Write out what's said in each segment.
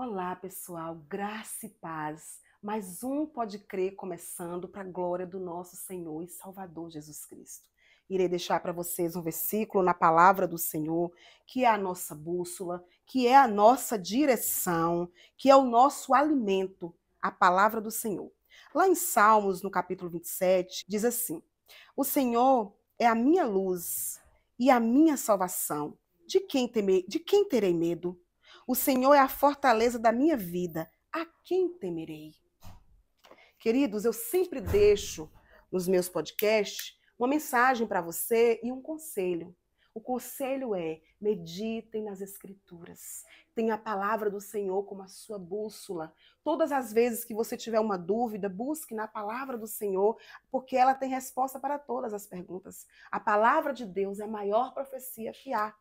Olá, pessoal, graça e paz. Mais um Pode Crer começando para a glória do nosso Senhor e Salvador Jesus Cristo. Irei deixar para vocês um versículo na palavra do Senhor, que é a nossa bússola, que é a nossa direção, que é o nosso alimento, a palavra do Senhor. Lá em Salmos, no capítulo 27, diz assim: O Senhor é a minha luz e a minha salvação. De quem terei medo? O Senhor é a fortaleza da minha vida. A quem temerei? Queridos, eu sempre deixo nos meus podcasts uma mensagem para você e um conselho. O conselho é: meditem nas Escrituras. Tenha a palavra do Senhor como a sua bússola. Todas as vezes que você tiver uma dúvida, busque na palavra do Senhor, porque ela tem resposta para todas as perguntas. A palavra de Deus é a maior profecia que há.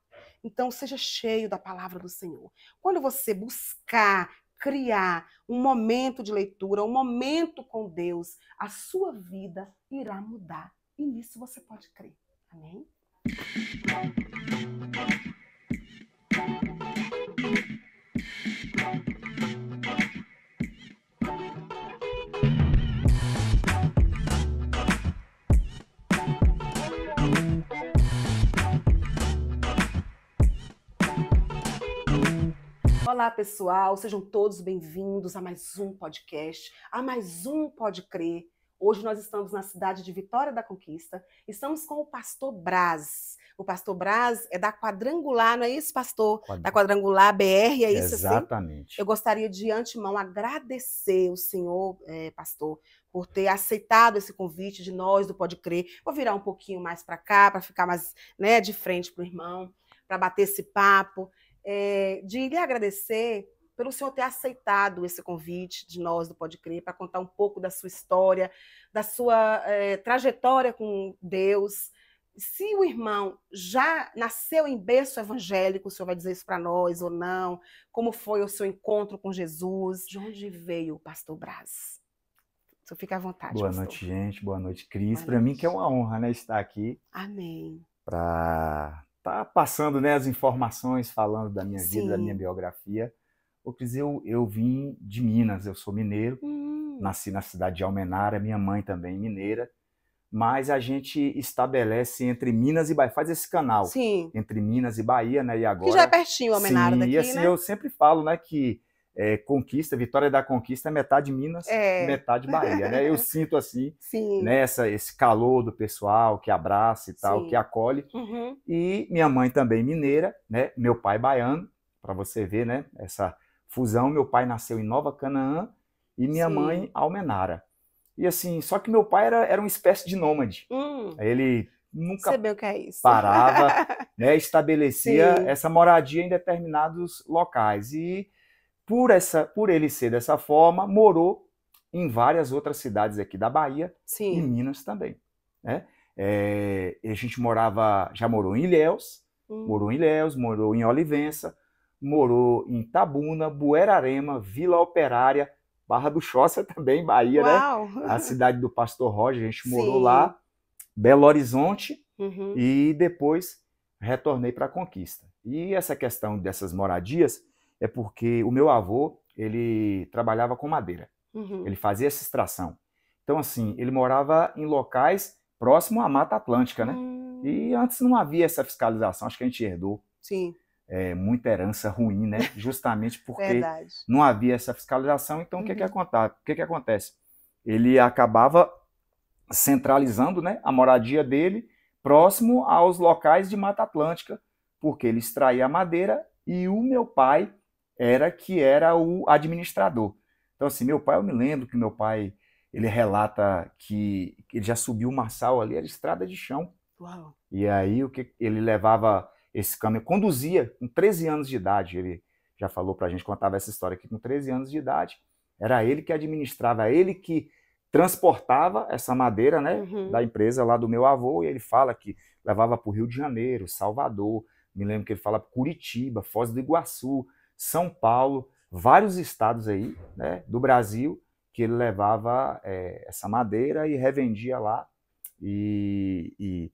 Então, seja cheio da palavra do Senhor. Quando você buscar criar um momento de leitura, um momento com Deus, a sua vida irá mudar. E nisso você pode crer. Amém? Olá, pessoal, sejam todos bem-vindos a mais um podcast, a mais um Pode Crer. Hoje nós estamos na cidade de Vitória da Conquista, estamos com o pastor Braz. O pastor Braz é da Quadrangular, não é isso, pastor? Da Quadrangular BR, é isso assim? Exatamente. Eu gostaria de antemão agradecer o senhor, pastor, por ter aceitado esse convite de nós do Pode Crer. Vou virar um pouquinho mais para cá, para ficar mais, né, de frente para o irmão, para bater esse papo. De lhe agradecer pelo senhor ter aceitado esse convite de nós do Pode Crer para contar um pouco da sua história, da sua trajetória com Deus. Se o irmão já nasceu em berço evangélico, o senhor vai dizer isso para nós ou não? Como foi o seu encontro com Jesus? De onde veio o pastor Braz? O senhor fica à vontade, Boa pastor. noite, gente. Boa noite, Cris. Boa Para mim noite. que é uma honra, né, estar aqui Amém. para estar passando, né, as informações, falando da minha vida, da minha Sim. biografia. Ô, Cris, eu vim de Minas, eu sou mineiro, Hum. nasci na cidade de Almenara, minha mãe também mineira, mas a gente estabelece entre Minas e Bahia, faz esse canal Sim. entre Minas e Bahia, né, e Que já é agora... pertinho, Almenara Sim, e daqui, assim, né? eu sempre falo, né, que Conquista, Vitória da Conquista é metade Minas, É. metade Bahia, né? Eu sinto assim, Sim. né, esse calor do pessoal que abraça e tal, que Sim. acolhe. Uhum. E minha mãe também mineira, né? Meu pai baiano, para você ver, né, essa fusão. Meu pai nasceu em Nova Canaã e minha mãe Sim. Almenara. E assim, só que meu pai era uma espécie de nômade. Ele Sei nunca bem o que é isso. parava, né, estabelecia Sim. essa moradia em determinados locais. E por ele ser dessa forma, morou em várias outras cidades aqui da Bahia e Sim. Minas também, né? A gente já morou em Ilhéus, morou em Olivença, morou em Itabuna, Buerarema, Vila Operária, Barra do Choça também, Bahia, né? Uau! A cidade do Pastor Roger, a gente morou Sim. lá, Belo Horizonte, Uhum. e depois retornei para a Conquista. E essa questão dessas moradias é porque o meu avô, ele trabalhava com madeira, Uhum. ele fazia essa extração. Então, assim, ele morava em locais próximo à Mata Atlântica, né? E antes não havia essa fiscalização, acho que a gente herdou Sim. muita herança ruim, né? Justamente porque Verdade. não havia essa fiscalização. Então, o que Uhum. que acontece? Ele acabava centralizando, né, a moradia dele próximo aos locais de Mata Atlântica, porque ele extraía a madeira e o meu pai era o administrador. Então, assim, meu pai, eu me lembro que meu pai, ele relata que ele já subiu o Marçal ali, era estrada de chão. Uau. E aí o que ele levava esse caminhão, conduzia com 13 anos de idade, ele já falou pra gente, contava essa história aqui, com 13 anos de idade, era ele que administrava, ele que transportava essa madeira, né, da empresa lá do meu avô, e ele fala que levava para o Rio de Janeiro, Salvador, me lembro que ele fala Curitiba, Foz do Iguaçu, São Paulo, vários estados aí, né, do Brasil, que ele levava essa madeira e revendia lá, e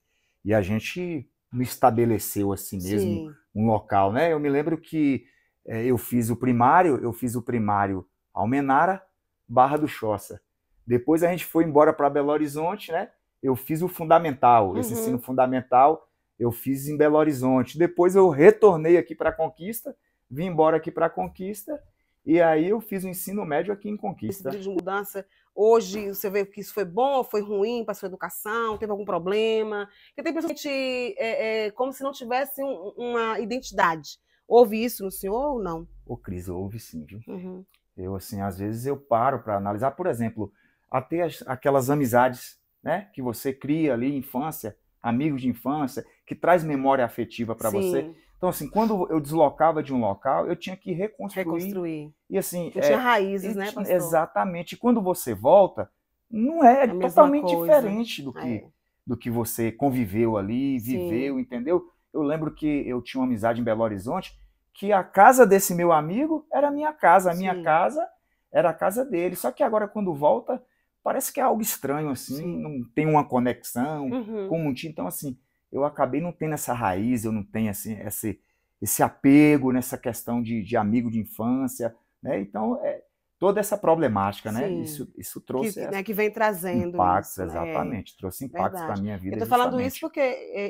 a gente não estabeleceu assim mesmo Sim. um local, né? Eu me lembro que eu fiz o primário Almenara, Barra do Choça. Depois a gente foi embora para Belo Horizonte, né? Eu fiz o fundamental, esse ensino fundamental eu fiz em Belo Horizonte. Depois eu retornei aqui para Conquista, vim embora aqui para Conquista, e aí eu fiz o ensino médio aqui em Conquista. Esse período de mudança, hoje você vê que isso foi bom ou foi ruim para a sua educação? Teve algum problema? Porque tem pessoas que como se não tivesse uma identidade. Houve isso no senhor ou não? Ô, Cris, houve sim, viu? Uhum. Eu, assim, às vezes eu paro para analisar, por exemplo, até aquelas amizades, né, que você cria ali, infância, amigos de infância, que traz memória afetiva para você. Então, assim, quando eu deslocava de um local, eu tinha que reconstruir. E, assim, não tinha raízes, né, pastor? Exatamente. E quando você volta, não é totalmente diferente do que você conviveu ali, viveu, entendeu? Eu lembro que eu tinha uma amizade em Belo Horizonte, que a casa desse meu amigo era a minha casa, a minha casa era a casa dele. Só que agora, quando volta, parece que é algo estranho, assim, não tem uma conexão, como um time. Então, assim, eu acabei não tendo essa raiz, eu não tenho assim, esse apego nessa questão de amigo de infância, né? Então, toda essa problemática, né? Isso trouxe que vem trazendo impactos, isso, exatamente, trouxe impactos para a minha vida. Eu estou falando isso porque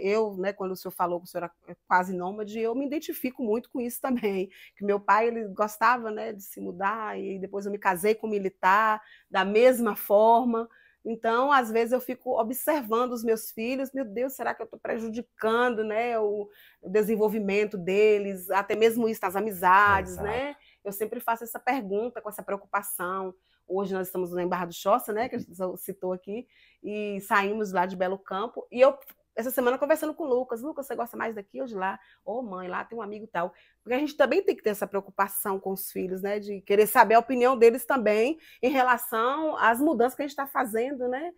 eu, né, quando o senhor falou que o senhor era quase nômade, eu me identifico muito com isso também, que meu pai, ele gostava, né, de se mudar, e depois eu me casei com um militar, da mesma forma. Então, às vezes eu fico observando os meus filhos, meu Deus, será que eu estou prejudicando, né, o desenvolvimento deles, até mesmo isso nas amizades, né? Eu sempre faço essa pergunta com essa preocupação. Hoje nós estamos em Barra do Choça, né, que a gente citou aqui, e saímos lá de Belo Campo, e eu, essa semana, conversando com o Lucas, você gosta mais daqui ou de lá? Ô, mãe, lá tem um amigo tal. Porque a gente também tem que ter essa preocupação com os filhos, né, de querer saber a opinião deles também em relação às mudanças que a gente está fazendo, né,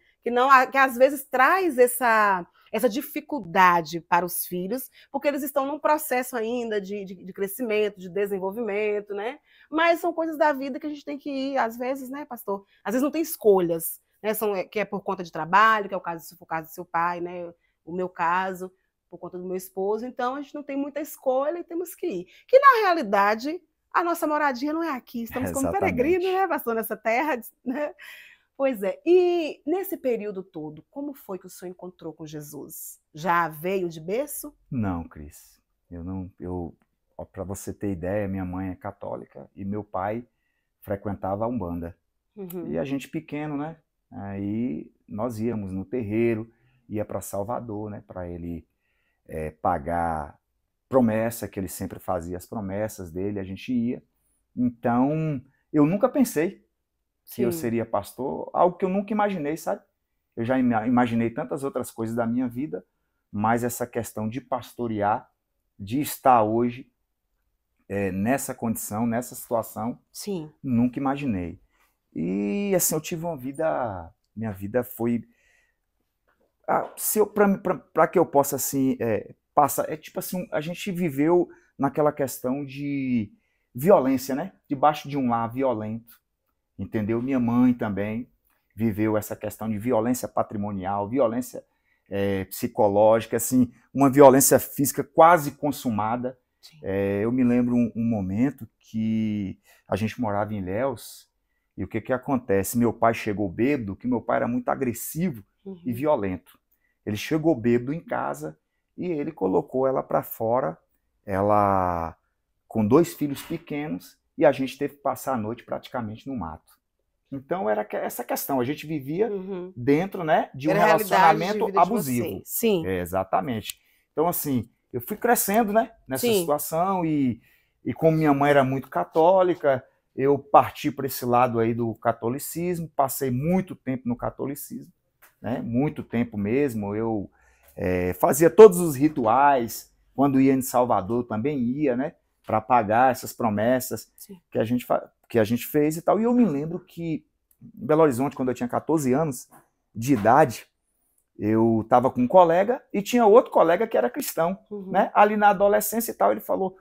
que às vezes traz essa dificuldade para os filhos, porque eles estão num processo ainda de crescimento, de desenvolvimento, né? Mas são coisas da vida que a gente tem que ir, às vezes, né, pastor? Às vezes não tem escolhas, né? Que é por conta de trabalho, que é o caso, se for o caso do seu pai, né? O meu caso, por conta do meu esposo. Então, a gente não tem muita escolha e temos que ir. Que, na realidade, a nossa moradia não é aqui. Estamos como peregrinos, né, pastor, nessa terra, né? Pois é. E nesse período todo, como foi que o senhor encontrou com Jesus? Já veio de berço? Não, Cris. Para você ter ideia, minha mãe é católica e meu pai frequentava a Umbanda. E a gente pequeno, né? Aí nós íamos no terreiro, ia para Salvador, né? Para ele pagar promessa, que ele sempre fazia as promessas dele, a gente ia. Então, eu nunca pensei que eu seria pastor, algo que eu nunca imaginei, sabe? Eu já imaginei tantas outras coisas da minha vida, mas essa questão de pastorear, de estar hoje nessa condição, nessa situação, nunca imaginei. E assim, eu tive uma vida, minha vida foi... Para que eu possa, assim, passar... tipo assim, a gente viveu naquela questão de violência, né? Debaixo de um lar violento. Entendeu? Minha mãe também viveu essa questão de violência patrimonial, violência psicológica, assim, uma violência física quase consumada. Eu me lembro um momento que a gente morava em Ilhéus, e o que acontece? Meu pai chegou bêbado, que meu pai era muito agressivo e violento. Ele chegou bêbado em casa e ele colocou ela para fora, ela com 2 filhos pequenos, e a gente teve que passar a noite praticamente no mato. Então era essa questão, a gente vivia dentro, né, de um relacionamento abusivo. Sim. Exatamente. Então, assim, eu fui crescendo, né, nessa situação, e como minha mãe era muito católica, eu parti para esse lado aí do catolicismo, passei muito tempo no catolicismo, né, muito tempo mesmo. Eu fazia todos os rituais, quando ia em Salvador também ia, né, para pagar essas promessas que a gente fez e tal. E eu me lembro que em Belo Horizonte, quando eu tinha 14 anos de idade, eu estava com um colega e tinha outro colega que era cristão, né? Ali na adolescência e tal, ele falou,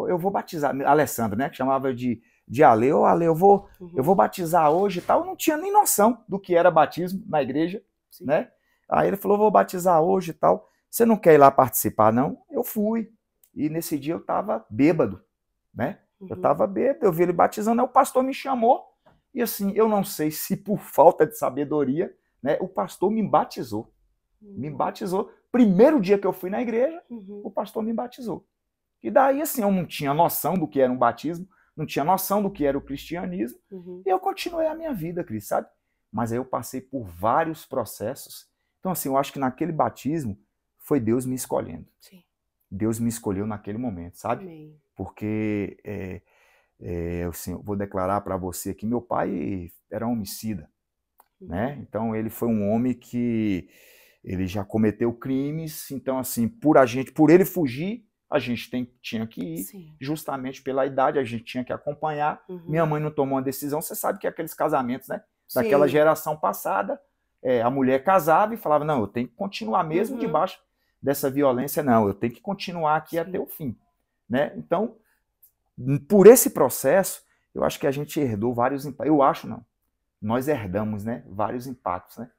eu vou batizar, Alessandro, né? Que chamava de Ale, Ale, eu vou batizar hoje e tal. Eu não tinha nem noção do que era batismo na igreja, né? Aí ele falou, vou batizar hoje e tal. Você não quer ir lá participar, não? Eu fui. E nesse dia eu estava bêbado, né? Eu estava bêbado, eu vi ele batizando, aí o pastor me chamou, e assim, eu não sei se por falta de sabedoria, né, o pastor me batizou. Me batizou. Primeiro dia que eu fui na igreja, o pastor me batizou. E daí, assim, eu não tinha noção do que era um batismo, não tinha noção do que era o cristianismo, e eu continuei a minha vida, Cris, sabe? Mas aí eu passei por vários processos. Então, assim, eu acho que naquele batismo foi Deus me escolhendo. Sim. Deus me escolheu naquele momento, sabe? Amém. Porque assim, eu vou declarar para você que meu pai era homicida, né? Então, ele foi um homem que ele já cometeu crimes, então, assim, por ele fugir, a gente tinha que ir. Sim. Justamente pela idade, a gente tinha que acompanhar. Minha mãe não tomou uma decisão, você sabe que aqueles casamentos, né? Daquela geração passada, a mulher casava e falava, não, eu tenho que continuar mesmo debaixo dessa violência, não, eu tenho que continuar aqui até o fim, né? Então, por esse processo, eu acho que a gente herdou vários impactos, eu acho não, nós herdamos, né, vários impactos, né?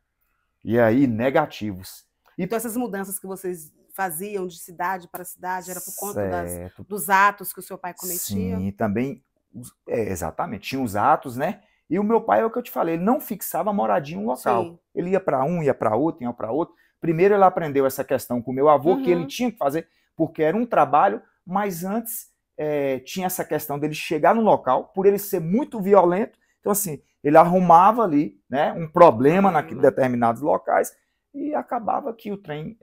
E aí, negativos. Então, essas mudanças que vocês faziam de cidade para cidade, era por conta dos atos que o seu pai cometia? Sim, também, exatamente, tinha os atos, né? E o meu pai, é o que eu te falei, ele não fixava moradia em um local. Sim. Ele ia para um, ia para outro, ia para outro. Primeiro ele aprendeu essa questão com o meu avô, que ele tinha que fazer, porque era um trabalho, mas antes tinha essa questão dele chegar no local, por ele ser muito violento. Então, assim, ele arrumava ali, né, um problema em determinados locais e acabava que o trem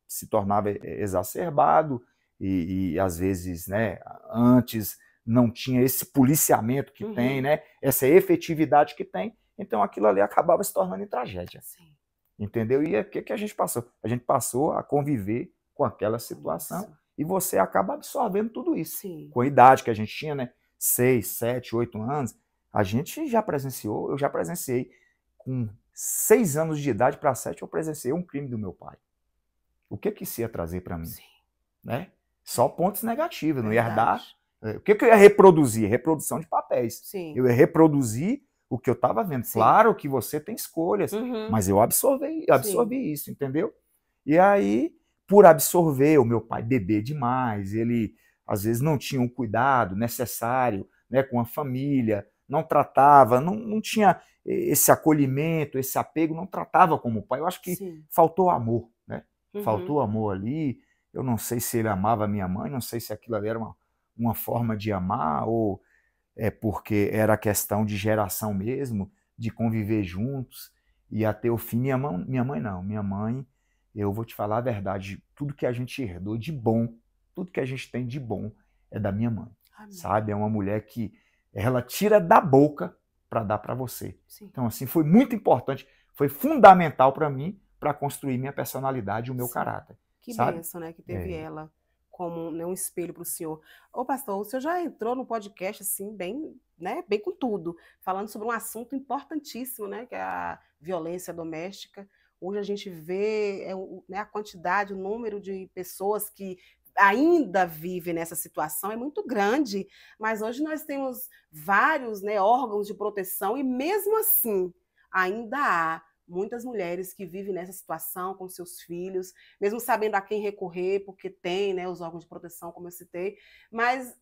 se tornava exacerbado e às vezes, né, antes não tinha esse policiamento que tem, né, essa efetividade que tem, então aquilo ali acabava se tornando em tragédia. Sim. Entendeu? E o que a gente passou? A gente passou a conviver com aquela situação e você acaba absorvendo tudo isso. Sim. Com a idade que a gente tinha, né, 6, 7, 8 anos, a gente já presenciou, eu já presenciei, com 6 anos de idade para 7, eu presenciei um crime do meu pai. O que isso ia trazer para mim? Sim. Né? Só pontos negativos, não ia dar. O que eu ia reproduzir? Reprodução de papéis. Sim. Eu ia reproduzir o que eu estava vendo. Sim. Claro que você tem escolhas, mas eu absorvi isso, entendeu? E aí, por absorver, o meu pai beber demais, ele às vezes não tinha um cuidado necessário, né, com a família, não tratava, não tinha esse acolhimento, esse apego, não tratava como pai. Eu acho que faltou amor, né? Faltou amor ali. Eu não sei se ele amava a minha mãe, não sei se aquilo ali era uma forma de amar ou porque era questão de geração mesmo, de conviver juntos e até o fim. Minha mãe não. Minha mãe, eu vou te falar a verdade, tudo que a gente herdou de bom, tudo que a gente tem de bom é da minha mãe. Amém. Sabe? É uma mulher que ela tira da boca para dar para você. Sim. Então, assim, foi muito importante, foi fundamental para mim, para construir minha personalidade e o meu caráter. Que bênção, né, que teve ela como, né, um espelho para o senhor. Ô, pastor, o senhor já entrou no podcast, assim, bem, né, bem com tudo, falando sobre um assunto importantíssimo, né, que é a violência doméstica. Hoje a gente vê né, a quantidade, o número de pessoas que ainda vivem nessa situação é muito grande, mas hoje nós temos vários, né, órgãos de proteção e mesmo assim ainda há muitas mulheres que vivem nessa situação com seus filhos, mesmo sabendo a quem recorrer, porque tem, né, os órgãos de proteção, como eu citei, mas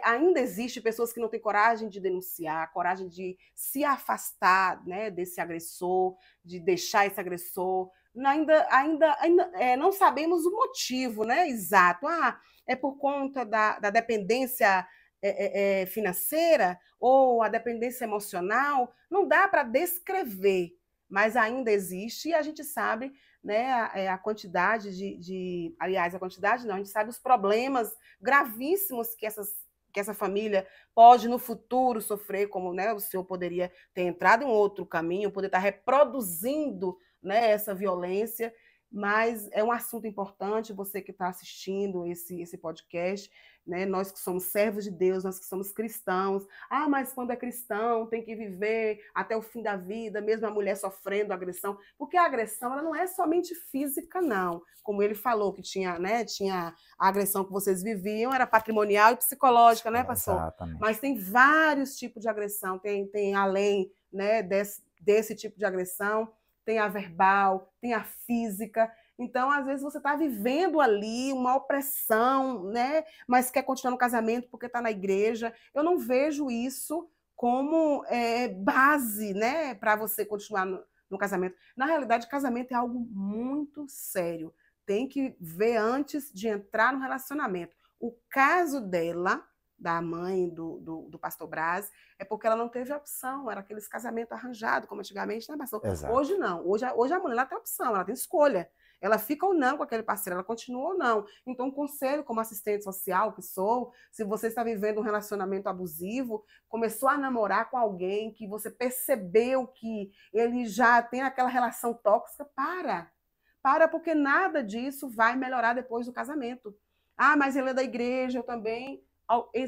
ainda existe pessoas que não têm coragem de denunciar, coragem de se afastar, né, desse agressor, de deixar esse agressor. Ainda não sabemos o motivo, né, exato. É por conta da dependência financeira ou a dependência emocional. Não dá para descrever, mas ainda existe e a gente sabe, né, a quantidade aliás, a quantidade não, a gente sabe os problemas gravíssimos que essa família pode no futuro sofrer, como, né, o senhor poderia ter entrado em outro caminho, poder estar reproduzindo, né, essa violência. Mas é um assunto importante, você que está assistindo esse podcast, né? Nós que somos servos de Deus, nós que somos cristãos. Mas quando é cristão tem que viver até o fim da vida, mesmo a mulher sofrendo agressão, porque a agressão ela não é somente física, não. Como ele falou que tinha, né, tinha a agressão que vocês viviam, era patrimonial e psicológica, né, pastor? Exatamente. Mas tem vários tipos de agressão, tem além, né, desse tipo de agressão. Tem a verbal, tem a física, Então, às vezes, você está vivendo ali uma opressão, né? Mas quer continuar no casamento porque está na igreja. Eu não vejo isso como base, né, para você continuar no casamento. Na realidade, casamento é algo muito sério. Tem que ver antes de entrar no relacionamento. O caso dela, da mãe do pastor Braz, é porque ela não teve opção, era aqueles casamentos arranjados, como antigamente, né, pastor? Exato. Hoje não, hoje a mulher ela tem opção, ela tem escolha. Ela fica ou não com aquele parceiro, ela continua ou não. Então, um conselho como assistente social que sou, se você está vivendo um relacionamento abusivo, começou a namorar com alguém que você percebeu que ele já tem aquela relação tóxica, para, porque nada disso vai melhorar depois do casamento. Ah, mas ele é da igreja, eu também.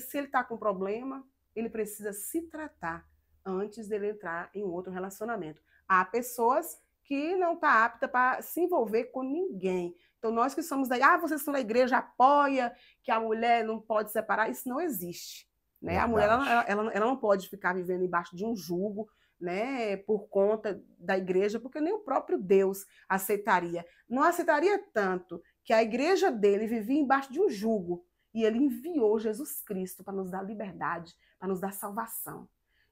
Se ele está com problema, ele precisa se tratar antes dele entrar em outro relacionamento. Há pessoas que não estão aptas para se envolver com ninguém. Então, nós que somos daí, vocês estão na igreja, apoia que a mulher não pode separar, isso não existe. Né? A mulher ela não pode ficar vivendo embaixo de um jugo, né, por conta da igreja, porque nem o próprio Deus aceitaria. Não aceitaria tanto que a igreja dele vivia embaixo de um jugo e ele enviou Jesus Cristo para nos dar liberdade, para nos dar salvação.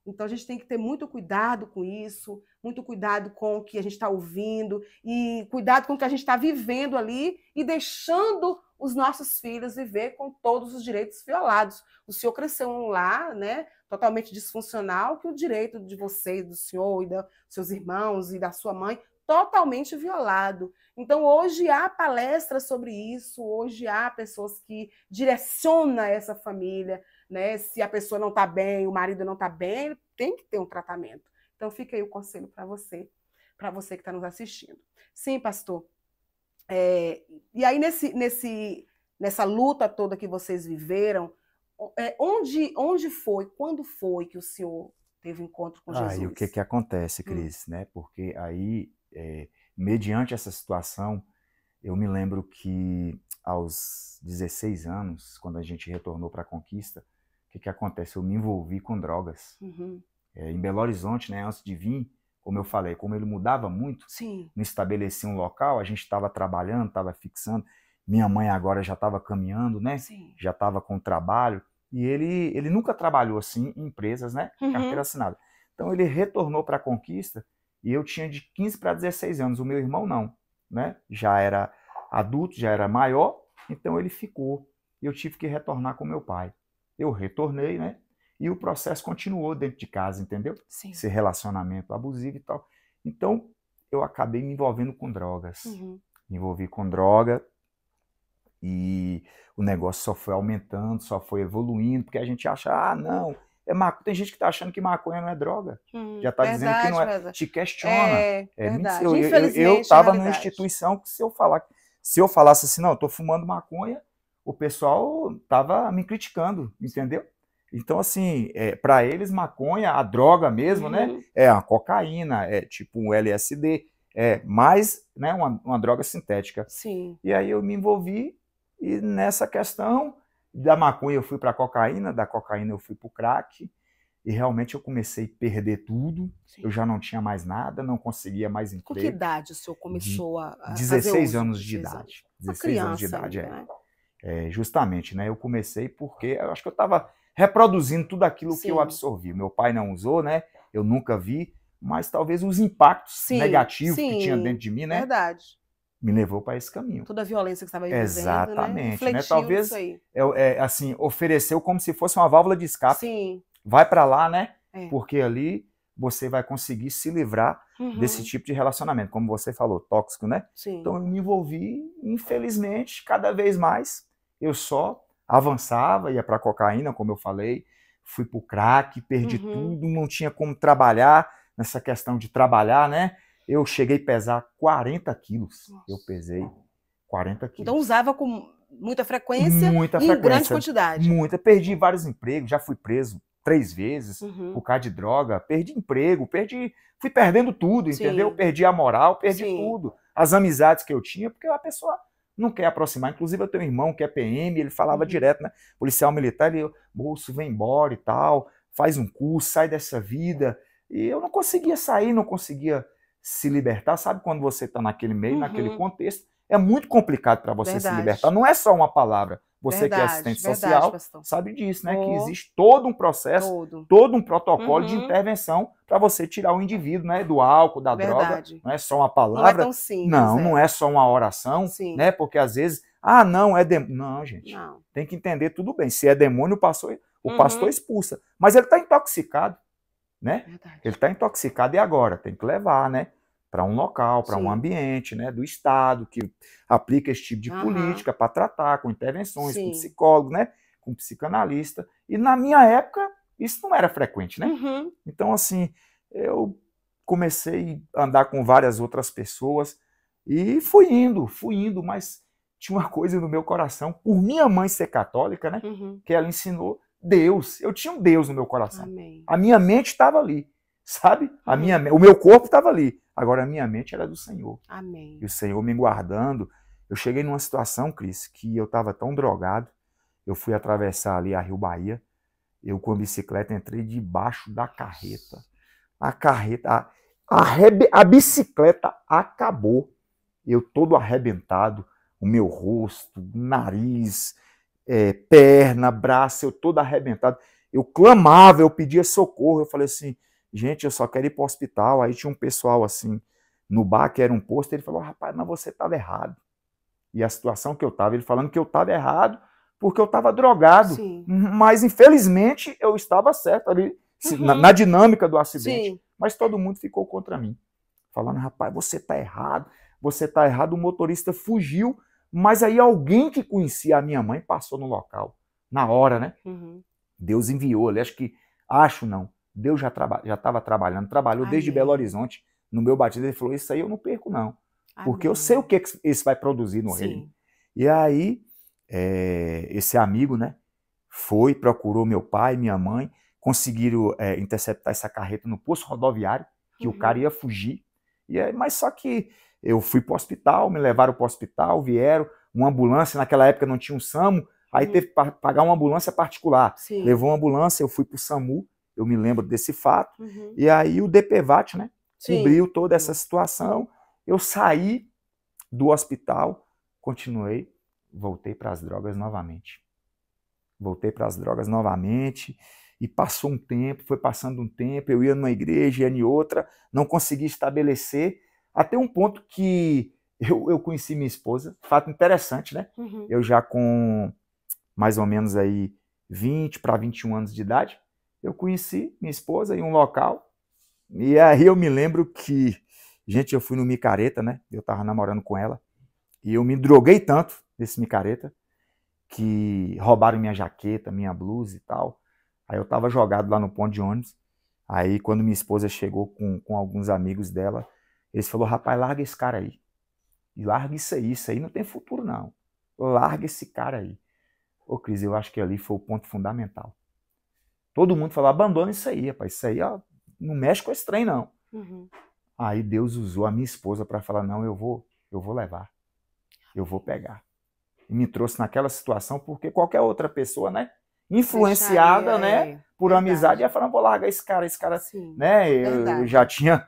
Então, a gente tem que ter muito cuidado com isso, muito cuidado com o que a gente está ouvindo e cuidado com o que a gente está vivendo ali e deixando os nossos filhos viver com todos os direitos violados. O senhor cresceu em um lar, né, totalmente disfuncional, que o direito de você, do senhor e dos seus irmãos e da sua mãe, totalmente violado. Então, hoje há palestras sobre isso, hoje há pessoas que direcionam essa família, né? Se a pessoa não está bem, o marido não está bem, ele tem que ter um tratamento. Então, fica aí o conselho para você que está nos assistindo. Sim, pastor. E aí, nessa luta toda que vocês viveram, quando foi que o senhor teve encontro com Jesus? E o que acontece, Cris, né? Porque aí, mediante essa situação, eu me lembro que aos 16 anos, quando a gente retornou para a Conquista, o que acontece? Eu me envolvi com drogas. Uhum. Em Belo Horizonte, né? Antes de vir, como eu falei, como ele mudava muito, Sim, não estabelecia um local, a gente estava trabalhando, estava fixando. Minha mãe agora já estava caminhando, né? sim. Já estava com trabalho. E ele nunca trabalhou assim em empresas, né? Carteira assinada. Então ele retornou para a Conquista e eu tinha de 15 para 16 anos. O meu irmão não, né? Já era adulto, já era maior, então ele ficou. E eu tive que retornar com meu pai. Eu retornei, né? E o processo continuou dentro de casa, entendeu? Sim. Esse relacionamento abusivo e tal. Então eu acabei me envolvendo com drogas. Uhum. Me envolvi com droga. E o negócio só foi aumentando, só foi evoluindo, porque a gente acha, não, tem gente que está achando que maconha não é droga. Já está dizendo que não é. Verdade. Te questiona. Verdade. Eu estava numa instituição que se eu falasse assim, não, eu estou fumando maconha, o pessoal estava me criticando, entendeu? Então, assim, para eles, maconha, a droga mesmo, né? É a cocaína, é tipo um LSD, mais, né, uma droga sintética. Sim. E aí eu me envolvi. E nessa questão da maconha eu fui para a cocaína, da cocaína eu fui para o crack, e realmente eu comecei a perder tudo. Sim. Eu já não tinha mais nada, não conseguia mais emprego. Com que idade o senhor começou a 16 anos de idade. 16 anos de idade, né? Justamente, né? Eu comecei porque eu acho que eu estava reproduzindo tudo aquilo que eu absorvi. Meu pai não usou, né? Eu nunca vi, mas talvez os impactos negativos que tinha dentro de mim, né? Verdade. Me levou para esse caminho. Toda a violência que você estava vivendo, exatamente, né? Talvez assim, ofereceu como se fosse uma válvula de escape. Sim. Vai para lá, né? Porque ali você vai conseguir se livrar desse tipo de relacionamento, como você falou, tóxico, né? Sim. Então eu me envolvi, infelizmente, cada vez mais eu só avançava, ia para cocaína, como eu falei, fui para o crack, perdi tudo, não tinha como trabalhar, nessa questão de trabalhar, né? Eu cheguei a pesar 40 quilos. Nossa. Eu pesei 40 quilos. Então usava com muita frequência e em grande quantidade. Perdi vários empregos, já fui preso 3 vezes por causa de droga. Perdi emprego, fui perdendo tudo, entendeu? Perdi a moral, perdi tudo. As amizades que eu tinha, porque a pessoa não quer aproximar. Inclusive eu tenho um irmão que é PM, ele falava direto, né? Policial militar, ele, moço, vem embora e tal, faz um curso, sai dessa vida. E eu não conseguia sair, não conseguia se libertar, sabe quando você está naquele meio, naquele contexto, é muito complicado para você se libertar. Não é só uma palavra. Você que é assistente social sabe disso, né? Que existe todo um processo, todo um protocolo de intervenção para você tirar o indivíduo, né, do álcool, da droga. Não é só uma palavra. Não é tão simples. Não é só uma oração, né? Porque às vezes, não, é demônio. Não, gente. Não. Tem que entender tudo bem. Se é demônio, o pastor expulsa. Mas ele está intoxicado, né? Verdade. Ele está intoxicado e agora tem que levar, né? Para um local, para um ambiente, né, do Estado, que aplica esse tipo de política para tratar, com intervenções, com psicólogo, né, com psicanalista. E na minha época, isso não era frequente, né? Então, assim, eu comecei a andar com várias outras pessoas e fui indo, mas tinha uma coisa no meu coração, por minha mãe ser católica, né, que ela ensinou Deus. Eu tinha um Deus no meu coração. Amém. A minha mente estava ali, sabe? O meu corpo estava ali. Agora, a minha mente era do Senhor. Amém. E o Senhor me guardando. Eu cheguei numa situação, Cris, que eu estava tão drogado. Eu fui atravessar ali a Rio Bahia. Eu, com a bicicleta, entrei debaixo da carreta. A bicicleta acabou. Eu todo arrebentado. O meu rosto, nariz, perna, braço, eu todo arrebentado. Eu clamava, eu pedia socorro. Eu falei assim, gente, eu só quero ir para o hospital. Aí tinha um pessoal assim, no bar, que era um posto, ele falou, rapaz, mas você estava errado. E a situação que eu estava, ele falando que eu estava errado porque eu estava drogado. Sim. Mas, infelizmente, eu estava certo ali, na dinâmica do acidente. Sim. Mas todo mundo ficou contra mim. Falando, rapaz, você está errado, o motorista fugiu, mas aí alguém que conhecia a minha mãe passou no local, na hora, né? Deus enviou ali, Deus já estava trabalhando, trabalhou desde Belo Horizonte, no meu batismo, ele falou, isso aí eu não perco não, porque eu sei o que isso vai produzir no reino. E aí, esse amigo, né, procurou meu pai, minha mãe, conseguiram interceptar essa carreta no posto rodoviário, que o cara ia fugir, mas só que eu fui para o hospital, me levaram para o hospital, vieram, uma ambulância, naquela época não tinha um SAMU, aí teve que pagar uma ambulância particular, levou uma ambulância, eu fui para o SAMU, eu me lembro desse fato, e aí o DPVAT, né, cobriu toda essa situação, eu saí do hospital, voltei para as drogas novamente. E passou um tempo, foi passando um tempo, eu ia numa igreja, ia em outra, não conseguia estabelecer, até um ponto que eu conheci minha esposa, fato interessante, né? Eu já com mais ou menos aí 20 para 21 anos de idade, eu conheci minha esposa em um local, e aí eu me lembro que, gente, eu fui no micareta, né? Eu tava namorando com ela, e eu me droguei tanto nesse micareta, que roubaram minha jaqueta, minha blusa e tal. Aí eu tava jogado lá no ponto de ônibus, aí quando minha esposa chegou com alguns amigos dela, eles falaram, rapaz, larga esse cara aí. E larga isso aí não tem futuro não. Larga esse cara aí. Ô Cris, eu acho que ali foi o ponto fundamental. Todo mundo falou, abandona isso aí, rapaz, isso aí ó, não mexe com esse trem não. Aí Deus usou a minha esposa para falar, não, eu vou levar, eu vou pegar. E me trouxe naquela situação, porque qualquer outra pessoa, né, influenciada, né, por amizade, ia falar, vou largar esse cara, sim, né, eu já tinha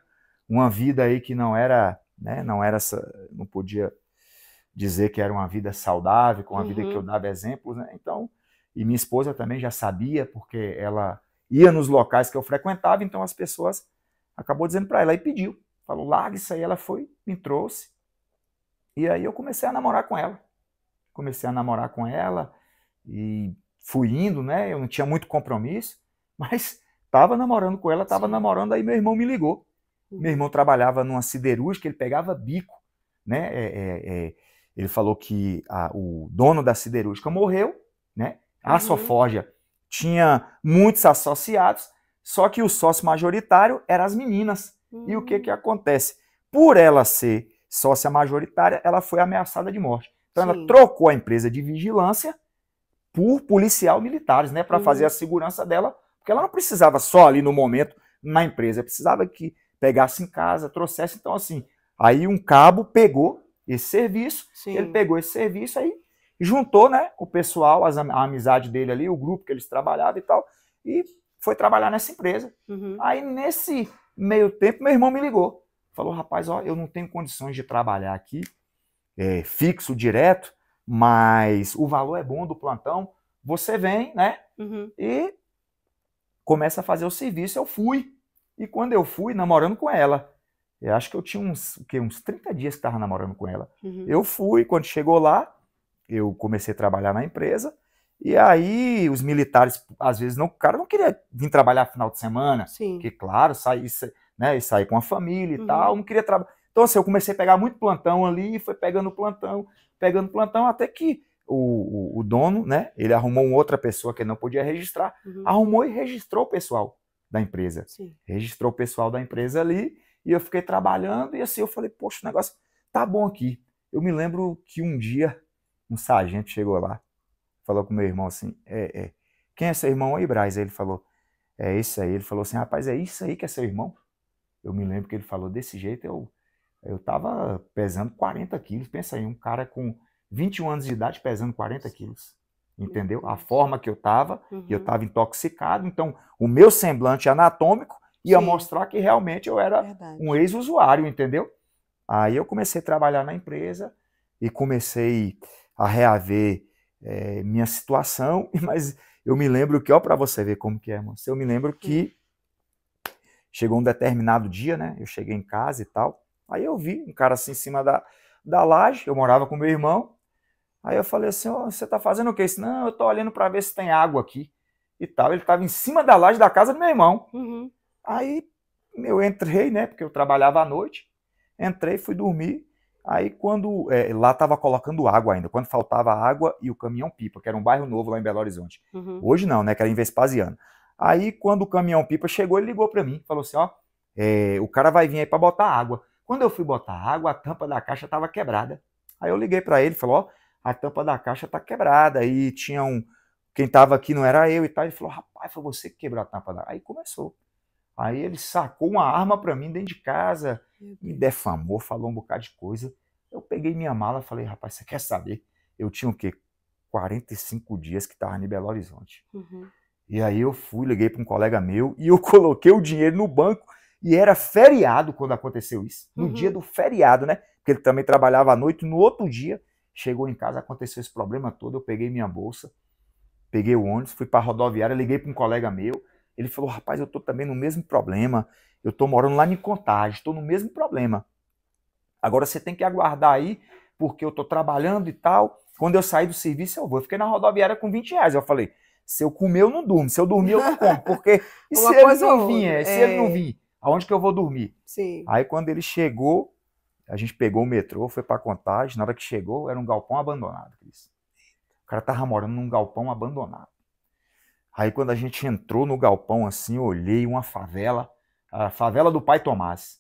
uma vida aí que não era, né, não podia dizer que era uma vida saudável, com uma vida que eu dava exemplos, né, então, e minha esposa também já sabia, porque ela ia nos locais que eu frequentava, então as pessoas acabou dizendo para ela, e pediu, falou, larga isso aí, ela foi, me trouxe, e aí eu comecei a namorar com ela, e fui indo, né, eu não tinha muito compromisso, mas estava namorando com ela, namorando, aí meu irmão me ligou, meu irmão trabalhava numa siderúrgica, ele pegava bico, né, ele falou que o dono da siderúrgica morreu, né, a Soforja tinha muitos associados, só que o sócio majoritário eram as meninas. E o que acontece? Por ela ser sócia majoritária, ela foi ameaçada de morte. Então ela trocou a empresa de vigilância por policial militares, né, para fazer a segurança dela, porque ela não precisava só ali no momento na empresa, precisava que pegasse em casa, trouxesse. Então assim, aí um cabo pegou esse serviço, ele pegou esse serviço aí, juntou, né, o pessoal, a amizade dele ali, o grupo que eles trabalhavam e tal, e foi trabalhar nessa empresa. Aí, nesse meio tempo, meu irmão me ligou. Falou, rapaz, ó, eu não tenho condições de trabalhar aqui, fixo, direto, mas o valor é bom do plantão. Você vem, né? E começa a fazer o serviço. Eu fui. E quando eu fui, namorando com ela, eu acho que eu tinha uns 30 dias que estava namorando com ela. Eu fui, quando chegou lá, eu comecei a trabalhar na empresa. E aí os militares, às vezes, o cara não queria vir trabalhar final de semana, porque, claro, sair com a família e tal, não queria trabalhar. Então, assim, eu comecei a pegar muito plantão ali, foi pegando plantão, até que o dono, né, ele arrumou uma outra pessoa que ele não podia registrar, arrumou e registrou o pessoal da empresa. Registrou o pessoal da empresa ali, e eu fiquei trabalhando, e assim, eu falei, poxa, o negócio tá bom aqui. Eu me lembro que um dia, um sargento chegou lá, falou com meu irmão assim, quem é seu irmão aí, Braz? Aí ele falou, é esse aí. Ele falou assim, rapaz, é isso aí que é seu irmão? Eu me lembro que ele falou desse jeito, eu tava pesando 40 quilos, pensa aí, um cara com 21 anos de idade pesando 40 quilos, entendeu? A forma que eu tava intoxicado, então o meu semblante anatômico ia mostrar que realmente eu era um ex-usuário, entendeu? Aí eu comecei a trabalhar na empresa e comecei a reaver minha situação, mas eu me lembro que, ó, para você ver como que é, moço, eu me lembro que chegou um determinado dia, né, eu cheguei em casa e tal, aí eu vi um cara assim em cima da laje, eu morava com meu irmão, aí eu falei assim, oh, você tá fazendo o quê? Disse, não, eu tô olhando para ver se tem água aqui e tal, ele tava em cima da laje da casa do meu irmão. Aí eu entrei, né, porque eu trabalhava à noite, entrei, fui dormir. Aí quando lá estava colocando água ainda, quando faltava água e o caminhão-pipa, que era um bairro novo lá em Belo Horizonte. Hoje não, né, que era em Vespasiano. Aí quando o caminhão-pipa chegou, ele ligou para mim, falou assim, ó, o cara vai vir aí para botar água. Quando eu fui botar água, a tampa da caixa estava quebrada. Aí eu liguei para ele, falou, ó, a tampa da caixa tá quebrada. E tinha quem estava aqui não era eu e tal. Ele falou, rapaz, foi você que quebrou a tampa da... Aí começou. Aí ele sacou uma arma para mim dentro de casa, me defamou, falou um bocado de coisa. Eu peguei minha mala e falei, rapaz, você quer saber? Eu tinha o quê? 45 dias que estava em Belo Horizonte. E aí eu fui, liguei para um colega meu e eu coloquei o dinheiro no banco e era feriado quando aconteceu isso. No dia do feriado, né? Porque ele também trabalhava à noite. No outro dia, chegou em casa, aconteceu esse problema todo. Eu peguei minha bolsa, peguei o ônibus, fui para a rodoviária, liguei para um colega meu. Ele falou, rapaz, eu estou também no mesmo problema, eu estou morando lá em Contagem, estou no mesmo problema. Agora você tem que aguardar aí, porque eu estou trabalhando e tal. Quando eu sair do serviço, eu vou. Eu fiquei na rodoviária com 20 reais. Eu falei, se eu comer, eu não durmo. Se eu dormir, eu não como. Porque e se ele não vir? Se ele não vir, aonde que eu vou dormir? Aí quando ele chegou, a gente pegou o metrô, foi para Contagem. Na hora que chegou, era um galpão abandonado, Cris. O cara estava morando num galpão abandonado. Aí quando a gente entrou no galpão assim, eu olhei uma favela, a favela do Pai Tomás.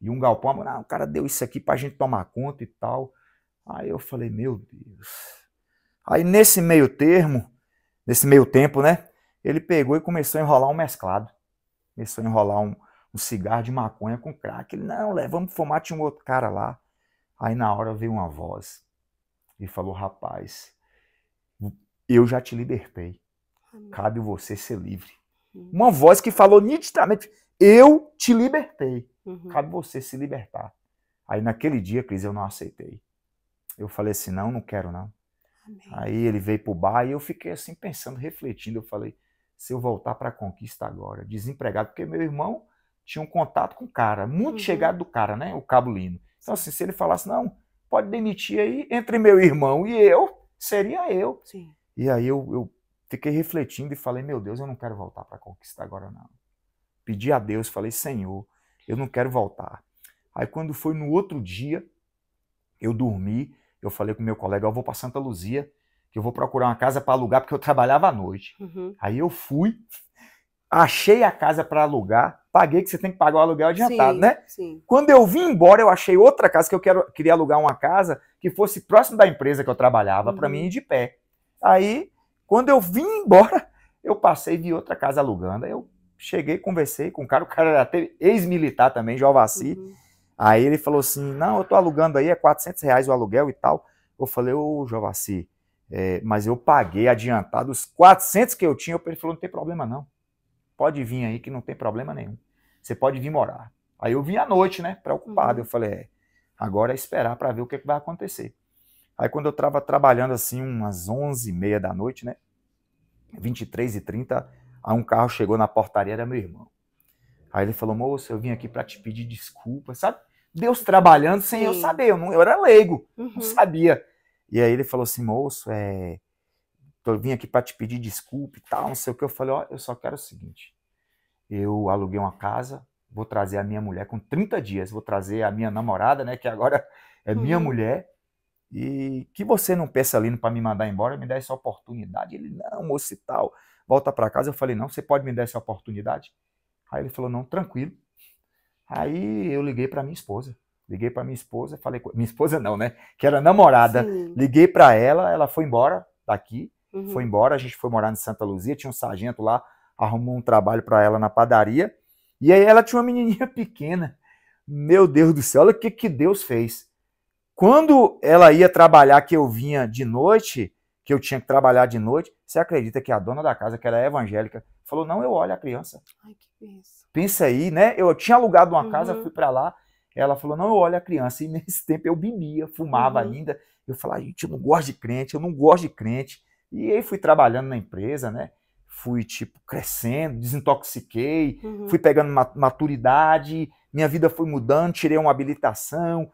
E um galpão, o cara deu isso aqui pra gente tomar conta e tal. Aí eu falei, meu Deus. Aí nesse meio tempo, né, ele pegou e começou a enrolar um mesclado. Começou a enrolar um cigarro de maconha com crack. Ele, não, vamos fumar, tinha um outro cara lá. Aí na hora veio uma voz e falou, rapaz, eu já te libertei. Cabe você ser livre. Uma voz que falou nitidamente, eu te libertei. Cabe você se libertar. Aí naquele dia, Cris, eu não aceitei. Eu falei assim, não quero não. Amém. Aí ele veio pro bar e eu fiquei assim pensando, refletindo. Eu falei, se eu voltar para a Conquista agora, desempregado, porque meu irmão tinha um contato com o cara, muito chegado do cara, né? O Cabo Lino. Então assim, se ele falasse, não, pode demitir aí, entre meu irmão e eu, seria eu. Sim. E aí eu fiquei refletindo e falei, meu Deus, eu não quero voltar para a Conquista agora não. Pedi a Deus, falei, Senhor, eu não quero voltar. Aí quando foi no outro dia, eu dormi, eu falei com meu colega, eu vou para Santa Luzia, que eu vou procurar uma casa para alugar, porque eu trabalhava à noite. Aí eu fui, achei a casa para alugar, paguei, que você tem que pagar o aluguel adiantado, né? Sim. Quando eu vim embora, eu achei outra casa, que eu queria alugar uma casa que fosse próximo da empresa que eu trabalhava, para mim ir de pé. Aí, quando eu vim embora, eu passei e vi outra casa alugando. Aí eu cheguei, conversei com o cara era até ex-militar também, Jovaci. Aí ele falou assim, não, eu tô alugando aí, é R$400 o aluguel e tal. Eu falei, ô Jovaci, mas eu paguei adiantado os 400 que eu tinha. Ele falou, não tem problema não. Pode vir aí que não tem problema nenhum. Você pode vir morar. Aí eu vim à noite, né, preocupado. Eu falei, Agora é esperar para ver o que vai acontecer. Aí quando eu estava trabalhando assim, umas 11h30 da noite, né? 23h30, aí um carro chegou na portaria, era meu irmão. Aí ele falou, moço, eu vim aqui para te pedir desculpa, sabe? Deus trabalhando sem eu saber, eu era leigo, não sabia. E aí ele falou assim, moço, eu vim aqui para te pedir desculpa e tal, não sei o que. Eu falei, ó, eu só quero o seguinte, eu aluguei uma casa, vou trazer a minha mulher com 30 dias, vou trazer a minha namorada, né, que agora é minha mulher, e que você não pensa ali para me mandar embora, me dá essa oportunidade. Ele, não, moço e tal, volta para casa. Eu falei, não, você pode me dar essa oportunidade? Aí ele falou, não, tranquilo. Aí eu liguei para minha esposa. Falei, minha esposa não, né? Que era namorada. Sim. Liguei para ela foi embora daqui, foi embora, a gente foi morar em Santa Luzia, tinha um sargento lá, arrumou um trabalho para ela na padaria, e aí ela tinha uma menininha pequena. Meu Deus do céu, olha o que Deus fez. Quando ela ia trabalhar, que eu vinha de noite, que eu tinha que trabalhar de noite, você acredita que a dona da casa, que era evangélica, falou, não, eu olho a criança. Ai, que bênção. Pensa aí, né? Eu tinha alugado uma casa, fui para lá, ela falou, não, eu olho a criança. E nesse tempo eu bebia, fumava ainda. Eu falei, gente, eu não gosto de crente. E aí fui trabalhando na empresa, né? Fui, tipo, crescendo, desintoxiquei, fui pegando maturidade, minha vida foi mudando, tirei uma habilitação,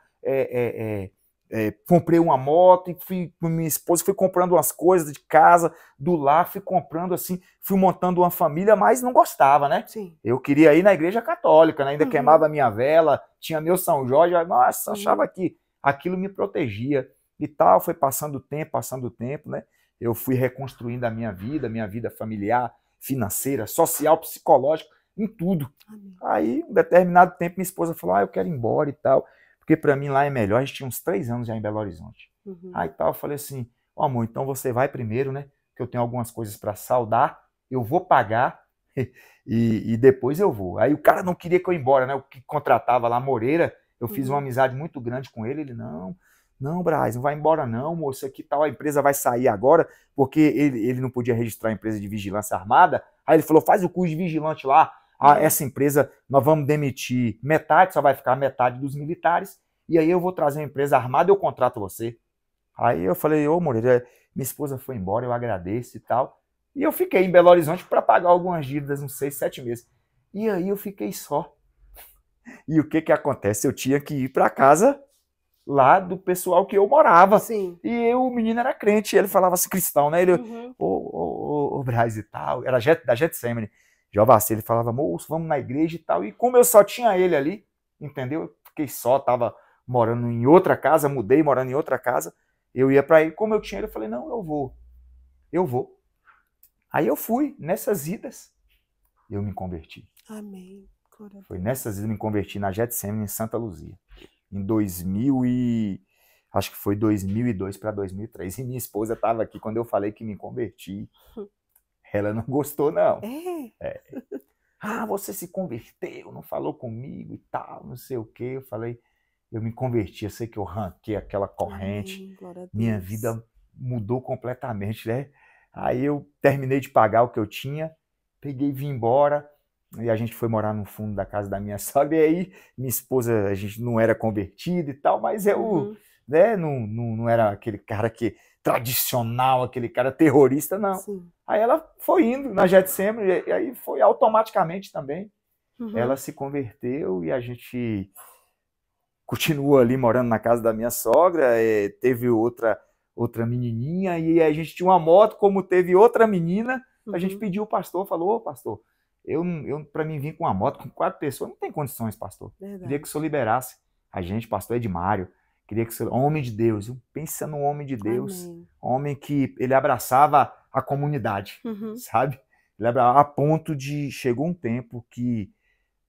comprei uma moto e fui com minha esposa, fui comprando umas coisas de casa, do lar, fui comprando assim, fui montando uma família, mas não gostava, né? Sim. Eu queria ir na igreja católica, né? Ainda queimava a minha vela, tinha meu São Jorge, nossa, achava que aquilo me protegia e tal. Foi passando o tempo, né? Eu fui reconstruindo a minha vida familiar, financeira, social, psicológica, em tudo. Aí, um determinado tempo, minha esposa falou, eu quero ir embora e tal, porque para mim lá é melhor. A gente tinha uns 3 anos já em Belo Horizonte. Aí tal, eu falei assim, amor, então você vai primeiro, né? Que eu tenho algumas coisas para saldar, eu vou pagar e depois eu vou. Aí o cara não queria que eu ia embora, né? O que contratava lá, Moreira, eu fiz uma amizade muito grande com ele. Ele, não, Braz, não vai embora não, moço, aqui tal, a empresa vai sair agora, porque ele não podia registrar a empresa de vigilância armada. Aí ele falou, faz o curso de vigilante lá, essa empresa nós vamos demitir metade, só vai ficar metade dos militares, e aí eu vou trazer uma empresa armada e eu contrato você. Aí eu falei, ô Moreira, minha esposa foi embora, eu agradeço e tal, e eu fiquei em Belo Horizonte para pagar algumas dívidas, uns 6, 7 meses. E aí eu fiquei só. E o que acontece? Eu tinha que ir para casa lá do pessoal que eu morava. Sim. E o menino era crente, ele falava assim, cristão, né? Ele, o Braz e tal, era da Getsemane, Jovacê, ele falava, moço, vamos na igreja e tal. E como eu só tinha ele ali, entendeu? Eu fiquei só, tava morando em outra casa, mudei morando em outra casa, eu ia para ele, como eu tinha ele, eu falei, não, eu vou. Aí eu fui, nessas idas, eu me converti. Amém. Foi nessas idas, eu me converti na Getsemane, em Santa Luzia. Em acho que foi 2002 para 2003. E minha esposa estava aqui quando eu falei que me converti. Ela não gostou, não. Você se converteu, não falou comigo e tal, não sei o quê. Eu falei, eu me converti, eu sei que eu ranquei aquela corrente. Minha vida mudou completamente, né? Aí eu terminei de pagar o que eu tinha, peguei e vim embora. E a gente foi morar no fundo da casa da minha sogra, e aí minha esposa, a gente não era convertido e tal, mas eu né, não era aquele cara que tradicional, aquele cara terrorista, não. Sim. Aí ela foi indo na Getsemane, e aí foi automaticamente também. Ela se converteu e a gente continuou ali morando na casa da minha sogra, teve outra menininha, e a gente tinha uma moto, como teve outra menina, a gente pediu o pastor, falou, ô pastor, eu para mim vir com uma moto com 4 pessoas, não tem condições, pastor. Verdade. Queria que o senhor liberasse a gente, pastor Edmário. Queria que o senhor, homem de Deus, pensa num homem de Deus, Amém. homem que ele abraçava a comunidade, sabe? Ele abraçava, a ponto de, chegou um tempo que,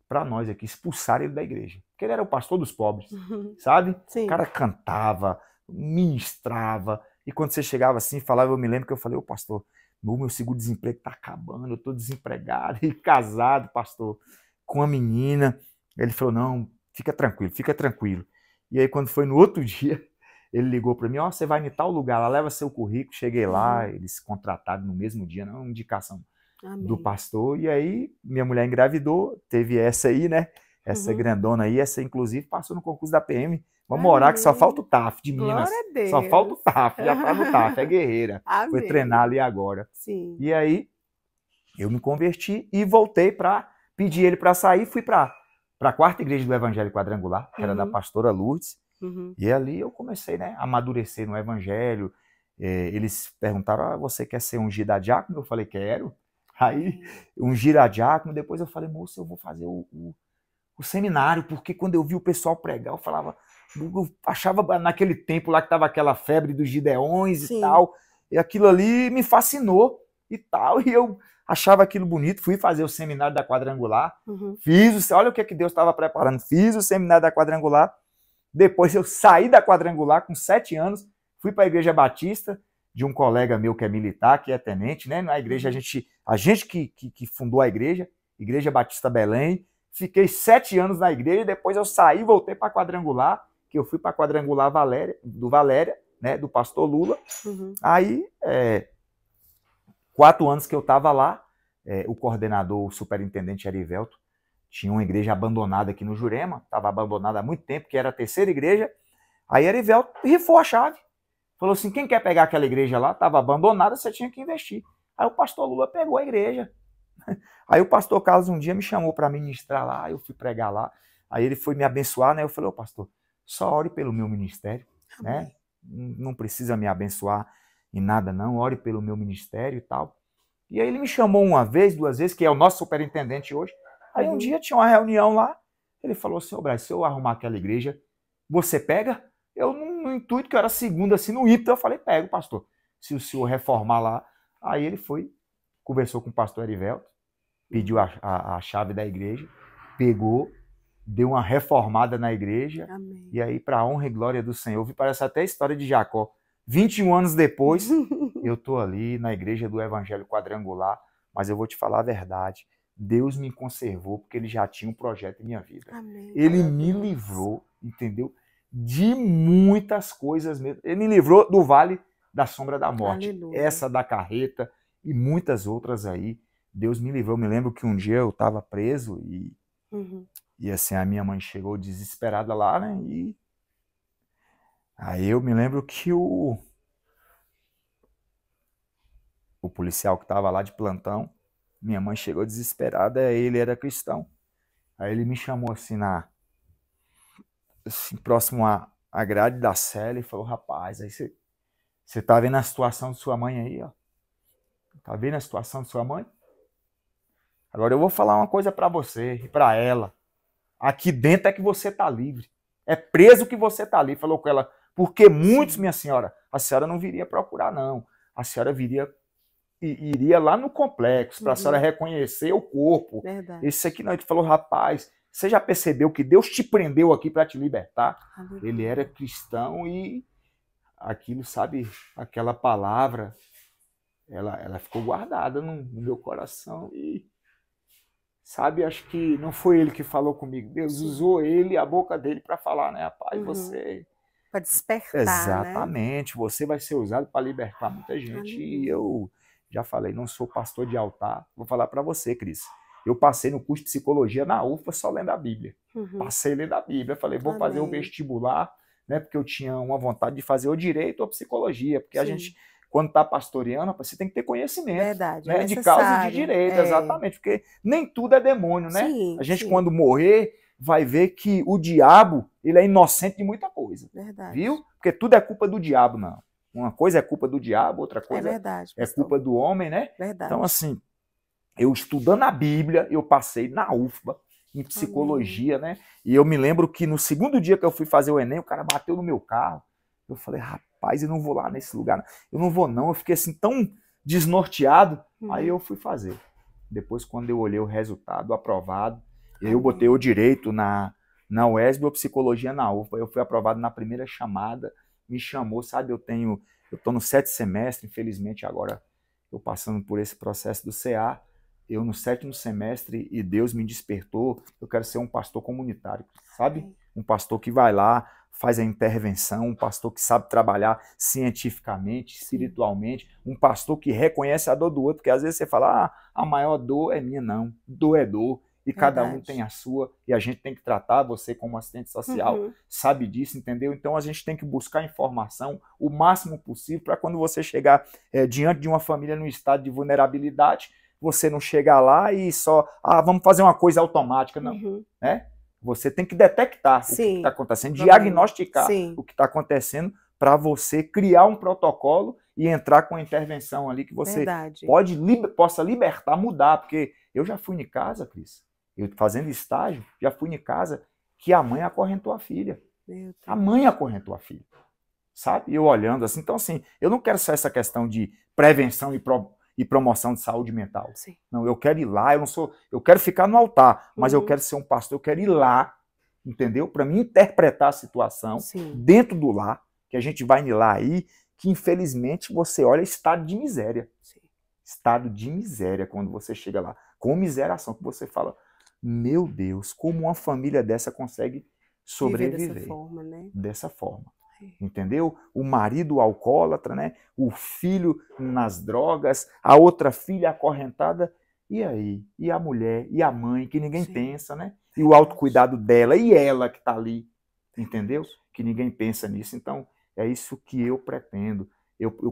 para nós aqui, expulsaram ele da igreja. Porque ele era o pastor dos pobres, sabe? Sim. O cara cantava, ministrava, e quando você chegava assim, falava, eu me lembro que eu falei, ô pastor, meu seguro-desemprego está acabando, eu estou desempregado e casado, pastor, com uma menina. Ele falou, não, fica tranquilo. E aí quando foi no outro dia, ele ligou para mim, você vai em tal lugar lá, leva seu currículo. Cheguei lá, eles contrataram no mesmo dia, não, uma indicação do pastor. E aí minha mulher engravidou, teve essa aí, né? Essa grandona aí, essa inclusive passou no concurso da PM, Vamos orar que só Amém. falta o TAF de Minas. Glória a Deus. Só falta o TAF, já tá no TAF, é guerreira. Foi Amém. treinar ali agora. Sim. E aí, eu me converti e voltei para pedir ele para sair. Fui para a quarta igreja do Evangelho Quadrangular, que era da pastora Lourdes. E ali eu comecei, né, a amadurecer no Evangelho. Eles perguntaram, você quer ser ungido a diácono? Eu falei, quero. Aí, ungir a diácono. Depois eu falei, moço, eu vou fazer o seminário, porque quando eu vi o pessoal pregar, eu achava naquele tempo lá que estava aquela febre dos Gideões e tal, e aquilo ali me fascinou e tal, e eu achava aquilo bonito, fui fazer o seminário da Quadrangular, olha o que Deus estava preparando, fiz o seminário da Quadrangular, depois eu saí da Quadrangular com 7 anos, fui para a Igreja Batista, de um colega meu que é militar, que é tenente, né? Na igreja, a gente que fundou a igreja, Igreja Batista Belém. Fiquei 7 anos na igreja, depois eu saí e voltei para a Quadrangular, que eu fui para a Quadrangular Valéria, né? Do pastor Lula. Aí, 4 anos que eu estava lá, o coordenador, o superintendente Erivelto, tinha uma igreja abandonada aqui no Jurema, estava abandonada há muito tempo, que era a terceira igreja. Aí Erivelto rifou a chave. Falou assim, quem quer pegar aquela igreja lá? Estava abandonada, você tinha que investir. Aí o pastor Lula pegou a igreja. Aí o pastor Carlos um dia me chamou para ministrar lá, eu fui pregar lá. Aí ele foi me abençoar, né? Eu falei, pastor, só ore pelo meu ministério, né? Não precisa me abençoar em nada não, ore pelo meu ministério e tal. E aí ele me chamou uma vez, 2 vezes, que é o nosso superintendente hoje. Aí um dia tinha uma reunião lá, ele falou assim, Braz, se eu arrumar aquela igreja, você pega? Eu, no intuito que eu era segunda, assim, no ímpeto, eu falei, pego, pastor, se o senhor reformar lá. Aí ele foi, conversou com o pastor Erivelto, pediu a chave da igreja, pegou, deu uma reformada na igreja. Amém. E aí, para a honra e glória do Senhor, parece até a história de Jacó. 21 anos depois, eu estou ali na igreja do Evangelho Quadrangular, mas eu vou te falar a verdade, Deus me conservou porque ele já tinha um projeto em minha vida. Amém. Ele me livrou, entendeu? De muitas coisas mesmo. Ele me livrou do vale da sombra da morte. Aleluia. Essa da carreta e muitas outras aí. Deus me livrou. Eu me lembro que um dia eu estava preso e assim, a minha mãe chegou desesperada lá, né? E aí eu me lembro que o policial que estava lá de plantão, minha mãe chegou desesperada, ele era cristão. Aí ele me chamou assim, assim próximo à grade da cela e falou, rapaz, aí você tá vendo a situação de sua mãe aí, ó? Tá vendo a situação de sua mãe? Agora eu vou falar uma coisa para você e para ela. Aqui dentro é que você tá livre. É preso que você tá livre. Falou com ela, porque muitos, minha senhora, a senhora não viria procurar, não. A senhora iria lá no complexo para a senhora reconhecer o corpo. Verdade. Esse aqui não. Ele falou, rapaz, você já percebeu que Deus te prendeu aqui para te libertar? Ele era cristão e aquilo, sabe, aquela palavra, ela ficou guardada no meu coração e, sabe, acho que não foi ele que falou comigo, Deus usou ele, a boca dele para falar, né, rapaz, você... Para despertar, exatamente, né? Você vai ser usado para libertar muita gente. E eu já falei, não sou pastor de altar, vou falar para você, Cris. Eu passei no curso de psicologia na UFA só lendo a Bíblia. Passei lendo a Bíblia, falei, vou fazer o vestibular, né, porque eu tinha uma vontade de fazer ou direito ou psicologia, porque a gente, quando está pastoreando, você tem que ter conhecimento. Verdade, né, de causa e de direito, exatamente, porque nem tudo é demônio, né? A gente, quando morrer, vai ver que o diabo, ele é inocente de muita coisa. Verdade. Viu? Porque tudo é culpa do diabo, não. Uma coisa é culpa do diabo, outra coisa é culpa do homem, né? Verdade. Então, assim, eu estudando a Bíblia, eu passei na UFBA, em psicologia, né? E eu me lembro que no segundo dia que eu fui fazer o Enem, o cara bateu no meu carro. Eu falei, rapaz, eu não vou lá nesse lugar, não. Eu não vou, não. Eu fiquei assim, tão desnorteado. Aí eu fui fazer. Depois, quando eu olhei o resultado, aprovado, eu botei o direito na UESB ou psicologia na UFBA. Eu fui aprovado na primeira chamada, me chamou, sabe? Eu tô no 7º semestre, infelizmente agora eu passando por esse processo do CA, eu no 7º semestre e Deus me despertou, eu quero ser um pastor comunitário, sabe? Um pastor que vai lá, faz a intervenção, um pastor que sabe trabalhar cientificamente, espiritualmente, um pastor que reconhece a dor do outro, porque às vezes você fala, a maior dor é minha, não, dor é dor. e cada um tem a sua, e a gente tem que tratar, você como assistente social sabe disso, entendeu? Então a gente tem que buscar informação o máximo possível para quando você chegar diante de uma família num estado de vulnerabilidade, você não chegar lá e só, vamos fazer uma coisa automática, não, né? Você tem que detectar o que está acontecendo, diagnosticar o que está acontecendo para você criar um protocolo e entrar com a intervenção ali que você possa libertar, mudar, porque eu já fui em casa, Cris, eu fazendo estágio, já fui em casa que a mãe acorrentou a filha. A mãe acorrentou a filha, sabe? Eu olhando assim, então assim, eu não quero só essa questão de prevenção e promoção de saúde mental. Sim. Não, eu quero ir lá, eu quero ficar no altar, mas eu quero ser um pastor, eu quero ir lá, entendeu? Para mim interpretar a situação dentro do lar, que a gente vai lá aí, que infelizmente você olha estado de miséria. Sim. Estado de miséria quando você chega lá. Com miseração, que você fala, meu Deus, como uma família dessa consegue sobreviver dessa forma, né? Dessa forma. Entendeu? O marido alcoólatra, né? O filho nas drogas, a outra filha acorrentada. E aí? E a mulher? E a mãe? Que ninguém pensa, né? E o autocuidado dela? E ela que está ali? Entendeu? Que ninguém pensa nisso. Então, é isso que eu pretendo.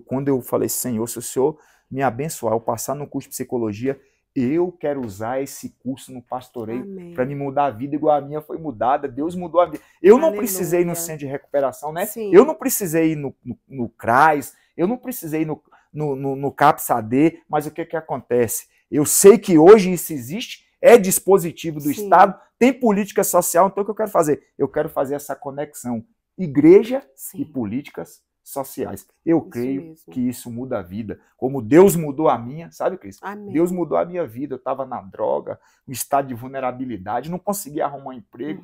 Quando eu falei, Senhor, se o Senhor me abençoar, eu passar no curso de psicologia, eu quero usar esse curso no pastoreio para me mudar a vida igual a minha foi mudada. Deus mudou a vida. Eu não precisei ir no centro de recuperação, né? Sim. Eu não precisei ir no CRAS, eu não precisei ir no CAPS-AD, mas o que acontece? Eu sei que hoje isso existe, é dispositivo do Estado, tem política social, então o que eu quero fazer? Eu quero fazer essa conexão igreja e políticas sociais. Eu creio que isso muda a vida. Como Deus mudou a minha, sabe, Cris? Deus mudou a minha vida. Eu estava na droga, um estado de vulnerabilidade, não conseguia arrumar um emprego,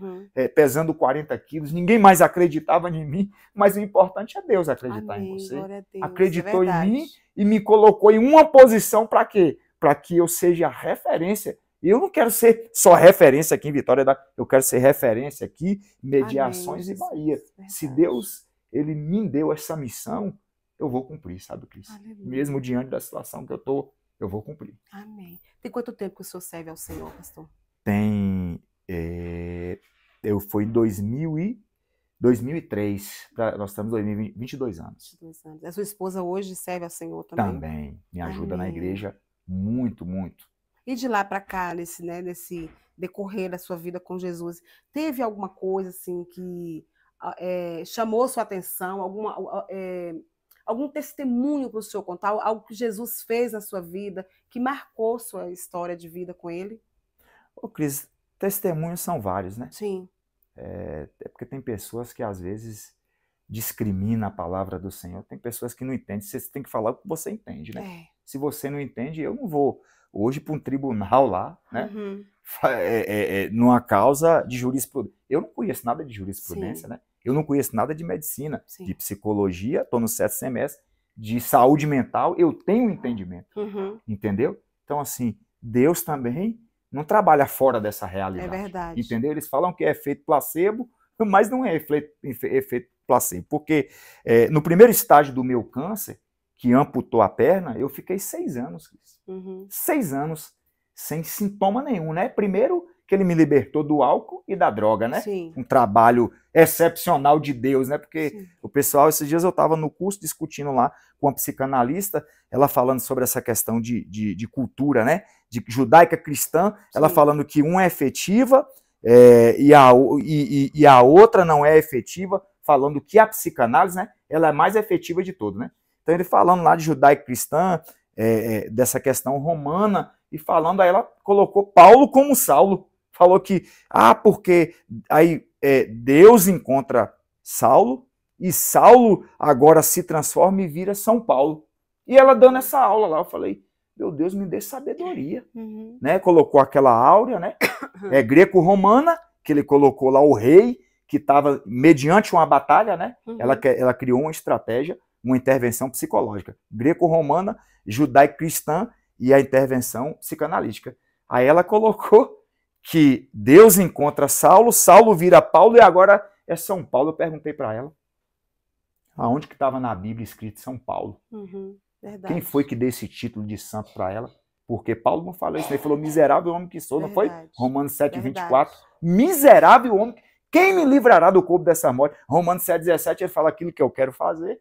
pesando 40 quilos, ninguém mais acreditava em mim, mas o importante é Deus acreditar em você. Acreditou em mim e me colocou em uma posição para quê? Para que eu seja referência. E eu não quero ser só referência aqui em Vitória, eu quero ser referência aqui, Mediações e Bahia. Se Deus ele me deu essa missão, eu vou cumprir, sabe, Cris? Mesmo diante da situação que eu estou, eu vou cumprir. Amém. Tem quanto tempo que o senhor serve ao Senhor, pastor? Tem... eu fui em 2003, nós estamos em 2022 anos. 22 anos. A sua esposa hoje serve ao Senhor também? Também. Me ajuda na igreja muito, muito. E de lá para cá, nesse decorrer da sua vida com Jesus, teve alguma coisa assim que chamou sua atenção, algum testemunho para o senhor contar, algo que Jesus fez na sua vida, que marcou sua história de vida com ele? Ô, Cris, testemunhos são vários, né? Sim. É porque tem pessoas que às vezes discriminam a palavra do Senhor, tem pessoas que não entendem, você tem que falar o que você entende, né? Se você não entende, eu não vou hoje para um tribunal lá, né? Numa causa de jurisprudência. Eu não conheço nada de jurisprudência, né? Eu não conheço nada de medicina, de psicologia, estou no 7º semestre, de saúde mental, eu tenho entendimento, entendeu? Então, assim, Deus também não trabalha fora dessa realidade. É verdade. Entendeu? Eles falam que é efeito placebo, mas não é efeito placebo, porque no primeiro estágio do meu câncer, que amputou a perna, eu fiquei 6 anos, 6 anos sem sintoma nenhum, né? Primeiro que ele me libertou do álcool e da droga, né? Sim. Um trabalho excepcional de Deus, né? Porque o pessoal, esses dias eu estava no curso discutindo lá com uma psicanalista, ela falando sobre essa questão de cultura, né? De judaica cristã, ela falando que uma é efetiva e a outra não é efetiva, falando que a psicanálise, né? Ela é mais efetiva de tudo, né? Então ele falando lá de judaica cristã, dessa questão romana, e falando, aí ela colocou Paulo como Saulo. Falou que, porque aí Deus encontra Saulo, e Saulo agora se transforma e vira São Paulo. E ela dando essa aula lá, eu falei, meu Deus, me dê sabedoria. Né? Colocou aquela áurea, né? Greco-romana, que ele colocou lá o rei, que estava mediante uma batalha, né? Ela criou uma estratégia, uma intervenção psicológica. Greco-romana, judaico-cristã e a intervenção psicanalítica. Aí ela colocou que Deus encontra Saulo, Saulo vira Paulo e agora é São Paulo. Eu perguntei para ela, aonde que estava na Bíblia escrito São Paulo? Verdade. Quem foi que deu esse título de santo para ela? Porque Paulo não falou isso, ele falou miserável homem que sou, não foi? Verdade. Romanos 7, Verdade. 24. Miserável homem, quem me livrará do corpo dessa morte? Romanos 7, 17, ele fala aquilo que eu quero fazer.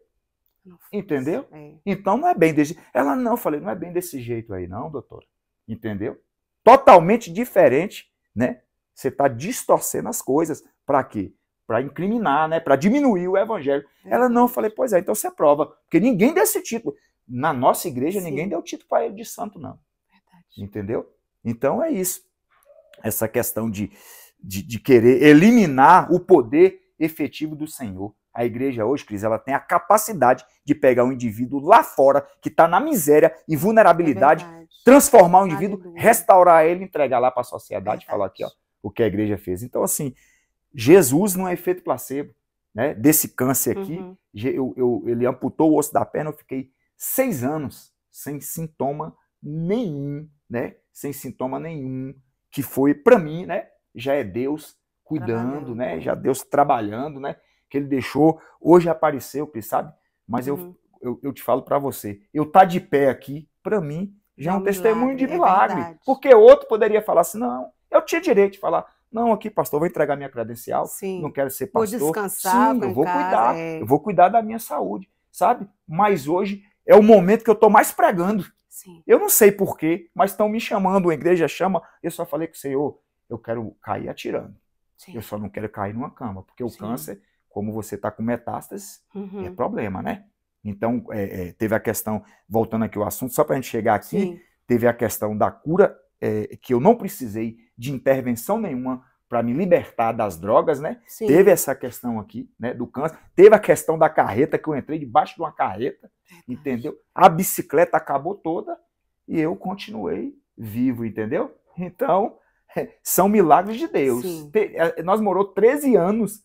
Não foi Entendeu? isso. É. Então não é bem desse jeito. Ela não, eu falei, não é bem desse jeito aí não, doutora. Entendeu? Totalmente diferente, né? Você está distorcendo as coisas. Para quê? Para incriminar, né? Para diminuir o evangelho. Ela não, eu falei, pois é, então você prova. Porque ninguém deu esse título. Na nossa igreja, Sim. ninguém deu título para ele de santo, não. Verdade. Entendeu? Então é isso. Essa questão de querer eliminar o poder efetivo do Senhor. A igreja hoje, Cris, ela tem a capacidade de pegar um indivíduo lá fora, que está na miséria e vulnerabilidade, transformar o indivíduo, Aleluia. restaurar ele, entregar lá para a sociedade e Verdade. falar aqui, ó, o que a igreja fez. Então, assim, Jesus não é efeito placebo, né? Desse câncer aqui, ele amputou o osso da perna, eu fiquei 6 anos sem sintoma nenhum, né? Sem sintoma nenhum, que foi, para mim, né? Já é Deus cuidando, né? Já Deus trabalhando, né? Que ele deixou, hoje apareceu, sabe? Mas eu te falo para você, eu tá de pé aqui, para mim, já é um testemunho de milagre. Porque outro poderia falar assim, não, eu tinha direito de falar, não, aqui, pastor, vou entregar minha credencial, não quero ser pastor. Vou descansar, sim, eu vou cuidar, eu vou cuidar da minha saúde, sabe? Mas hoje é o momento que eu tô mais pregando. Sim. Eu não sei porquê, mas estão me chamando, a igreja chama, eu só falei com o Senhor, eu quero cair atirando. Sim. Eu só não quero cair numa cama, porque o câncer, como você está com metástase, é problema, né? Então, teve a questão, voltando aqui ao assunto, só para a gente chegar aqui, teve a questão da cura, que eu não precisei de intervenção nenhuma para me libertar das drogas, né? Sim. Teve essa questão aqui, né, do câncer. Teve a questão da carreta, que eu entrei debaixo de uma carreta, entendeu? A bicicleta acabou toda e eu continuei vivo, entendeu? Então, são milagres de Deus. Nós moramos 13 anos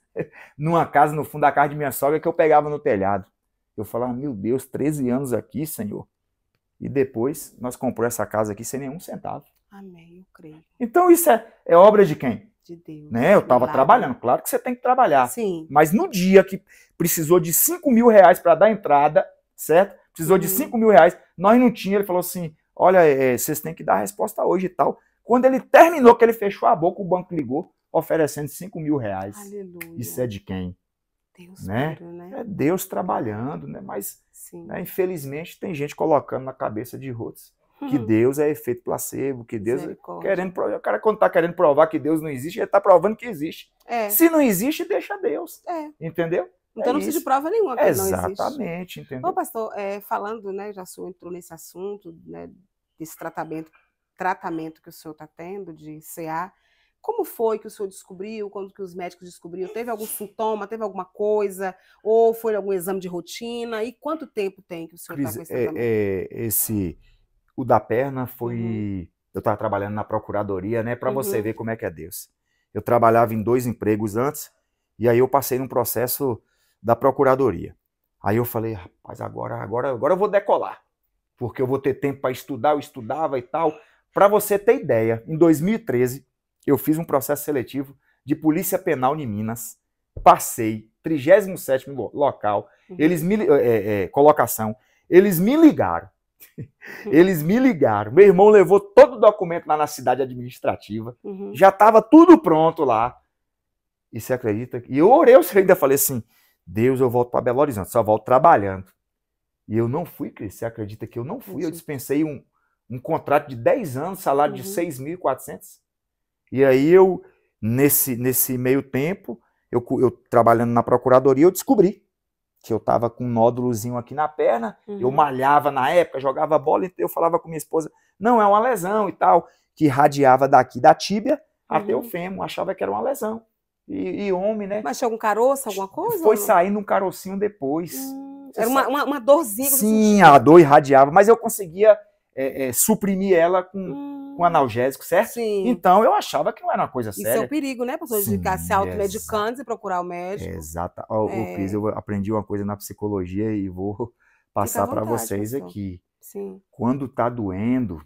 numa casa, no fundo da casa de minha sogra, que eu pegava no telhado. Eu falava, meu Deus, 13 anos aqui, Senhor. E depois nós compramos essa casa aqui sem nenhum centavo. Amém, eu creio. Então isso é obra de quem? De Deus. Né? Eu estava trabalhando, claro que você tem que trabalhar. Sim. Mas no dia que precisou de 5 mil reais para dar entrada, certo? Precisou de 5 mil reais, nós não tínhamos, ele falou assim, olha, vocês têm que dar a resposta hoje e tal. Quando ele terminou, que ele fechou a boca, o banco ligou, oferecendo 5 mil reais. Aleluia. Isso é de quem? Deus, né? puro, né? É Deus trabalhando, né? Mas, né, infelizmente, tem gente colocando na cabeça de outros que Deus é efeito placebo, que Deus é querendo provar. O cara, quando está querendo provar que Deus não existe, ele está provando que existe. Se não existe, deixa Deus. Entendeu? Então não precisa de prova nenhuma que não existe. Exatamente, entendeu? Ô, pastor, falando, né, já o senhor entrou nesse assunto, né, desse tratamento que o senhor está tendo de CA, como foi que o senhor descobriu, quando que os médicos descobriram? Teve algum sintoma, teve alguma coisa, ou foi algum exame de rotina? E quanto tempo tem que o senhor está com esse tratamento? O da perna foi... Eu estava trabalhando na procuradoria, né, para você ver como é que é Deus. Eu trabalhava em 2 empregos antes, e aí eu passei num processo da procuradoria. Aí eu falei, rapaz, agora eu vou decolar, porque eu vou ter tempo para estudar, eu estudava e tal. Para você ter ideia, em 2013, eu fiz um processo seletivo de Polícia Penal em Minas, passei, 37º local, colocação, eles me ligaram, meu irmão levou todo o documento lá na cidade administrativa, já estava tudo pronto lá, e você acredita? E eu orei, eu ainda falei assim, Deus, eu volto para Belo Horizonte, só volto trabalhando. E eu não fui, Cris, você acredita que eu não fui? Eu dispensei um contrato de 10 anos, salário de 6.400. E aí eu, nesse meio tempo, eu trabalhando na procuradoria, eu descobri que eu estava com um nódulozinho aqui na perna, eu malhava na época, jogava bola, então eu falava com minha esposa, não, é uma lesão e tal, que irradiava daqui da tíbia até o fêmur, achava que era uma lesão. E homem, né? Mas tinha algum caroço, alguma coisa? Foi saindo um carocinho depois. Era uma dorzinha. Sim, a dor irradiava, mas eu conseguia suprimir ela com analgésico, certo? Sim. Então eu achava que não era uma coisa séria. Isso é o perigo, né, pastor? De ficar se automedicando e procurar o médico. Exato. Cris, eu aprendi uma coisa na psicologia e vou passar para vocês aqui. Sim. Quando tá doendo,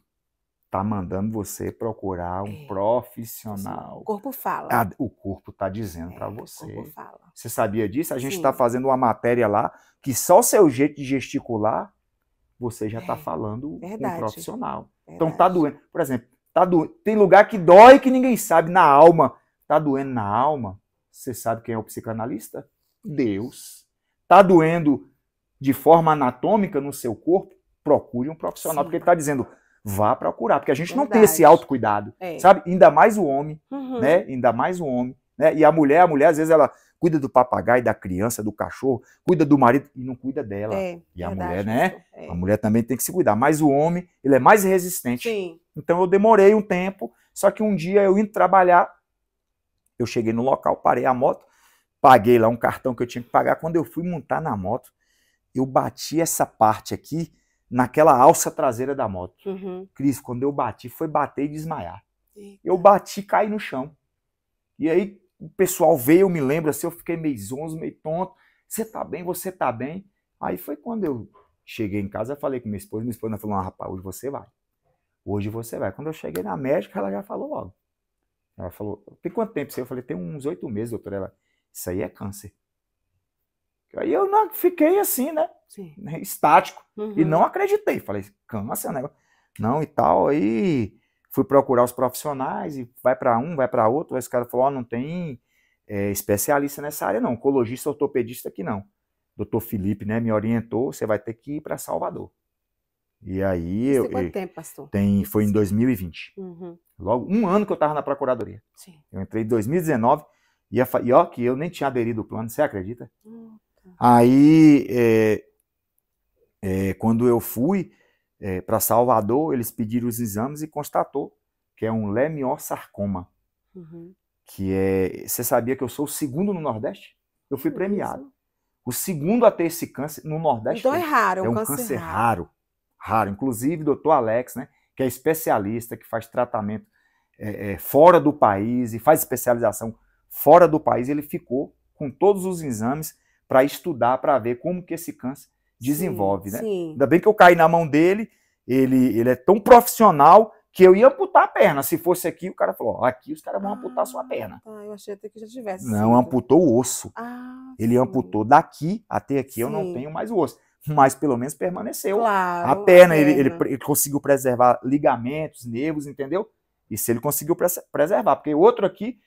tá mandando você procurar um profissional. O corpo fala. O corpo tá dizendo para você. O corpo fala. Você sabia disso? A gente está fazendo uma matéria lá que só o seu jeito de gesticular, você já está falando com um profissional. Então tá doendo. Por exemplo, tem lugar que dói que ninguém sabe, na alma. Tá doendo na alma? Você sabe quem é o psicanalista? Deus. Tá doendo de forma anatômica no seu corpo? Procure um profissional, Sim. porque ele está dizendo, vá procurar, porque a gente não tem Verdade. esse autocuidado, sabe? Ainda mais o homem, Uhum. né? Ainda mais o homem, né? E a mulher às vezes, ela cuida do papagaio, da criança, do cachorro, cuida do marido e não cuida dela. E a mulher, né? A mulher também tem que se cuidar, mas o homem, ele é mais resistente. Sim. Então eu demorei um tempo, só que um dia eu indo trabalhar, eu cheguei no local, parei a moto, paguei lá um cartão que eu tinha que pagar. Quando eu fui montar na moto, eu bati essa parte aqui naquela alça traseira da moto. Uhum. Cris, quando eu bati, foi bater e desmaiar. Eita. Eu bati e caí no chão. E aí o pessoal veio, eu me lembro assim, eu fiquei meio zonzo, meio tonto. Você tá bem? Você tá bem? Aí foi quando eu cheguei em casa, eu falei com minha esposa falou, rapaz, hoje você vai. Hoje você vai. Quando eu cheguei na médica, ela já falou logo. Ela falou, tem quanto tempo você? Eu falei, tem uns 8 meses, doutora. Ela, isso aí é câncer. Aí eu não, fiquei assim, né? Sim. Estático. Uhum. E não acreditei. Falei, câncer, né? Não, e tal. Aí fui procurar os profissionais e vai para um, vai para outro. Aí esse cara falou, não tem especialista nessa área não. Oncologista, ortopedista aqui não. Doutor Felipe, né, me orientou, você vai ter que ir para Salvador. E aí... Isso tem quanto tempo, pastor? Foi em 2020. Uhum. Logo, um ano que eu estava na Procuradoria. Sim. Eu entrei em 2019 e ó, que eu nem tinha aderido ao plano, você acredita? Aí, quando eu fui para Salvador, eles pediram os exames e constatou que é um lemiossarcoma. Uhum. Que é... Você sabia que eu sou o segundo no Nordeste? Eu fui premiado. O segundo a ter esse câncer no Nordeste. Então é raro, é um câncer raro. Raro. Inclusive, o doutor Alex, né, que é especialista, que faz tratamento fora do país e faz especialização fora do país, ele ficou com todos os exames para estudar, para ver como que esse câncer desenvolve, né? Sim. Ainda bem que eu caí na mão dele, ele é tão profissional que eu ia amputar a perna. Se fosse aqui, o cara falou, ó, aqui os caras vão amputar a sua perna. Eu achei até que já tivesse Não, sido. amputou o osso. Ele amputou daqui até aqui, eu não tenho mais o osso. Mas pelo menos permaneceu. Claro, a perna. Ele conseguiu preservar ligamentos, nervos, entendeu? Isso ele conseguiu preservar, porque o outro aqui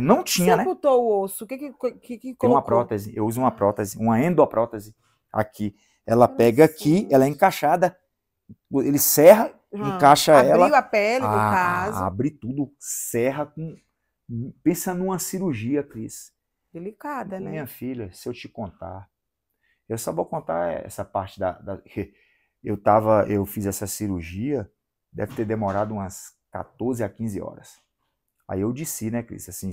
não tinha, né? Você amputou o osso, o que colocou? Tem uma prótese, eu uso uma prótese, uma endoprótese aqui. Ela pega aqui, ela é encaixada, ele serra, encaixa ela. Abriu a pele, no caso. Abre tudo, serra. Pensa numa cirurgia, Cris. Delicada, né? Minha filha, se eu te contar, eu só vou contar essa parte eu fiz essa cirurgia, deve ter demorado umas 14 a 15 horas. Aí eu disse, né, Cris, assim,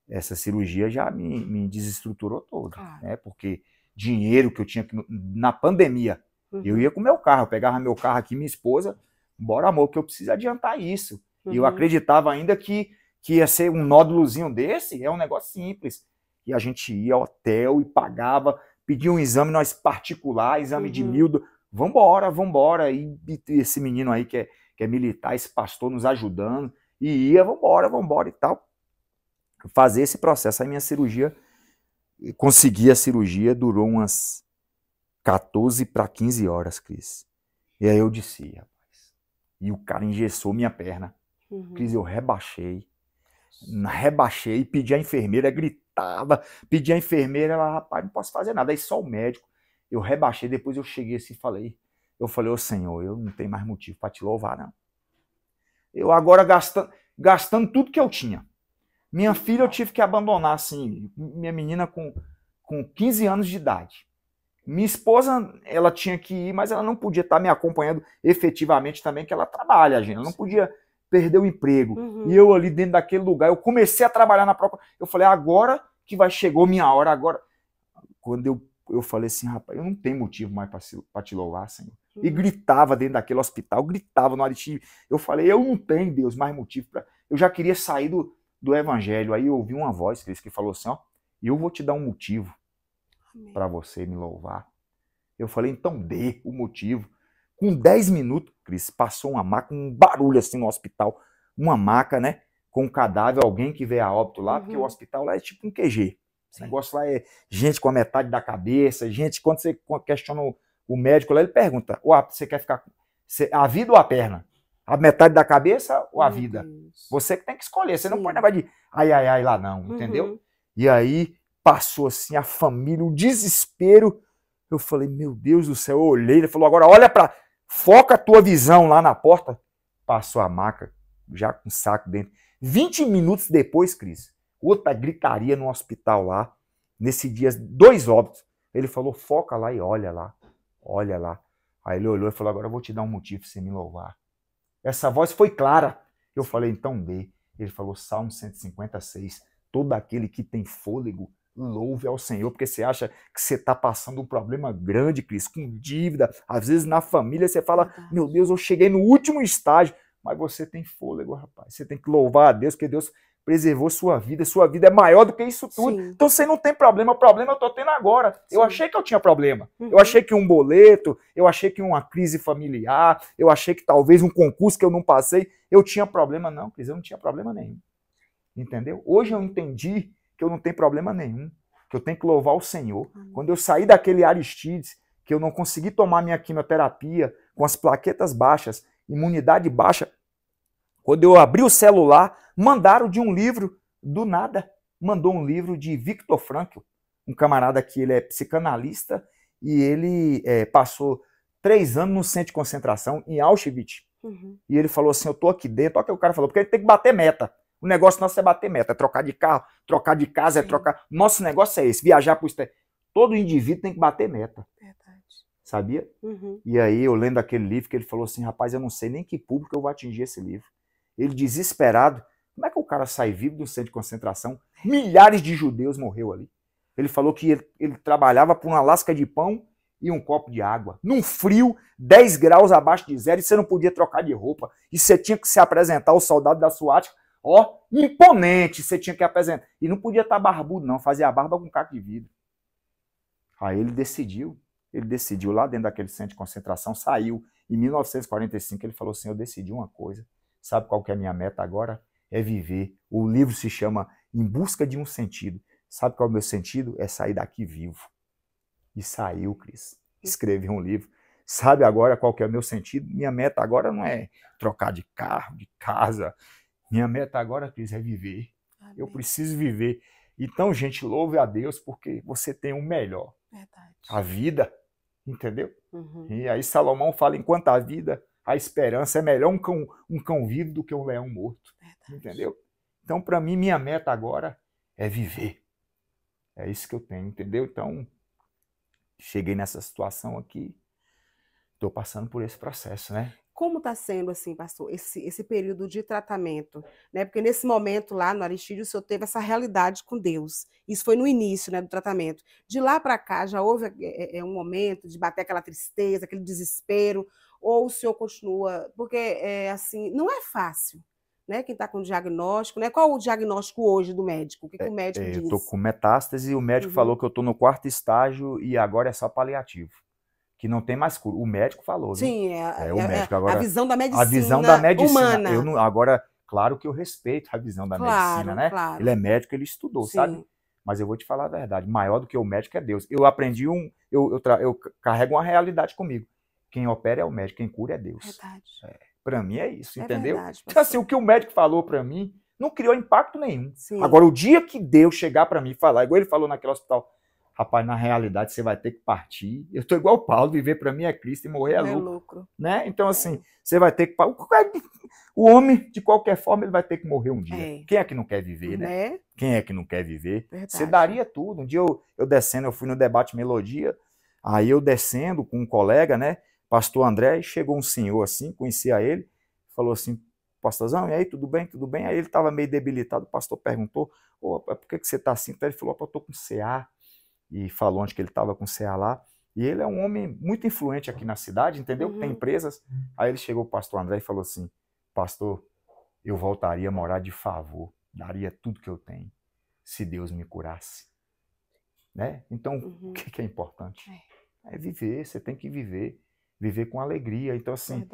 essa cirurgia já me desestruturou todo, né? Porque dinheiro que eu tinha na pandemia, eu ia com meu carro, eu pegava meu carro aqui, minha esposa, bora amor, que eu preciso adiantar isso. E eu acreditava ainda que ia ser um nódulozinho desse, é um negócio simples. E a gente ia ao hotel e pagava, pedia um exame nós particular, exame de mildo, vambora. E esse menino aí que é militar, esse pastor nos ajudando, e ia, vambora e tal. Fazer esse processo. Aí minha cirurgia, consegui a cirurgia, durou umas 14 para 15 horas, Cris. E aí eu disse, rapaz, e o cara engessou minha perna. Cris, eu rebaixei, pedi a enfermeira, gritava, pedi a enfermeira, ela, rapaz, não posso fazer nada, aí só o médico. Eu rebaixei, depois eu cheguei assim e falei, ô Senhor, eu não tenho mais motivo para te louvar, não. Eu agora gastando tudo que eu tinha. Minha filha eu tive que abandonar, assim, minha menina com 15 anos de idade. Minha esposa, ela tinha que ir, mas ela não podia estar me acompanhando efetivamente também, que ela trabalha, gente. Ela não podia perder o emprego. E eu ali dentro daquele lugar, eu comecei a trabalhar na própria... Eu falei, agora que chegou minha hora, agora... Quando eu falei assim, rapaz, eu não tenho motivo mais para te louvar, Senhor. E gritava dentro daquele hospital, gritava no Ariti. Eu falei, eu não tenho, Deus, mais motivo para... Eu já queria sair do evangelho. Aí eu ouvi uma voz que falou assim, ó, eu vou te dar um motivo para você me louvar. Eu falei, então dê o motivo. Com 10 minutos, Cris, passou uma maca, um barulho assim no hospital, uma maca, né, com um cadáver, alguém que veio a óbito lá, porque o hospital lá é tipo um QG. Esse negócio lá é gente com a metade da cabeça, gente, quando você questiona o médico lá, ele pergunta, você quer ficar a vida ou a perna? A metade da cabeça ou a Meu vida? Deus. Você que tem que escolher. Você não Sim. pode negócio de ai, ai, ai lá não, entendeu? E aí passou assim a família, um desespero. Eu falei, meu Deus do céu, eu olhei, ele falou, agora olha para, foca a tua visão lá na porta. Passou a maca, já com o saco dentro. 20 minutos depois, Cris, outra gritaria no hospital lá, nesse dia, 2 óbitos. Ele falou, foca lá e olha lá, olha lá. Aí ele olhou e falou, agora eu vou te dar um motivo para você me louvar. Essa voz foi clara. Eu falei, então dê. Ele falou, Salmo 156, todo aquele que tem fôlego, louve ao Senhor, porque você acha que você está passando um problema grande, Cris, com dívida. Às vezes na família você fala, meu Deus, eu cheguei no último estágio. Mas você tem fôlego, rapaz. Você tem que louvar a Deus, porque Deus preservou sua vida. Sua vida é maior do que isso tudo. Sim. Então você não tem problema. O problema eu estou tendo agora. Sim. Eu achei que eu tinha problema. Eu achei que um boleto, eu achei que uma crise familiar, eu achei que talvez um concurso que eu não passei, eu tinha problema. Não, Cris, eu não tinha problema nenhum. Entendeu? Hoje eu entendi que eu não tenho problema nenhum, que eu tenho que louvar o Senhor. Quando eu saí daquele Aristides, que eu não consegui tomar minha quimioterapia, com as plaquetas baixas, imunidade baixa, quando eu abri o celular, mandaram de um livro do nada. Mandou um livro de Viktor Frankl, um camarada que ele é psicanalista e ele passou 3 anos no centro de concentração em Auschwitz. E ele falou assim, eu tô aqui dentro, olha o que o cara falou, porque ele tem que bater meta. O negócio nosso é bater meta, é trocar de carro, trocar de casa, é trocar... Nosso negócio é esse, viajar para o exterior. Todo indivíduo tem que bater meta. Verdade. Sabia? E aí eu lendo aquele livro, que ele falou assim, rapaz, eu não sei nem que público eu vou atingir esse livro. Ele desesperado, como é que o cara sai vivo do centro de concentração? Milhares de judeus morreu ali. Ele falou que ele trabalhava por uma lasca de pão e um copo de água. Num frio, 10 graus abaixo de zero, e você não podia trocar de roupa. E você tinha que se apresentar ao soldado da SWAT, ó, imponente, você tinha que apresentar. E não podia estar barbudo não, fazia a barba com caco de vidro. Aí ele decidiu lá dentro daquele centro de concentração, saiu. Em 1945 ele falou assim, eu decidi uma coisa. Sabe qual que é a minha meta agora? É viver. O livro se chama Em Busca de um Sentido. Sabe qual é o meu sentido? É sair daqui vivo. E saiu, Cris. Escreveu um livro. Sabe agora qual que é o meu sentido? Minha meta agora não é trocar de carro, de casa. Minha meta agora, Cris, é viver. Amém. Eu preciso viver. Então, gente, louve a Deus porque você tem o melhor. Verdade. A vida, entendeu? E aí Salomão fala, enquanto a vida, a esperança é melhor um cão vivo do que um leão morto. Verdade. Entendeu? Então, para mim, minha meta agora é viver. É isso que eu tenho, entendeu? Então, cheguei nessa situação aqui, estou passando por esse processo, né? Como está sendo, assim, pastor, esse período de tratamento, né? Porque nesse momento lá no Aristides, o senhor teve essa realidade com Deus. Isso foi no início, né, do tratamento. De lá para cá, já houve um momento de bater aquela tristeza, aquele desespero, ou o senhor continua... Porque, assim, não é fácil, né? Quem está com diagnóstico, né? Qual o diagnóstico hoje do médico? O que o médico diz? Eu estou com metástase e o médico falou que eu estou no 4º estágio e agora é só paliativo. Que não tem mais cura. O médico falou, viu? Sim, o médico. Agora, a visão da medicina, a visão da medicina humana. Eu não, agora, claro que eu respeito a visão da medicina, né? Claro. Ele é médico, ele estudou, sim, sabe? Mas eu vou te falar a verdade, maior do que o médico é Deus. Eu aprendi eu carrego uma realidade comigo. Quem opera é o médico, quem cura é Deus. Verdade. Para mim é isso, entendeu? Verdade, então, assim, o que o médico falou para mim não criou impacto nenhum. Sim. Agora, o dia que Deus chegar para mim e falar, igual ele falou naquele hospital, rapaz, na realidade você vai ter que partir. Eu estou igual o Paulo, viver para mim é Cristo e morrer é lucro. Né? Então, assim, você vai ter que... O homem, de qualquer forma, ele vai ter que morrer um dia. Quem é que não quer viver, né? Quem é que não quer viver? Verdade. Você daria tudo. Um dia eu descendo, eu fui no debate Melodia, aí eu descendo com um colega, né? Pastor André, e chegou um senhor assim, conhecia ele, falou assim, pastorzão, e aí, tudo bem? Tudo bem? Aí ele estava meio debilitado, o pastor perguntou, por que você está assim? Então ele falou, eu estou com CA. E falou onde que ele estava com CA lá. E ele é um homem muito influente aqui na cidade, entendeu? Tem empresas. Aí ele chegou o pastor André e falou assim, pastor, eu voltaria a morar de favor, daria tudo que eu tenho, se Deus me curasse. Né? Então, o que é importante? É viver, você tem que viver com alegria. Então, assim,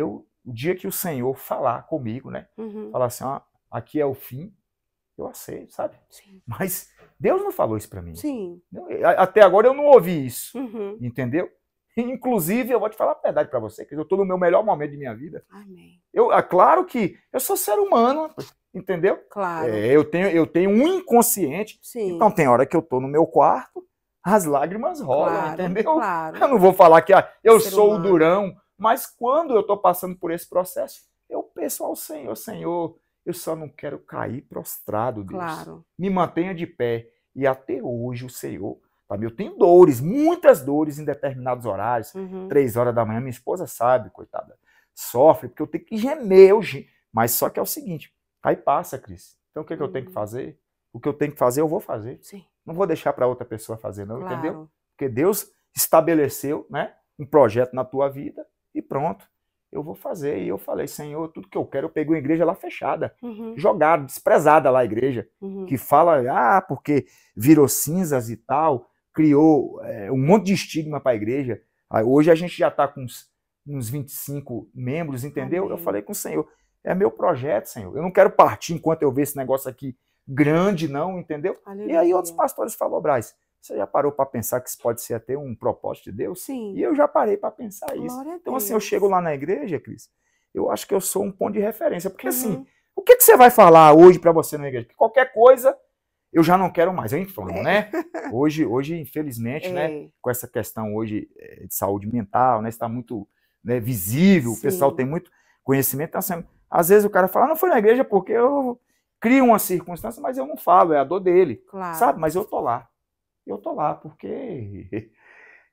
o dia que o Senhor falar comigo, né? Falar assim, aqui é o fim, eu aceito, sabe? Sim. Mas Deus não falou isso para mim. Sim. Até agora eu não ouvi isso, entendeu? Inclusive, eu vou te falar a verdade para você, que eu estou no meu melhor momento de minha vida. Amém. Claro que eu sou ser humano, entendeu? Claro. Eu tenho um inconsciente, Sim. então tem hora que eu estou no meu quarto, as lágrimas rolam, Claro, entendeu? claro. Eu não vou falar que eu Ser sou humano. o durão, mas quando eu estou passando por esse processo, eu peço ao Senhor, Senhor, eu só não quero cair prostrado, Deus. Claro. Me mantenha de pé. E até hoje o Senhor, sabe, eu tenho dores, muitas dores em determinados horários, 3 horas da manhã, minha esposa sabe, coitada, sofre, porque eu tenho que gemer, mas só que é o seguinte, aí passa, Cris. Então o que, que eu tenho que fazer? O que eu tenho que fazer, eu vou fazer. Sim. Não vou deixar para outra pessoa fazer, não, Claro. entendeu? Porque Deus estabeleceu, né, um projeto na tua vida e pronto, eu vou fazer. E eu falei, Senhor, tudo que eu quero, eu peguei uma igreja lá fechada, jogada, desprezada lá a igreja, que fala, porque virou cinzas e tal, criou um monte de estigma para a igreja. Aí, hoje a gente já está com uns 25 membros, entendeu? Amém. Eu falei com o Senhor, é meu projeto, Senhor. Eu não quero partir enquanto eu ver esse negócio aqui grande, não, entendeu? Aleluia. E aí outros pastores falaram, Braz, você já parou para pensar que isso pode ser até um propósito de Deus? Sim. E eu já parei para pensar isso. Glória a Então, assim, eu Deus. chego lá na igreja, Cris, eu acho que eu sou um ponto de referência. Porque, assim, o que você vai falar hoje para você na igreja? Porque qualquer coisa eu já não quero mais, eu inflamo, né? Hoje, infelizmente, né, com essa questão hoje de saúde mental, né, está muito, né, visível, o pessoal tem muito conhecimento. Então, assim, às vezes o cara fala, não foi na igreja porque eu crio uma circunstância, mas eu não falo, é a dor dele, Claro. sabe? Mas eu tô lá. Eu tô lá porque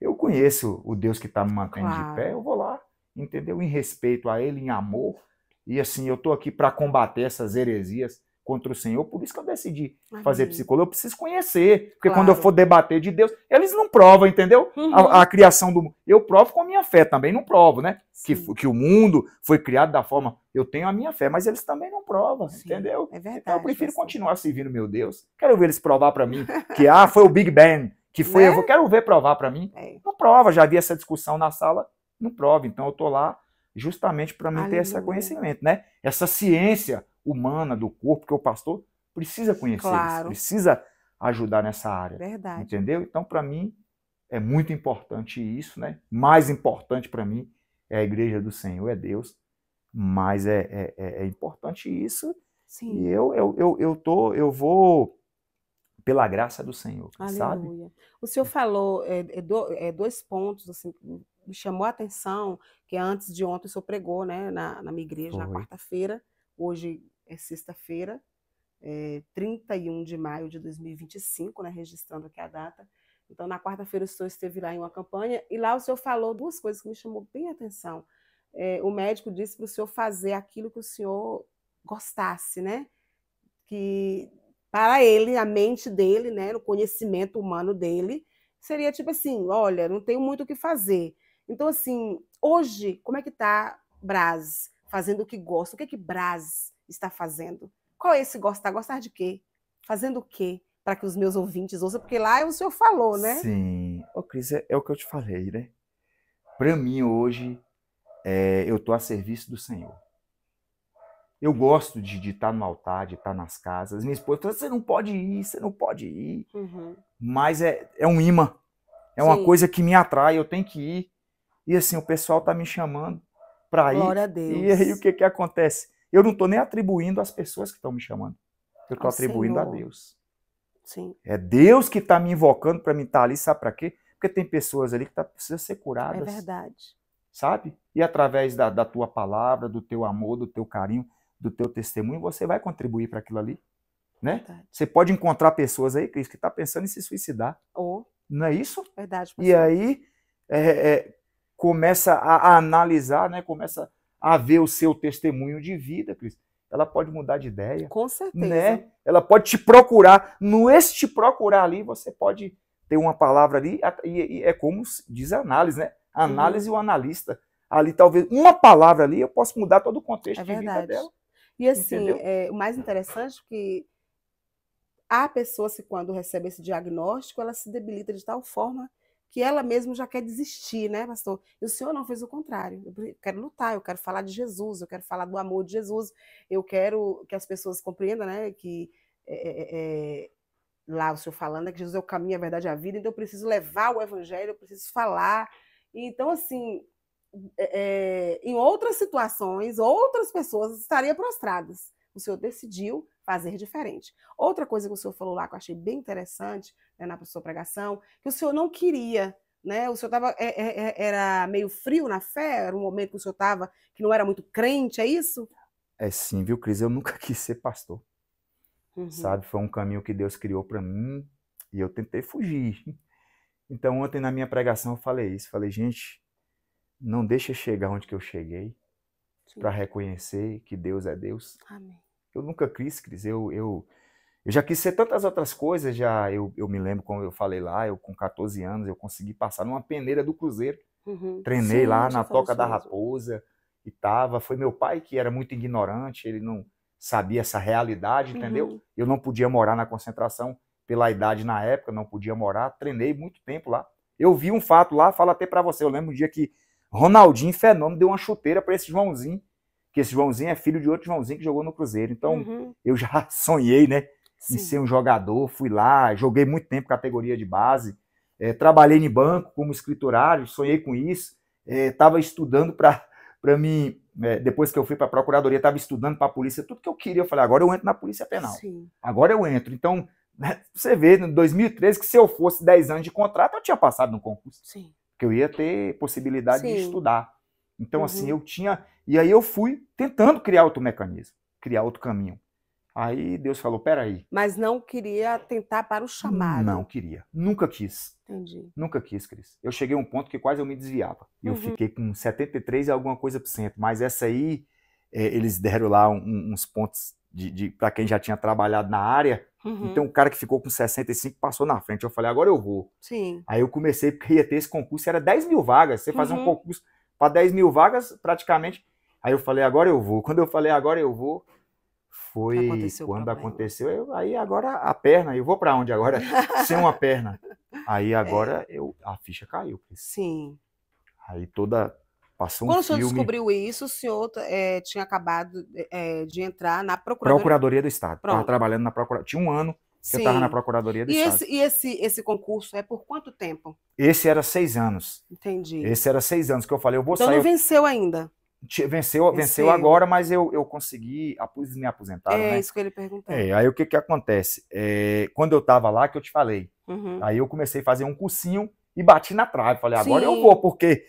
eu conheço o Deus que está me mantendo de pé, eu vou lá, entendeu? Em respeito a Ele, em amor. E assim, eu tô aqui para combater essas heresias contra o Senhor, por isso que eu decidi fazer psicologia. Eu preciso conhecer, porque quando eu for debater de Deus, eles não provam, entendeu? A criação do mundo. Eu provo com a minha fé também, não provo, né? Que o mundo foi criado da forma, eu tenho a minha fé, mas eles também não provam, entendeu? É verdade, então eu prefiro continuar servindo meu Deus. Quero ver eles provar para mim que foi o Big Bang, que foi, né? quero ver provar para mim. Não prova, já vi essa discussão na sala, não prova. Então eu tô lá justamente para mim ter esse conhecimento, né? Essa ciência humana do corpo, que o pastor precisa conhecer isso, precisa ajudar nessa área. Verdade. Entendeu? Então, para mim, é muito importante isso, né? Mais importante para mim é a igreja do Senhor, é Deus, mas é importante isso. Sim. E eu vou pela graça do Senhor, sabe? Aleluia. O senhor falou 2 pontos assim, me chamou a atenção, que antes de ontem o senhor pregou, né, na minha igreja, na quarta-feira, hoje é sexta-feira, 31 de maio de 2025, né, registrando aqui a data. Então, na quarta-feira o senhor esteve lá em uma campanha, e lá o senhor falou 2 coisas que me chamou bem a atenção. O médico disse para o senhor fazer aquilo que o senhor gostasse, né? Que para ele, a mente dele, né, no conhecimento humano dele, seria tipo assim, olha, não tenho muito o que fazer. Então, assim, hoje, como é que está Braz fazendo o que gosta? O que Braz está fazendo? Qual é esse gostar? Gostar de quê? Fazendo o quê? Para que os meus ouvintes ouçam, porque lá o senhor falou, né? Sim. Ô, Cris, é o que eu te falei, né? Para mim, hoje, eu estou a serviço do Senhor. Eu gosto de estar no altar, de estar nas casas. Minha esposa fala, você não pode ir, você não pode ir. Mas é um imã. É uma coisa que me atrai, eu tenho que ir. E assim, o pessoal está me chamando para ir. Glória a Deus. E aí o que acontece? Eu não estou nem atribuindo às pessoas que estão me chamando. Eu estou atribuindo a Deus. Sim. É Deus que está me invocando para me estar ali, sabe para quê? Porque tem pessoas ali que precisam ser curadas. É verdade. Sabe? E através da tua palavra, do teu amor, do teu carinho, do teu testemunho, você vai contribuir para aquilo ali. Né? Verdade. Você pode encontrar pessoas aí, Cris, que estão pensando em se suicidar. Não é isso? Verdade, pastor. E aí começa a analisar, né? Começa a ver o seu testemunho de vida, Cris. Ela pode mudar de ideia. Com certeza. Né? Ela pode te procurar. No te procurar ali, você pode ter uma palavra ali, e é como diz a análise, né? A análise e o analista. Ali, talvez, uma palavra ali, eu posso mudar todo o contexto de vida dela. E assim, o mais interessante é que a pessoa, quando recebe esse diagnóstico, ela se debilita de tal forma que ela mesma já quer desistir, né, pastor? E o senhor não fez o contrário. Eu quero lutar, eu quero falar de Jesus, eu quero falar do amor de Jesus, eu quero que as pessoas compreendam, né, que lá o senhor falando que Jesus é o caminho, a verdade e a vida, então eu preciso levar o evangelho, eu preciso falar. Então, assim, em outras situações, outras pessoas estariam prostradas. O senhor decidiu fazer diferente. Outra coisa que o senhor falou lá, que eu achei bem interessante, né, na sua pregação, que o senhor não queria, né? O senhor era meio frio na fé, era um momento que o senhor estava, que não era muito crente, é isso? É sim, viu, Cris? Eu nunca quis ser pastor, sabe? Foi um caminho que Deus criou para mim e eu tentei fugir. Então, ontem na minha pregação eu falei isso. Falei, gente, não deixa chegar onde que eu cheguei para reconhecer que Deus é Deus. Amém. Eu nunca quis, Cris. Eu já quis ser tantas outras coisas. Eu me lembro, como eu falei lá, eu com 14 anos, eu consegui passar numa peneira do Cruzeiro. Treinei lá na Toca da Raposa e tava. Foi meu pai que era muito ignorante, ele não sabia essa realidade, entendeu? Eu não podia morar na concentração pela idade na época, não podia morar. Treinei muito tempo lá. Eu vi um fato lá, falo até para você. Eu lembro um dia que Ronaldinho Fenômeno deu uma chuteira para esse Joãozinho, que esse Joãozinho é filho de outro Joãozinho que jogou no Cruzeiro. Então, eu já sonhei, né, em ser um jogador. Fui lá, joguei muito tempo categoria de base. Trabalhei em banco como escriturário, sonhei com isso. Estava estudando para mim, depois que eu fui para a procuradoria, estava estudando para a polícia, tudo que eu queria. Eu falei, agora eu entro na Polícia Penal. Sim. Agora eu entro. Então, você vê, em 2013, que se eu fosse 10 anos de contrato, eu tinha passado no concurso. Sim. Que eu ia ter possibilidade de estudar. Então, assim, eu tinha... E aí eu fui tentando criar outro mecanismo, criar outro caminho. Aí Deus falou, peraí. Mas não queria tentar para o chamado. Não queria. Nunca quis. Entendi. Nunca quis, Cris. Eu cheguei a um ponto que quase eu me desviava. Eu fiquei com 73 e alguma coisa por cento. Mas essa aí, eles deram lá uns pontos para quem já tinha trabalhado na área. Então o cara que ficou com 65 passou na frente. Eu falei, agora eu vou. Sim. Aí eu comecei, porque ia ter esse concurso, era 10 mil vagas. Você fazia um concurso para 10 mil vagas, praticamente. Aí eu falei, agora eu vou. Quando eu falei, agora eu vou, foi quando aconteceu. Aí agora a perna, eu vou para onde agora? Sem uma perna. Aí agora a ficha caiu. Sim. Aí passou Quando um filme. Quando o senhor descobriu isso, o senhor tinha acabado de entrar na Procuradoria do Estado. Estava trabalhando na Procuradoria. Tinha um ano que eu estava na Procuradoria do Estado. E esse concurso é por quanto tempo? Esse era 6 anos. Entendi. Esse era 6 anos que eu falei, eu vou sair. Então não venceu ainda? Venceu agora, mas eu consegui me aposentar. É isso que ele perguntou. Aí o que acontece? Quando eu estava lá, que eu te falei, aí eu comecei a fazer um cursinho e bati na trave. Falei, agora eu vou, porque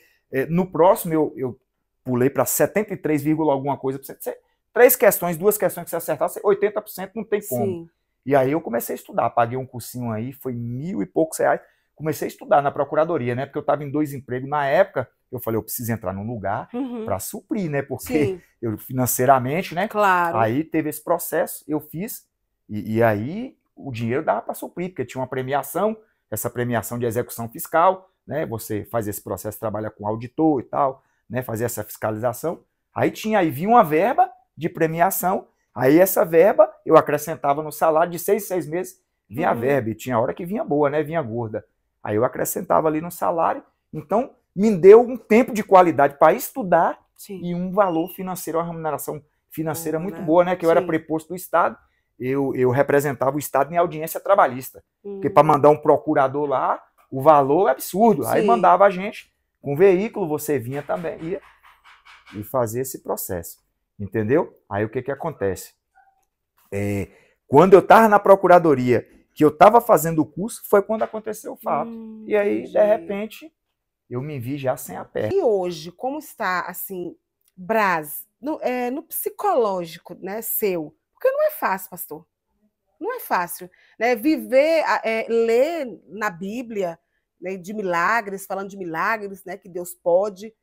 no próximo eu pulei para 73, alguma coisa. 3 questões, 2 questões que você acertasse, 80% não tem como. Sim. E aí eu comecei a estudar, paguei um cursinho aí, foi R$1.000 e poucos. Comecei a estudar na procuradoria, né? Porque eu estava em 2 empregos na época. Eu falei, eu preciso entrar num lugar para suprir, né? Porque eu financeiramente, né? Claro. Aí teve esse processo, eu fiz, e aí o dinheiro dava para suprir, porque tinha uma premiação, essa premiação de execução fiscal, né? Você faz esse processo, trabalha com auditor e tal, né? Fazer essa fiscalização. Aí vinha uma verba de premiação, aí essa verba eu acrescentava no salário de 6 em 6 meses, vinha a verba, e tinha hora que vinha boa, né? Vinha gorda. Aí eu acrescentava ali no salário, então me deu um tempo de qualidade para estudar e um valor financeiro, uma remuneração financeira muito boa, né? Que eu era preposto do Estado, eu representava o Estado em audiência trabalhista, porque para mandar um procurador lá, o valor é absurdo. Aí mandava a gente com veículo, você vinha também, ia e fazia esse processo, entendeu? Aí o que acontece? Quando eu estava na procuradoria, que eu estava fazendo o curso, foi quando aconteceu o fato. E aí, de repente, eu me vi já sem a perna. E hoje, como está, assim, Braz, no psicológico, né, seu? Porque não é fácil, pastor. Não é fácil, né? Viver, ler na Bíblia, né, de milagres, falando de milagres, né, que Deus pode.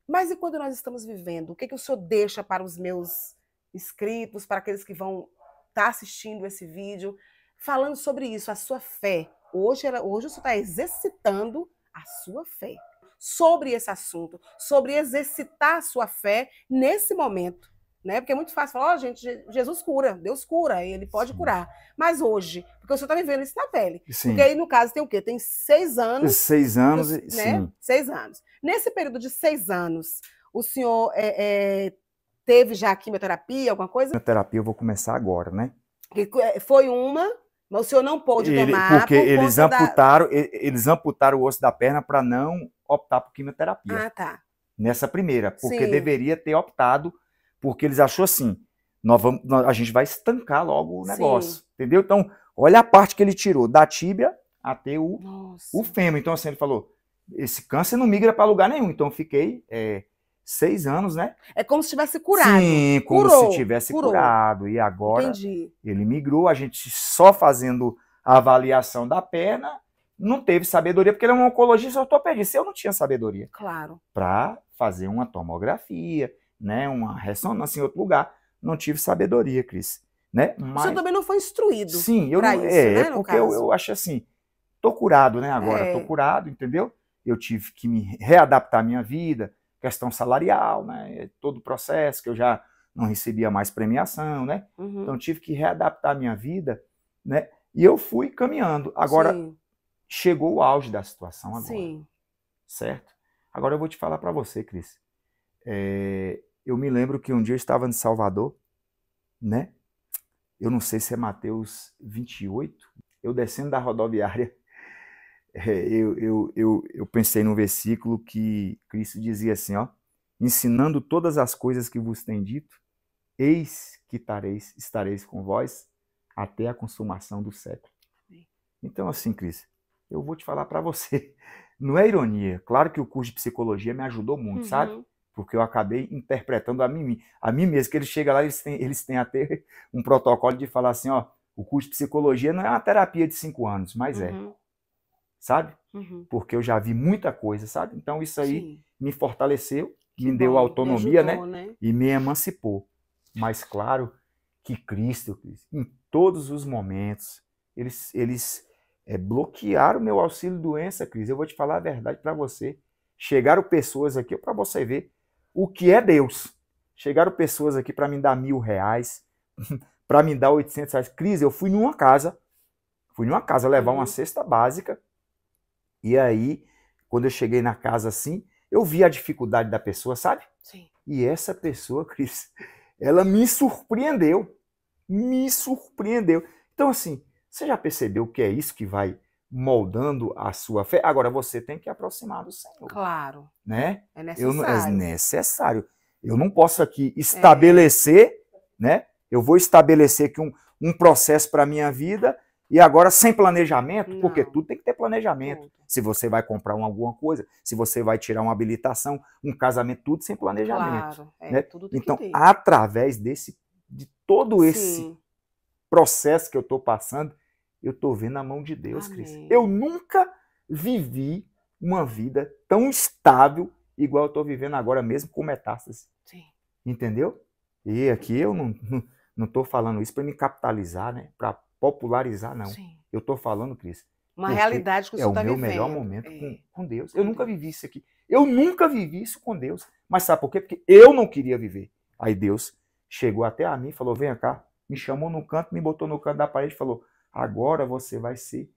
Mas e quando nós estamos vivendo? O que o senhor deixa para os meus inscritos, para aqueles que vão estar assistindo esse vídeo, falando sobre isso, a sua fé? Hoje o senhor está exercitando a sua fé sobre esse assunto, sobre exercitar a sua fé nesse momento, né? Porque é muito fácil falar, gente, Jesus cura, Deus cura, ele pode curar. Mas hoje, porque o senhor está vivendo isso na pele. Porque aí, no caso, tem o quê? Tem 6 anos. 6 anos, né? sim. 6 anos. Nesse período de 6 anos, o senhor teve já quimioterapia, alguma coisa? Quimioterapia eu vou começar agora, né? Foi uma... Mas o senhor não pôde tomar porque eles amputaram o osso da perna para não optar por quimioterapia. Ah, tá. Nessa primeira, porque Sim. deveria ter optado, porque eles achou assim, a gente vai estancar logo o negócio, Sim. entendeu? Então, olha a parte que ele tirou, da tíbia até o Nossa. fêmur. Então, assim, ele falou, esse câncer não migra para lugar nenhum. Então, eu fiquei 6 anos, né? É como se tivesse curado. Sim, como Curou, se tivesse curou. curado. E agora, Entendi. ele migrou, a gente só fazendo a avaliação da perna, não teve sabedoria, porque ele é um oncologista ortopedista. Eu não tinha sabedoria Claro. para fazer uma tomografia, né, uma ressonância em outro lugar. Não tive sabedoria, Cris. Né? O senhor também não foi instruído sim, para isso, né, no porque caso. eu acho assim, tô curado, né, agora, tô É. curado, entendeu? Eu tive que me readaptar à minha vida, questão salarial, né, todo o processo, que eu já não recebia mais premiação, né? Uhum. Então, tive que readaptar a minha vida, né? E eu fui caminhando. Agora, Sim. chegou o auge da situação agora, Sim. certo? Agora eu vou te falar para você, Cris. Eu me lembro que um dia eu estava em Salvador, né? Eu não sei se é Mateus 28, eu descendo da rodoviária, eu pensei num versículo que Cristo dizia assim, ó, ensinando todas as coisas que vos tem dito, eis que estareis com vós até a consumação do século. Então, assim, Cris, eu vou te falar para você, não é ironia, claro que o curso de psicologia me ajudou muito, sabe? Porque eu acabei interpretando a mim mesmo, que eles chegam lá, eles têm até um protocolo de falar assim, ó, o curso de psicologia não é uma terapia de 5 anos, mas sabe? Porque eu já vi muita coisa, sabe? Então isso aí Sim. me fortaleceu, Que me deu bom, autonomia, me ajudou, né? E me emancipou. Mas claro que Cristo, em todos os momentos, eles bloquearam o meu auxílio-doença, Cris. Eu vou te falar a verdade para você. Chegaram pessoas aqui, para você ver o que é Deus. Chegaram pessoas aqui para me dar R$1.000, para me dar R$800. Cris, eu fui numa casa levar uma cesta básica, e aí, quando eu cheguei na casa assim, eu vi a dificuldade da pessoa, sabe? Sim. E essa pessoa, Cris, ela me surpreendeu. Me surpreendeu. Então, assim, você já percebeu que é isso que vai moldando a sua fé? Agora, você tem que aproximar do Senhor. Claro. Né? É necessário. É necessário. Eu não posso aqui estabelecer, né? Eu vou estabelecer aqui um processo para a minha vida e agora sem planejamento, porque tudo tem que ter planejamento. Se você vai comprar alguma coisa, se você vai tirar uma habilitação, um casamento, tudo sem planejamento. Claro. Né? Tudo tem então, que ter. através de todo esse processo que eu estou passando, eu estou vendo a mão de Deus, Cris. Eu nunca vivi uma vida tão estável igual eu estou vivendo agora, mesmo com metástase. Sim. Entendeu? E aqui eu não estou falando isso para me capitalizar, né? Para popularizar, não. Sim. Eu estou falando, Cris, uma realidade que o senhor está vivendo. É o meu melhor momento com Deus. Eu nunca vivi isso aqui. Eu nunca vivi isso com Deus. Mas sabe por quê? Porque eu não queria viver. Aí Deus chegou até a mim e falou, vem cá, me chamou no canto, me botou no canto da parede e falou, agora você vai ser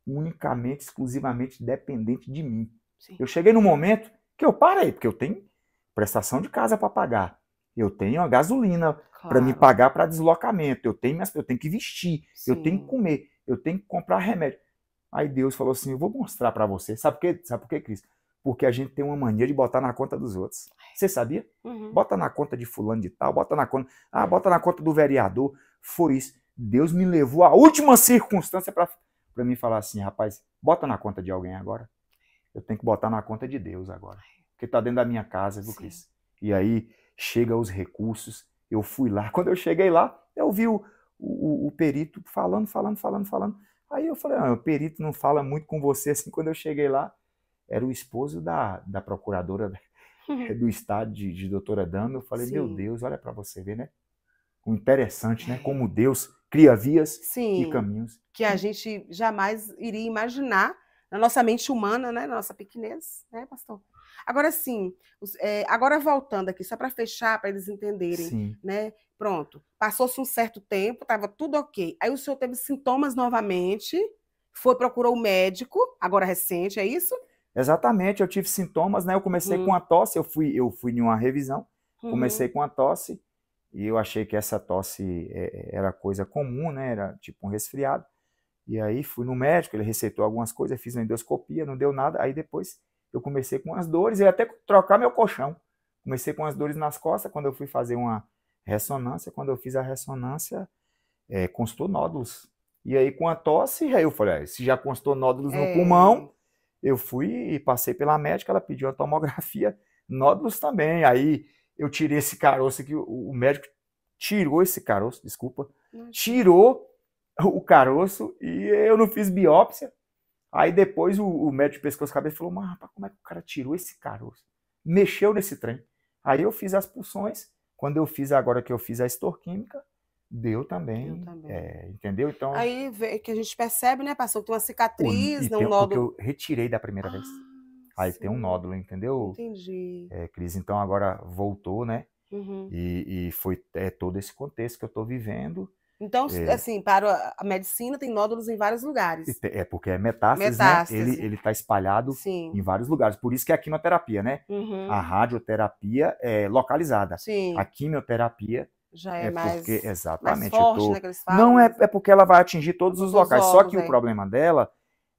unicamente, exclusivamente dependente de mim. Sim. Eu cheguei num momento que eu parei, porque eu tenho prestação de casa para pagar, eu tenho a gasolina para me pagar para deslocamento, eu tenho que vestir, eu tenho que comer, eu tenho que comprar remédio. Aí Deus falou assim, eu vou mostrar para você. Sabe por quê, Cris? Porque a gente tem uma mania de botar na conta dos outros. Você sabia? Bota na conta de fulano de tal, bota na conta do vereador. Foi isso. Deus me levou à última circunstância para mim falar assim, rapaz, bota na conta de alguém agora. Eu tenho que botar na conta de Deus agora. Porque está dentro da minha casa, viu, Cris? E aí chega os recursos, eu fui lá. Quando eu cheguei lá, eu vi o perito falando. Aí eu falei, o perito não fala muito com você assim. Quando eu cheguei lá, era o esposo da procuradora do estado, de doutora Dama. Eu falei, meu Deus, olha para você ver, né? O interessante, né? Como Deus cria vias e caminhos. Que a gente jamais iria imaginar na nossa mente humana, né? Na nossa pequenez, né, pastor? Agora sim, agora voltando aqui, só para fechar, para eles entenderem, né? Pronto, passou-se um certo tempo, estava tudo ok. Aí o senhor teve sintomas novamente, procurou o médico, agora recente, é isso? Exatamente, eu tive sintomas, né? Eu comecei com a tosse, eu fui em uma revisão, comecei com a tosse, e eu achei que essa tosse era coisa comum, né? Era tipo um resfriado. E aí fui no médico, ele receitou algumas coisas, fiz uma endoscopia, não deu nada. Aí depois eu comecei com umas dores, e até trocar meu colchão. Comecei com as dores nas costas, quando eu fui fazer uma ressonância, quando eu fiz a ressonância, constou nódulos. E aí com a tosse, aí eu falei, se já constou nódulos no pulmão, eu fui e passei pela médica, ela pediu a tomografia, nódulos também. Aí eu tirei esse caroço aqui, o médico tirou esse caroço, desculpa, tirou o caroço e eu não fiz biópsia. Aí depois o médico pescou as cabeças e falou, mas rapaz, como é que o cara tirou esse caroço? Mexeu nesse trem. Aí eu fiz as punções, quando eu fiz, agora que eu fiz a histoquímica, deu também. Entendeu? Então, aí que a gente percebe, né, pastor, que tem uma cicatriz, um nódulo. Porque nódulo. eu retirei da primeira vez. Aí tem um nódulo, entendeu? Entendi. Cris, então agora voltou, né? E foi todo esse contexto que eu estou vivendo. Então, assim, para a medicina tem nódulos em vários lugares. Porque é metástase, né? Ele está espalhado em vários lugares. Por isso que é a quimioterapia, né? A radioterapia é localizada. A quimioterapia já é mais, porque, exatamente, mais forte, né, que eles falam. Não é porque ela vai atingir todos os locais. Só que o problema dela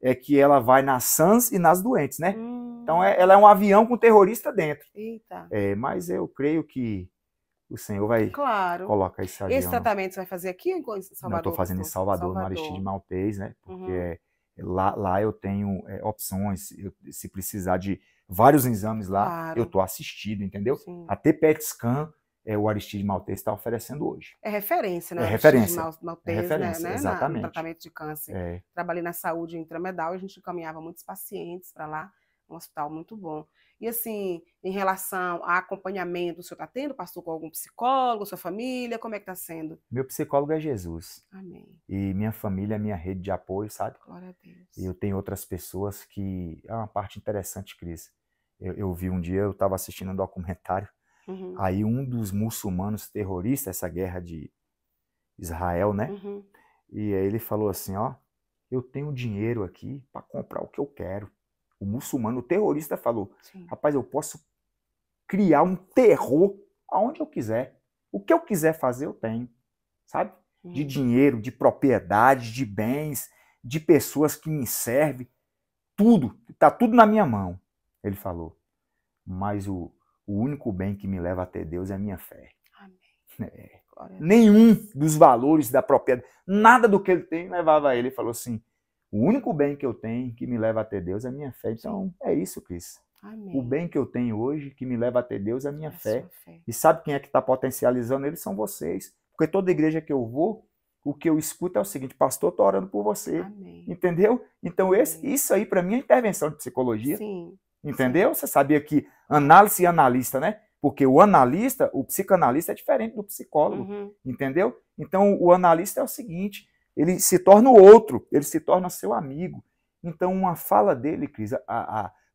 é que ela vai nas sãs e nas doentes, né? Então ela é um avião com terrorista dentro. Eita. Mas eu creio que o Senhor vai colocar esse avião. Esse tratamento você vai fazer aqui em Salvador? Não, eu estou fazendo em Salvador, no Aristide Maltês, né? Porque lá eu tenho opções. Se precisar de vários exames lá, eu estou assistido, entendeu? Até PET scan, o Aristide Maltês está oferecendo hoje. É referência, né? É referência. Maltês, referência, né? Exatamente. No tratamento de câncer. Trabalhei na saúde intramedal, a gente encaminhava muitos pacientes para lá, um hospital muito bom. E assim, em relação a acompanhamento, o senhor está tendo? Passou com algum psicólogo, sua família? Como é que está sendo? Meu psicólogo é Jesus. Amém. E minha família é minha rede de apoio, sabe? Glória a Deus. E eu tenho outras pessoas que... É uma parte interessante, Cris. Eu vi um dia, eu estava assistindo um documentário, aí um dos muçulmanos terroristas, essa guerra de Israel, né? E aí ele falou assim, ó, eu tenho dinheiro aqui para comprar o que eu quero. O muçulmano, o terrorista falou, rapaz, eu posso criar um terror aonde eu quiser. O que eu quiser fazer, eu tenho. Sabe? De dinheiro, de propriedade, de bens, de pessoas que me servem. Tudo. Está tudo na minha mão. Ele falou. Mas o único bem que me leva até Deus é a minha fé. Amém. Nenhum dos valores da propriedade, nada do que ele tem levava a ele. Ele falou assim, o único bem que eu tenho que me leva até Deus é a minha fé. Então, é isso, Cris. Amém. O bem que eu tenho hoje que me leva até Deus é a minha fé. E sabe quem é que está potencializando ele? São vocês. Porque toda igreja que eu vou, o que eu escuto é o seguinte, pastor, estou orando por você. Amém. Entendeu? Então, isso aí para mim é intervenção de psicologia. Sim. Entendeu? Você sabia que análise e analista, né? Porque o analista, o psicanalista é diferente do psicólogo. Entendeu? Então, o analista é o seguinte, ele se torna o outro, ele se torna seu amigo. Então, uma fala dele, Cris,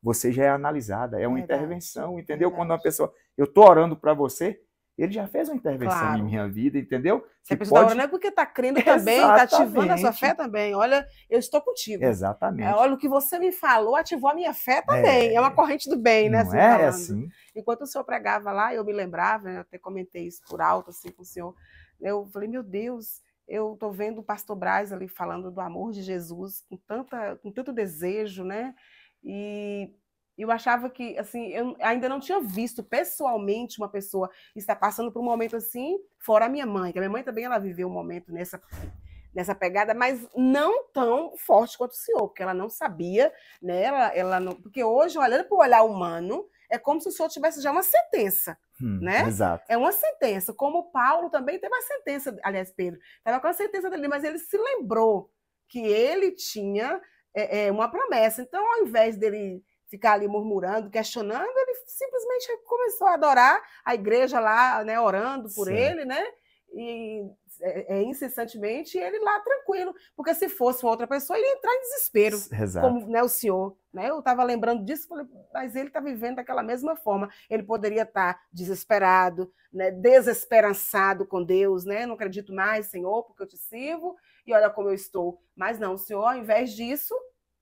você já é analisada, é uma intervenção, entendeu? Quando uma pessoa, eu estou orando para você, ele já fez uma intervenção em minha vida, entendeu? Se a pessoa está orando é porque está crendo também, está ativando a sua fé também. Olha, eu estou contigo. Exatamente. Olha, o que você me falou ativou a minha fé também. É uma corrente do bem, né? Não é assim? Enquanto o senhor pregava lá, eu me lembrava, eu até comentei isso por alto assim, com o senhor, eu falei, meu Deus, eu estou vendo o pastor Braz ali falando do amor de Jesus com tanto desejo, né? E eu achava que, assim, eu ainda não tinha visto pessoalmente uma pessoa estar passando por um momento assim, fora a minha mãe, que a minha mãe também ela viveu um momento nessa pegada, mas não tão forte quanto o senhor, porque ela não sabia, né? Ela não, porque hoje, olhando para o olhar humano, é como se o senhor tivesse já uma sentença, né? Exato. É uma sentença, como o Paulo também teve a sentença, aliás, Pedro, estava com a sentença dele, mas ele se lembrou que ele tinha uma promessa. Então, ao invés dele ficar ali murmurando, questionando, ele simplesmente começou a adorar a igreja lá, né, orando por ele, né? E incessantemente, ele lá tranquilo, porque se fosse uma outra pessoa, ele ia entrar em desespero, como, né, o senhor, né? Eu estava lembrando disso, mas ele está vivendo daquela mesma forma. Ele poderia estar desesperado, né, desesperançado com Deus, né? Não acredito mais, Senhor, porque eu te sirvo e olha como eu estou. Mas não, o senhor, ao invés disso,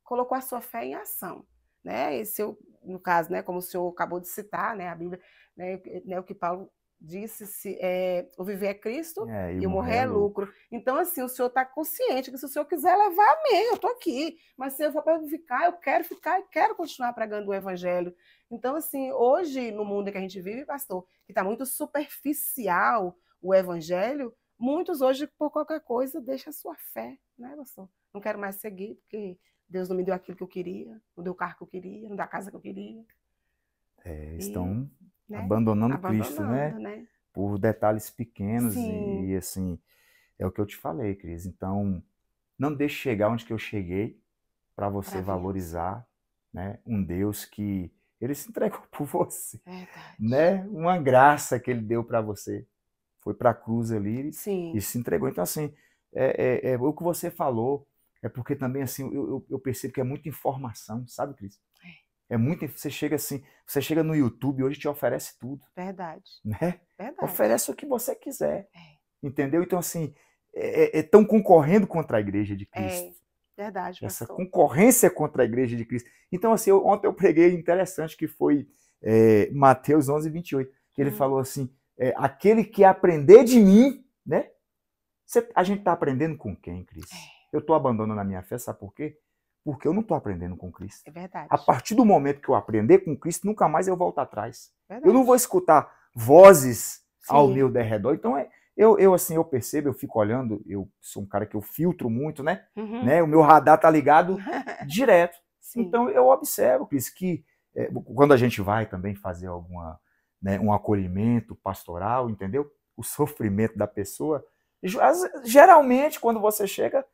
colocou a sua fé em ação, né? Esse, no caso, né, como o senhor acabou de citar, né, a Bíblia, né, o que Paulo Disse-se, o viver é Cristo E e o morrer é lucro. Então, assim, o senhor está consciente que se o senhor quiser levar, amém, eu estou aqui. Mas se eu for para ficar e quero continuar pregando o evangelho. Então, assim, hoje, no mundo em que a gente vive, pastor, que está muito superficial o evangelho, muitos hoje, por qualquer coisa, deixam a sua fé, né, pastor? Não quero mais seguir, porque Deus não me deu aquilo que eu queria, não deu o carro que eu queria, não deu a casa que eu queria. Estão né? abandonando Cristo, né? né? Por detalhes pequenos Sim. e assim, é o que eu te falei, Cris. Então, não deixe chegar onde que eu cheguei para você valorizar, né, um Deus que ele se entregou por você, né? Uma graça que ele deu para você. Foi para a cruz ali e se entregou. Então, assim, o que você falou é porque também, assim, eu percebo que é muita informação, sabe, Cris? É muito, você chega assim, você chega no YouTube, hoje te oferece tudo. Verdade. Né? Verdade. Oferece o que você quiser. Entendeu? Então, assim, estão concorrendo contra a igreja de Cristo. Verdade, essa pastor. Concorrência contra a igreja de Cristo. Então, assim, ontem eu preguei interessante que foi Mateus 11:28, que ele falou assim, aquele que aprender de mim, né? A gente está aprendendo com quem, Cris? Eu estou abandonando a minha fé, sabe por quê? Porque eu não estou aprendendo com Cristo. É verdade. A partir do momento que eu aprender com Cristo, nunca mais eu volto atrás. Verdade. Eu não vou escutar vozes ao meu derredor. Então, eu percebo, eu fico olhando, eu sou um cara que eu filtro muito, né? O meu radar tá ligado direto. Então, eu observo, Cris, que quando a gente vai também fazer um acolhimento pastoral, entendeu? O sofrimento da pessoa, geralmente, quando você chega,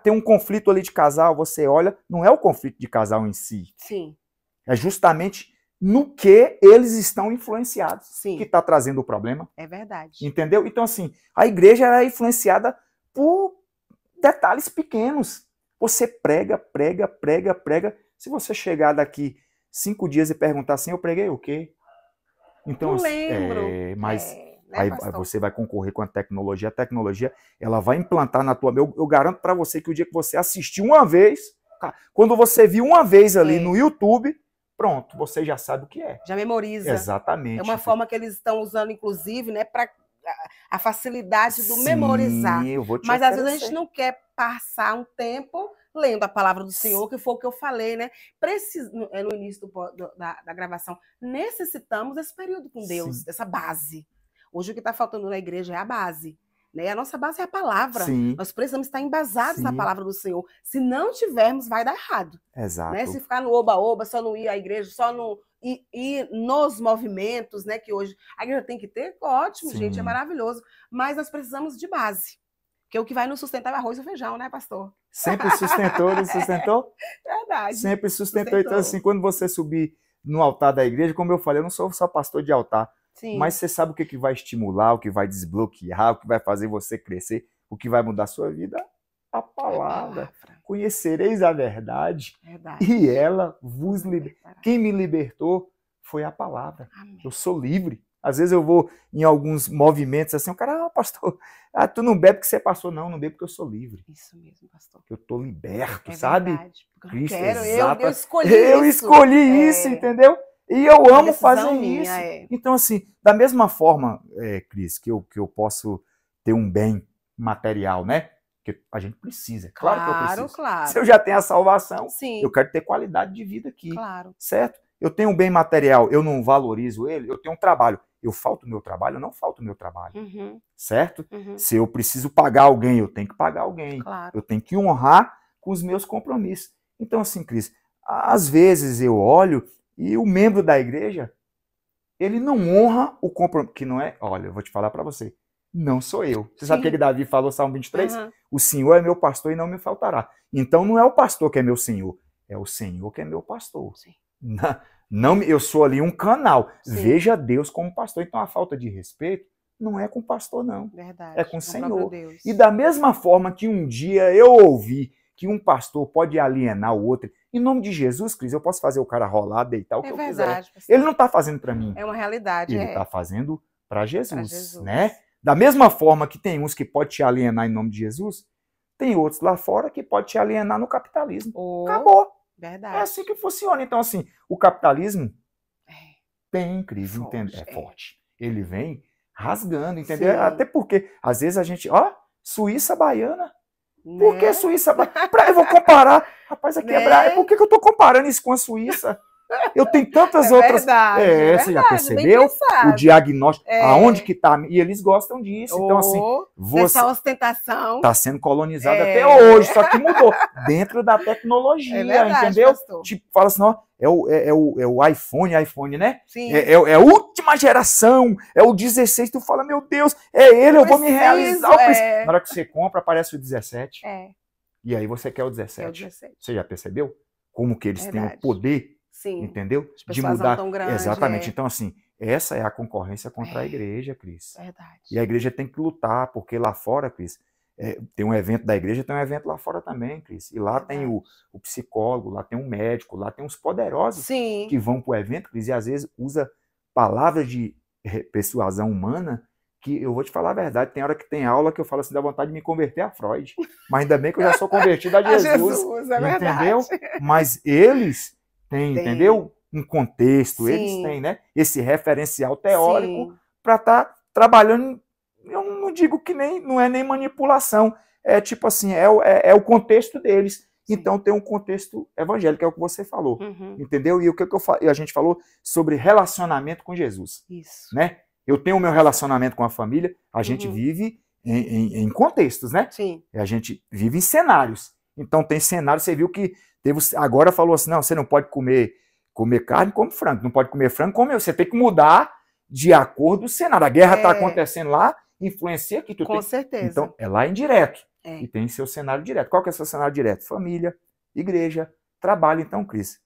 tem um conflito ali de casal, você olha, não é o conflito de casal em si. Sim. É justamente no que eles estão influenciados que está trazendo o problema. É verdade. Entendeu? Então, assim, a igreja é influenciada por detalhes pequenos. Você prega, prega, prega, prega. Se você chegar daqui 5 dias e perguntar assim, eu preguei o quê? Então, não lembro. Aí você vai concorrer com a tecnologia ela vai implantar na tua... Eu garanto para você que o dia que você assistir uma vez, quando você viu uma vez ali no YouTube, pronto, você já sabe o que é. Já memoriza. Exatamente. É uma forma que eles estão usando, inclusive, né, para a facilidade do memorizar. Mas às vezes a gente não quer passar um tempo lendo a palavra do Senhor, que foi o que eu falei, né? No início da gravação, necessitamos desse período com Deus, dessa base. Hoje o que está faltando na igreja é a base. Né? A nossa base é a palavra. Nós precisamos estar embasados na palavra do Senhor. Se não tivermos, vai dar errado. Exato. Né? Se ficar no oba-oba, só não ir à igreja, só não ir nos movimentos, né? Que hoje a igreja tem que ter, ótimo, gente, é maravilhoso. Mas nós precisamos de base. Porque o que vai nos sustentar é o arroz e o feijão, né, pastor? Sempre sustentou, não sustentou? Verdade. Sempre sustentou. Então, assim, quando você subir no altar da igreja, como eu falei, eu não sou só pastor de altar. Mas você sabe o que vai estimular, o que vai desbloquear, o que vai fazer você crescer, o que vai mudar a sua vida? A palavra. Conhecereis a verdade. E ela vos libertará. Quem me libertou foi a palavra. Amém. Eu sou livre. Às vezes eu vou em alguns movimentos assim, o cara, pastor, tu não bebe porque você passou. Não bebe porque eu sou livre. Isso mesmo, pastor. Eu tô liberto, sabe? Verdade, Cristo, eu escolhi eu escolhi isso, entendeu? E eu amo fazer isso. Então, assim, da mesma forma, Cris, que eu posso ter um bem material, né? Que a gente precisa. Claro que eu preciso. Claro. Se eu já tenho a salvação, eu quero ter qualidade de vida aqui. Claro. Certo? Eu tenho um bem material, eu não valorizo ele, eu tenho um trabalho. Eu falto o meu trabalho, eu não falto o meu trabalho. Certo? Se eu preciso pagar alguém, eu tenho que pagar alguém. Claro. Eu tenho que honrar com os meus compromissos. Então, assim, Cris, às vezes eu olho e o membro da igreja, ele não honra o compromisso, que não é, olha, eu vou te falar para você, não sou eu. Você sabe o que Davi falou, Salmo 23? O Senhor é meu pastor e não me faltará. Então não é o pastor que é meu Senhor, é o Senhor que é meu pastor. Não, eu sou ali um canal. Veja Deus como pastor. Então a falta de respeito não é com o pastor, não. Verdade. É com o Senhor. E da mesma forma que um dia eu ouvi que um pastor pode alienar o outro, em nome de Jesus, Cris, eu posso fazer o cara rolar, deitar o que eu quiser. Pastor. Ele não está fazendo para mim. É uma realidade. Ele está fazendo para Jesus, né? Da mesma forma que tem uns que podem te alienar em nome de Jesus, tem outros lá fora que podem te alienar no capitalismo. Acabou. Verdade. É assim que funciona. Então, assim, o capitalismo tem crise, entende? É forte. ele vem rasgando, entendeu? Sim. Até porque, às vezes a gente, ó, Suíça baiana. Por que Né? Suíça baiana? Eu vou comparar. Rapaz, aqui Né? por que eu tô comparando isso com a Suíça? Eu tenho tantas É outras. verdade, Você já verdade, bem percebeu? O pensado. diagnóstico, aonde É. que tá? E eles gostam disso. Então, assim, Essa ostentação. está sendo colonizado até hoje, só que mudou. Dentro da tecnologia, É verdade, entendeu? pastor. Tipo, fala assim, ó, é o iPhone, né? Sim. É a última geração, é o 16. Tu fala, meu Deus, é ele, eu vou me realizar. Na hora que você compra, aparece o 17. E aí você quer o 17. É o 17. Você já percebeu? Como que eles têm o Verdade. poder, Sim. entendeu? De mudar. Tão grande, exatamente. Então, assim, essa é a concorrência contra a igreja, Cris. Verdade. E a igreja tem que lutar, porque lá fora, Cris, tem um evento da igreja, tem um evento lá fora também, Cris. E lá tem o psicólogo, lá tem um médico, lá tem uns poderosos que vão para o evento, Cris, e às vezes usa palavras de persuasão humana que eu vou te falar a verdade, tem hora que tem aula que eu falo assim, dá vontade de me converter a Freud. Mas ainda bem que eu já sou convertido a Jesus. Entendeu? Mas eles têm, entendeu? Um contexto, eles têm, né? Esse referencial teórico para estar trabalhando. Eu não digo que não é nem manipulação, é tipo assim, é o contexto deles. Então tem um contexto evangélico, é o que você falou, entendeu? E o que a gente falou sobre relacionamento com Jesus, né? Eu tenho o meu relacionamento com a família, a gente vive em contextos, né? Sim. A gente vive em cenários. Então tem cenário, você viu que agora falou assim, não, você não pode comer carne, come frango, não pode comer frango, come você tem que mudar de acordo com o cenário. A guerra está acontecendo lá, influencia que tu Com certeza. Então é lá indireto. E tem seu cenário direto. Qual que é o seu cenário direto? Família, igreja, trabalho. Então, Cris,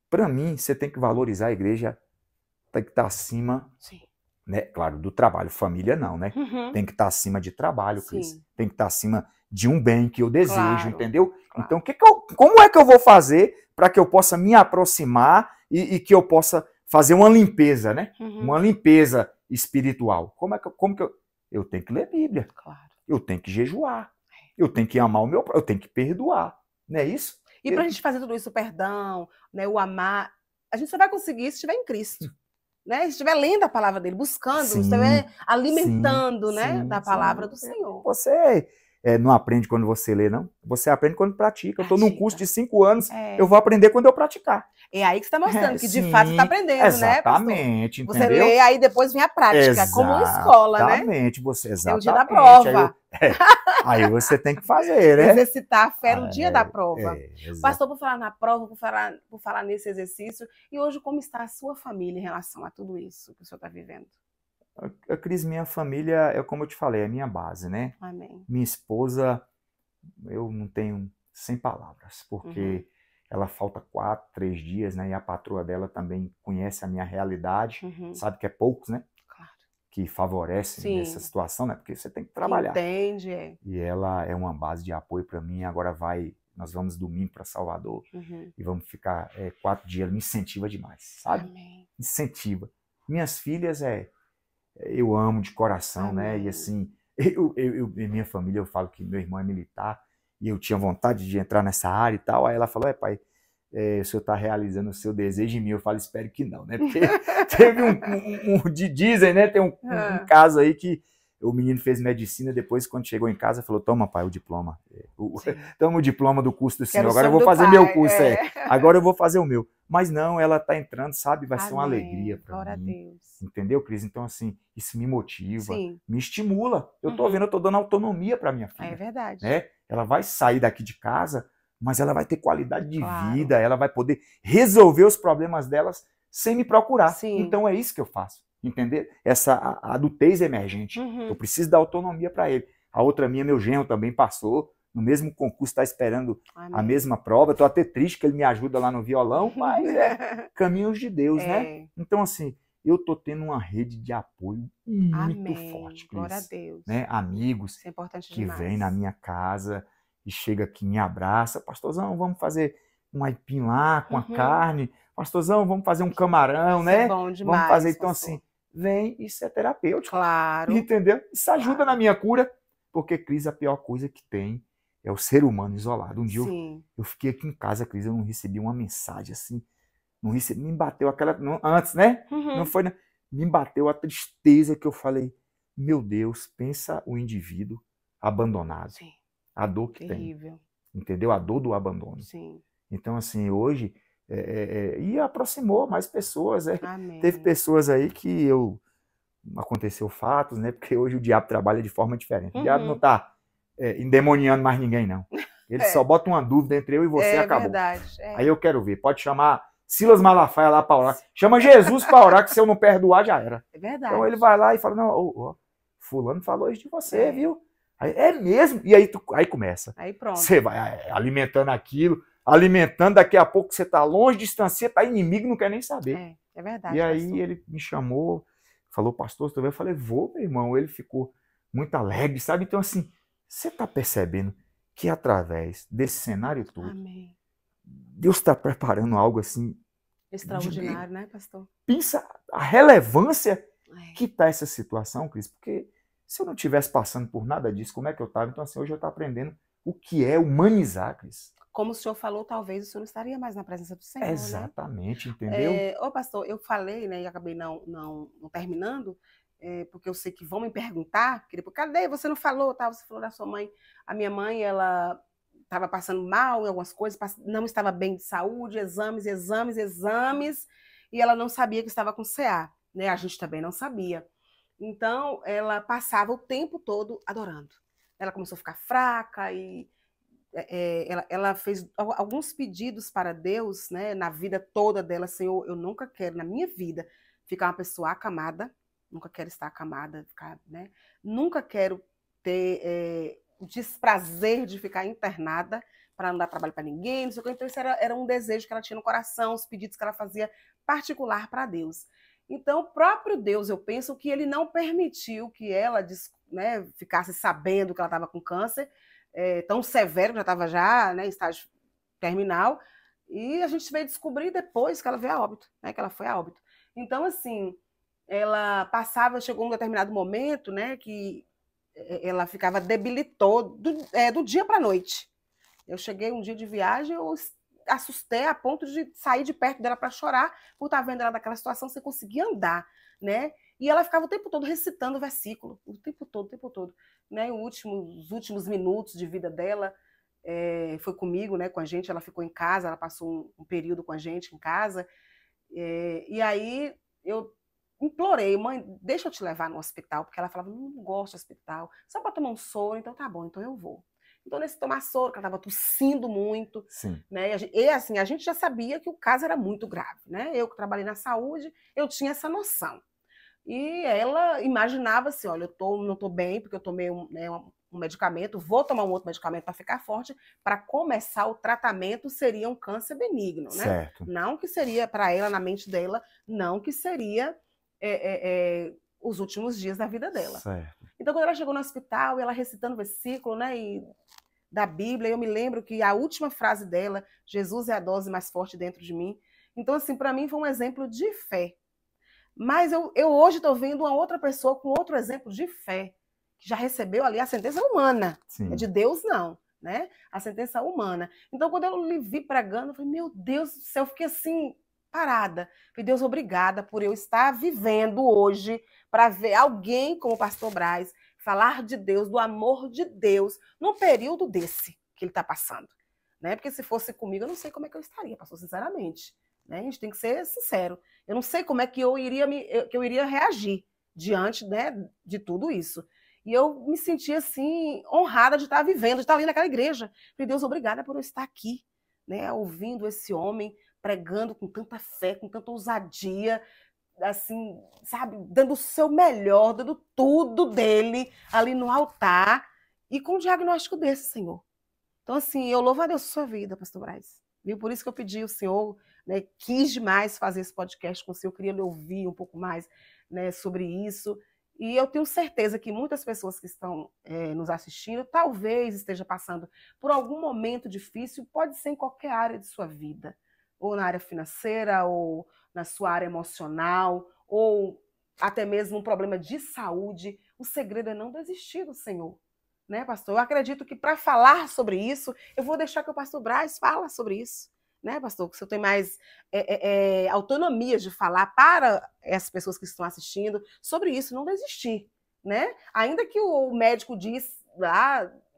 para mim, você tem que valorizar a igreja, tem que estar acima, né? Claro, do trabalho. Família não, né? Tem que estar acima de trabalho, Cris. Tem que estar acima de um bem que eu desejo, entendeu? Claro. Então, como é que eu vou fazer para que eu possa me aproximar e que eu possa fazer uma limpeza, né? Uma limpeza espiritual. Como que eu tenho que ler Bíblia. Claro. Eu tenho que jejuar. Eu tenho que amar eu tenho que perdoar. Não é isso? E para a gente fazer tudo isso, o perdão, né, o amar, a gente só vai conseguir se estiver em Cristo. Né? Se estiver lendo a palavra dele, buscando, se estiver alimentando, né, da palavra do Senhor. Você não aprende quando você lê, não. Você aprende quando pratica. Eu estou num curso de 5 anos, eu vou aprender quando eu praticar. É aí que você está mostrando que, de fato, você está aprendendo, exatamente, né, pastor? Entendeu? Você lê, aí depois vem a prática, como uma escola, né? Exatamente, É o dia da prova. Aí você tem que fazer, né? Exercitar a fé no dia da prova. Pastor, por falar na prova, por falar nesse exercício, e hoje como está a sua família em relação a tudo isso que o senhor está vivendo? Cris, minha família, como eu te falei, é minha base, né? Amém. Minha esposa, eu não tenho 100 palavras, porque ela falta 4, 3 dias, né? E a patroa dela também conhece a minha realidade, sabe que é poucos, né? Que favorecem nessa situação, né? Porque você tem que trabalhar. Entende, E ela é uma base de apoio para mim. Agora nós vamos domingo para Salvador e vamos ficar 4 dias. Me incentiva demais, sabe? Amém. Incentiva. Minhas filhas eu amo de coração, né? E assim, em minha família eu falo que meu irmão é militar e eu tinha vontade de entrar nessa área e tal. Aí ela falou, pai, o senhor está realizando o seu desejo em mim. Eu falo, espero que não, né? Porque teve dizem, né? Tem um caso aí que o menino fez medicina, depois quando chegou em casa falou, toma, pai, o diploma. Toma o diploma do curso do senhor. Agora eu vou fazer meu curso, Agora eu vou fazer o meu. Mas não, ela está entrando, sabe? Vai ser uma alegria para mim. Glória a Deus. Entendeu, Cris? Então, assim, isso me motiva, me estimula. Eu tô vendo, eu tô dando autonomia para minha filha. É verdade. Né? Ela vai sair daqui de casa, mas ela vai ter qualidade de vida, ela vai poder resolver os problemas delas sem me procurar. Então é isso que eu faço, entender? Essa adultez emergente. Eu preciso dar autonomia para ele. A outra minha, meu genro, também passou no mesmo concurso, está esperando a mesma prova. Estou até triste que ele me ajuda lá no violão, mas caminhos de Deus, né? Então, assim, eu estou tendo uma rede de apoio muito forte, Cris. Glória a Deus. Né? Amigos que vêm na minha casa e chega aqui e me abraça. Pastorzão, vamos fazer um aipim lá com a carne. Pastorzão, vamos fazer um camarão, né? É bom demais, vamos fazer, então, assim, vem, isso é terapêutico. Claro. Entendeu? Isso ajuda na minha cura. Porque, Cris, a pior coisa que tem é o ser humano isolado. Um dia eu fiquei aqui em casa, Cris, eu não recebi uma mensagem assim. Não recebi, me bateu aquela. Antes, né? Não foi. me bateu a tristeza que eu falei, meu Deus, pensa o indivíduo abandonado, Sim, a dor que tem, terrível. entendeu? A dor do abandono. Sim. Então, assim, hoje, e aproximou mais pessoas. Teve Amém. pessoas aí que aconteceu fatos, né? Porque hoje o diabo trabalha de forma diferente. O diabo não Uhum. está endemoniando mais ninguém, não. Ele só É, bota uma dúvida entre eu e você e é acabou. verdade. É. Aí eu quero ver. Pode chamar Silas Malafaia lá para orar. Chama Jesus para orar, que se eu não perdoar, já era. É verdade. Então ele vai lá e fala, não, ó, fulano falou isso de você, É. viu? Aí, é mesmo? E aí começa. Aí pronto. Você vai alimentando aquilo, alimentando, daqui a pouco você está longe, distancia, tá inimigo, não quer nem saber. É verdade, E aí pastor. ele me chamou, falou, pastor, você vai? Eu falei, vou, meu irmão. Ele ficou muito alegre, sabe? Então, assim, você está percebendo que através desse cenário todo, Amém. Deus está preparando algo assim. Extraordinário, né, pastor? Pensa a relevância É. que está essa situação, Cris, porque se eu não estivesse passando por nada disso, como é que eu estava? Então, assim, hoje eu estou aprendendo o que é humanizar, Cris. Como o senhor falou, talvez o senhor não estaria mais na presença do Senhor, Exatamente, né? entendeu? Ô, pastor, eu falei, né, e acabei não terminando, porque eu sei que vão me perguntar, que depois, cadê? Você não falou, tá? Você falou da sua mãe. A minha mãe, ela estava passando mal em algumas coisas, não estava bem de saúde, exames, e ela não sabia que estava com CA, né? A gente também não sabia. Então, ela passava o tempo todo adorando. Ela começou a ficar fraca e ela fez alguns pedidos para Deus, né, na vida toda dela. Senhor, eu nunca quero na minha vida ficar uma pessoa acamada, nunca quero estar acamada, né? Nunca quero ter o desprazer de ficar internada para não dar trabalho para ninguém, não sei o que. Então isso era um desejo que ela tinha no coração, os pedidos que ela fazia particular para Deus. Então, o próprio Deus, eu penso que ele não permitiu que ela, né, ficasse sabendo que ela estava com câncer, tão severo, já estava já, né, em estágio terminal, e a gente veio descobrir depois que ela veio a óbito, né, que ela foi a óbito. Então, assim, ela passava, chegou um determinado momento, né, que ela ficava debilitou do dia para a noite. Eu cheguei um dia de viagem, eu assustei a ponto de sair de perto dela para chorar, por estar vendo ela naquela situação sem conseguir andar, né? E ela ficava o tempo todo recitando o versículo, o tempo todo, né? Os últimos minutos de vida dela foi comigo, né? Com a gente, ela ficou em casa, ela passou um período com a gente em casa, e aí eu implorei, mãe, deixa eu te levar no hospital, porque ela falava, não gosto de hospital, só para tomar um soro, então tá bom, então eu vou. Então, nesse tomar soro, que ela estava tossindo muito, Sim. né? E assim, a gente já sabia que o caso era muito grave, né? Eu que trabalhei na saúde, eu tinha essa noção. E ela imaginava assim, olha, não estou bem, porque eu tomei um medicamento, vou tomar um outro medicamento para ficar forte, para começar o tratamento seria um câncer benigno, né? Certo. Não que seria, para ela, na mente dela, não que seria os últimos dias da vida dela. Certo. Então, quando ela chegou no hospital, ela recitando o versículo, né, da Bíblia, eu me lembro que a última frase dela, Jesus é a dose mais forte dentro de mim. Então, assim, para mim foi um exemplo de fé. Mas eu hoje estou vendo uma outra pessoa com outro exemplo de fé, que já recebeu ali a sentença humana. Sim. É de Deus, não, né? A sentença humana. Então, quando eu lhe vi pregando, eu falei, meu Deus do céu, eu fiquei assim, parada. Falei, Deus, obrigada por eu estar vivendo hoje para ver alguém como o pastor Braz falar de Deus, do amor de Deus, num período desse que ele está passando. Né? Porque se fosse comigo, eu não sei como é que eu estaria, pastor, sinceramente. Né? A gente tem que ser sincero. Eu não sei como é que eu iria reagir diante, né, de tudo isso. E eu me senti assim, honrada de estar vivendo, de estar ali naquela igreja. Falei, Deus, obrigada por eu estar aqui, né, ouvindo esse homem pregando com tanta fé, com tanta ousadia, assim, sabe, dando o seu melhor, dando tudo dele ali no altar, e com um diagnóstico desse, Senhor. Então, assim, eu louvo a Deus por sua vida, pastor Braz. Viu? Por isso que eu pedi ao Senhor, né, quis demais fazer esse podcast com o Senhor, eu queria lhe ouvir um pouco mais, né, sobre isso. E eu tenho certeza que muitas pessoas que estão nos assistindo, talvez esteja passando por algum momento difícil, pode ser em qualquer área de sua vida, ou na área financeira, ou na sua área emocional, ou até mesmo um problema de saúde. O segredo é não desistir do Senhor. Né, pastor? Eu acredito que para falar sobre isso, eu vou deixar que o pastor Braz fala sobre isso. né, pastor? Que o senhor tem mais autonomia de falar para essas pessoas que estão assistindo sobre isso, não desistir, né? Ainda que o médico diz,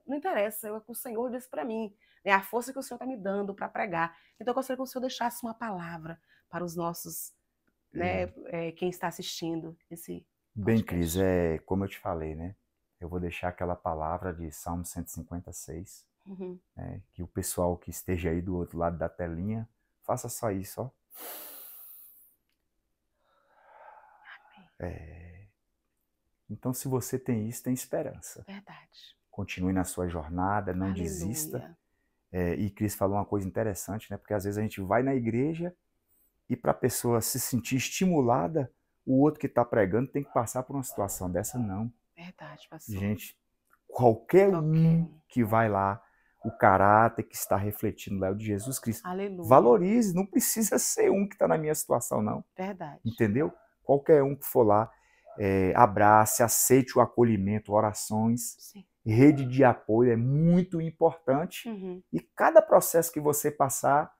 não interessa, é o que o Senhor disse para mim, né? A força que o Senhor está me dando para pregar. Então, eu gostaria que o Senhor deixasse uma palavra para os nossos, né, quem está assistindo esse Bem, podcast. Cris, como eu te falei, né? Eu vou deixar aquela palavra de Salmo 156, né, que o pessoal que esteja aí do outro lado da telinha, faça só isso, ó. Então, se você tem isso, tem esperança. Verdade. Continue na sua jornada, não Aleluia. desista. E Cris falou uma coisa interessante, né? Porque às vezes a gente vai na igreja e para a pessoa se sentir estimulada, o outro que está pregando tem que passar por uma situação dessa, não. Verdade, pastor. Gente, qualquer um que vai lá, o caráter que está refletindo lá é o de Jesus Cristo. Aleluia. Valorize, não precisa ser um que está na minha situação, não. Verdade. Entendeu? Qualquer um que for lá, abrace, aceite o acolhimento, orações. Sim. Rede de apoio é muito importante. E cada processo que você passar,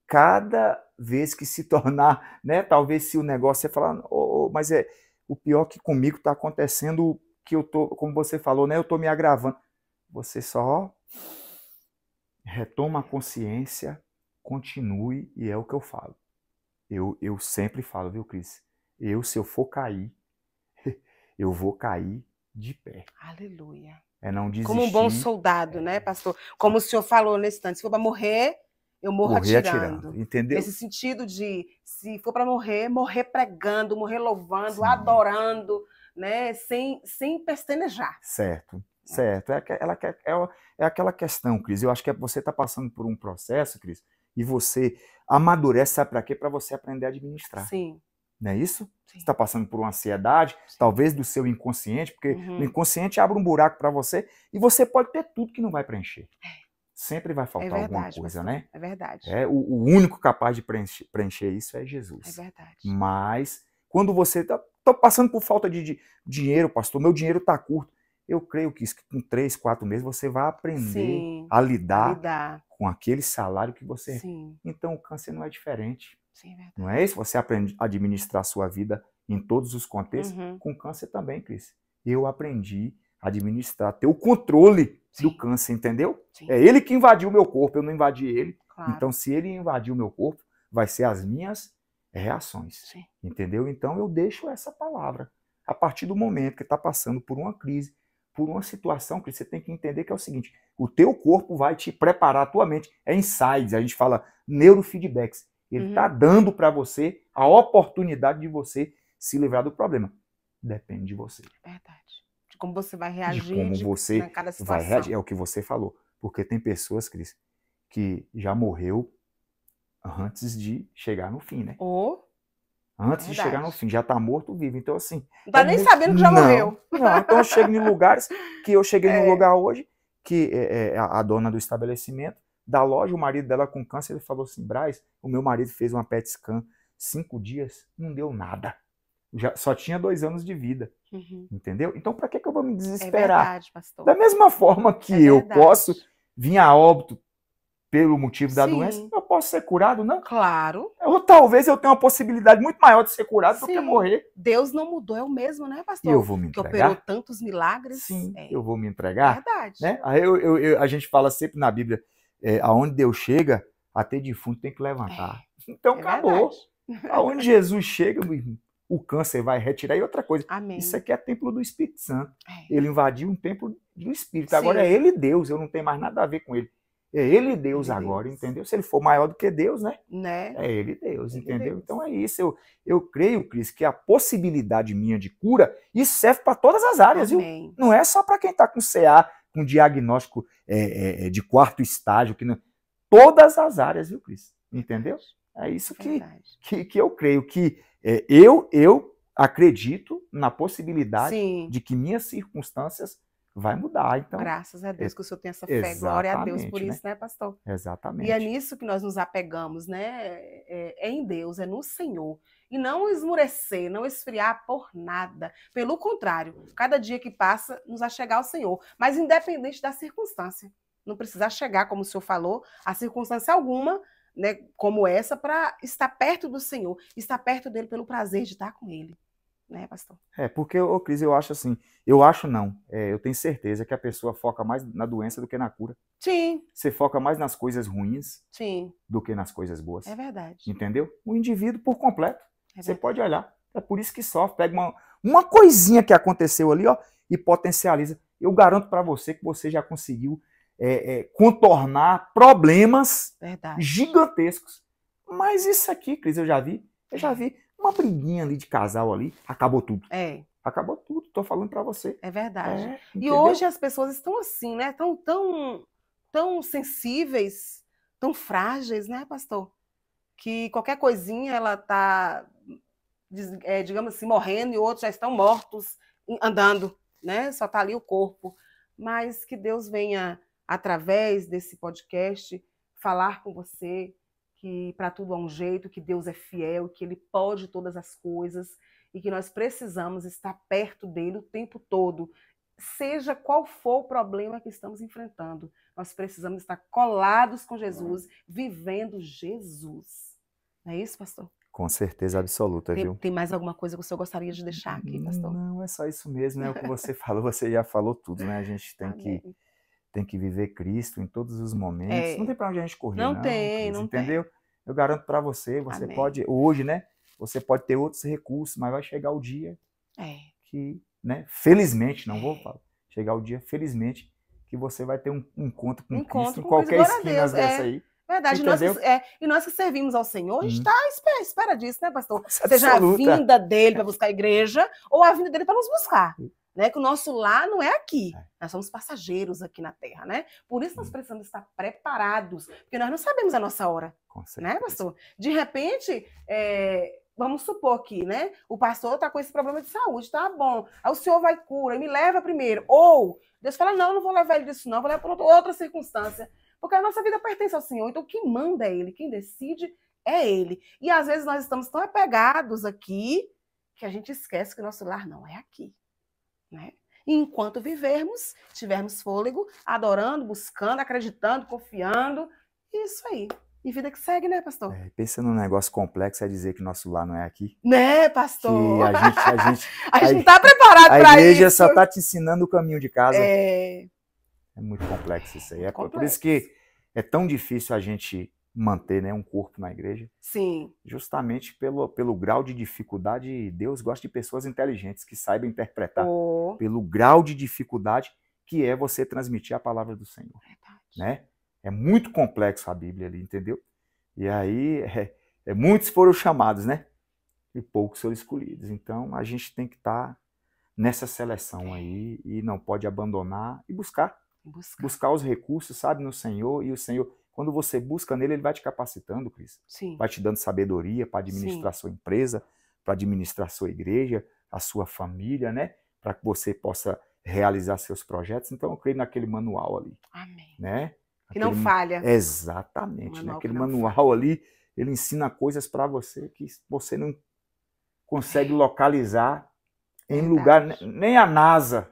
cada vez que se tornar, né? Talvez se o negócio você falar, mas o pior que comigo está acontecendo, que eu tô, como você falou, né? Eu tô me agravando. Você só retoma a consciência, continue, e é o que eu falo. Eu sempre falo, viu, Cris? Se eu for cair, eu vou cair de pé. Aleluia. É não desistir. Como um bom soldado, né, pastor? Como o senhor falou nesse instante, se for para morrer, eu morro atirando. Entendeu? Nesse sentido de, se for para morrer, morrer pregando, morrer louvando, adorando, né, sem pestanejar. Certo. É aquela questão, Cris. Eu acho que você está passando por um processo, Cris, e você amadurece, sabe para quê? Para você aprender a administrar. Sim. Não é isso? Sim. Você está passando por uma ansiedade, talvez do seu inconsciente, porque o inconsciente abre um buraco para você e você pode ter tudo que não vai preencher. Sempre vai faltar alguma coisa, pastor, né? É verdade. O único capaz de preencher isso é Jesus. É verdade. Mas quando você está passando por falta de dinheiro, pastor, meu dinheiro está curto. Eu creio que com 3, 4 meses você vai aprender a lidar com aquele salário que você... Sim. Então o câncer não é diferente. Sim, é verdade. Não é isso? Você aprende a administrar a sua vida em todos os contextos. Com câncer também, Cris. Eu aprendi a administrar, ter o controle do câncer, entendeu? Sim. É ele que invadiu o meu corpo, eu não invadi ele. Claro. Então, se ele invadir o meu corpo, vai ser as minhas reações. Sim. Entendeu? Então, eu deixo essa palavra. A partir do momento que está passando por uma crise, por uma situação, que você tem que entender que é o seguinte, o teu corpo vai te preparar, a tua mente, insights, a gente fala neurofeedbacks. Ele está dando para você a oportunidade de você se livrar do problema. Depende de você. Verdade. De como você vai reagir. De como você cada situação. vai reagir. É o que você falou. Porque tem pessoas, Cris, que já morreu antes de chegar no fim, né? Antes de chegar no fim. Já está morto, vivo. Então, assim... Não está nem sabendo que já morreu. Não, então eu chego em lugares que eu cheguei num lugar hoje, que a dona do estabelecimento, da loja, o marido dela com câncer, ele falou assim, Braz, o meu marido fez uma PET scan, 5 dias, não deu nada. Só tinha 2 anos de vida. Entendeu? Então, para que eu vou me desesperar? É verdade, pastor. Da mesma forma que eu posso vir a óbito pelo motivo da doença, eu posso ser curado, não? Claro. Ou talvez eu tenha uma possibilidade muito maior de ser curado do que morrer. Deus não mudou, é o mesmo, né, pastor? E eu vou me entregar. Que operou tantos milagres. Sim, eu vou me entregar. Verdade. Né? Aí a gente fala sempre na Bíblia, aonde Deus chega, até defunto tem que levantar. Então acabou. Verdade. Aonde Jesus chega, o câncer vai retirar. E outra coisa, isso aqui é templo do Espírito Santo. Ele invadiu um templo do Espírito. Agora é ele Deus, eu não tenho mais nada a ver com ele. É ele Deus agora, entendeu? Se ele for maior do que Deus, né? É ele Deus, entendeu? Então é isso. Eu creio, Cris, que a possibilidade minha de cura, isso serve para todas as áreas, viu? Não é só para quem está com CA, com diagnóstico de 4º estágio, que não... todas as áreas, viu, Cris? Entendeu? É isso que eu creio, que eu acredito na possibilidade de que minhas circunstâncias vai mudar. Então, graças a Deus que o senhor tem essa fé. Glória a Deus por isso, né, pastor? Exatamente. E é nisso que nós nos apegamos, né? É em Deus, é no Senhor. E não esmurecer, não esfriar por nada. Pelo contrário, cada dia que passa, nos achegar ao Senhor. Mas independente da circunstância. Não precisar chegar, como o senhor falou, a circunstância alguma, né, como essa para estar perto do Senhor, estar perto dele pelo prazer de estar com ele, né, pastor? Porque, Cris, eu acho assim, eu acho não, eu tenho certeza que a pessoa foca mais na doença do que na cura. Sim. Você foca mais nas coisas ruins Sim. do que nas coisas boas. É verdade. Entendeu? O indivíduo por completo. Você verdade. pode olhar. É por isso que sofre. Pega uma coisinha que aconteceu ali, ó, e potencializa. Eu garanto para você que você já conseguiu contornar problemas gigantescos. Mas isso aqui, Cris, eu já vi uma briguinha ali de casal ali, acabou tudo. Acabou tudo, tô falando para você. É verdade. E hoje as pessoas estão assim, né? Tão sensíveis, tão frágeis, né, pastor? Que qualquer coisinha ela tá, digamos assim, morrendo e outros já estão mortos, andando, né? Só tá ali o corpo. Mas que Deus venha, através desse podcast, falar com você que para tudo há um jeito, que Deus é fiel, que Ele pode todas as coisas e que nós precisamos estar perto dele o tempo todo. Seja qual for o problema que estamos enfrentando, nós precisamos estar colados com Jesus, vivendo Jesus. Não é isso, pastor? Com certeza absoluta, viu? Tem mais alguma coisa que o senhor gostaria de deixar aqui, pastor? Não, é só isso mesmo, né? O que você falou, você já falou tudo, né? A gente tem que viver Cristo em todos os momentos. Não tem para onde a gente correr, não. Não entendeu? Tem. Eu garanto para você, pode, hoje, né? Você pode ter outros recursos, mas vai chegar o dia que, né? Felizmente, não vou falar, chegar o dia, felizmente, que você vai ter um encontro com Cristo em qualquer esquina dessa aí. Verdade, e nós que servimos ao Senhor, a gente está à espera disso, né, pastor? Seja a vinda dele para buscar a igreja ou a vinda dele para nos buscar. Né? Que o nosso lar não é aqui, nós somos passageiros aqui na terra, né? Por isso nós precisamos estar preparados, porque nós não sabemos a nossa hora, né, pastor? De repente, vamos supor aqui, né? O pastor está com esse problema de saúde, tá bom, aí o senhor vai cura e me leva primeiro, ou Deus fala, não vou levar ele disso não, vou levar para outra circunstância. Porque a nossa vida pertence ao Senhor, então quem manda é Ele, quem decide é Ele. E às vezes nós estamos tão apegados aqui que a gente esquece que o nosso lar não é aqui. Né? E enquanto vivermos, tivermos fôlego, adorando, buscando, acreditando, confiando, isso aí. E vida que segue, né, pastor? Pensa num negócio complexo, é dizer que nosso lar não é aqui. Né, pastor? Que a gente não está preparado para isso. A igreja só está te ensinando o caminho de casa. É muito complexo isso aí. Por isso que é tão difícil a gente manter, né, um corpo na igreja. Sim. Justamente pelo grau de dificuldade. Deus gosta de pessoas inteligentes que saibam interpretar. Pelo grau de dificuldade que é você transmitir a palavra do Senhor. Né? É muito complexo a Bíblia ali, entendeu? E aí, muitos foram chamados, né? E poucos foram escolhidos. Então, a gente tem que estar nessa seleção aí e não pode abandonar e buscar os recursos, sabe, no Senhor. E o Senhor, quando você busca nele, ele vai te capacitando, Cris. Sim. Vai te dando sabedoria para administrar sua empresa, para administrar sua igreja, a sua família, né? Para que você possa realizar seus projetos. Então, eu creio naquele manual ali. Amém. Né? Que não falha. Exatamente. Né? Aquele manual ali, ele ensina coisas para você que você não consegue localizar em lugar, nem a NASA,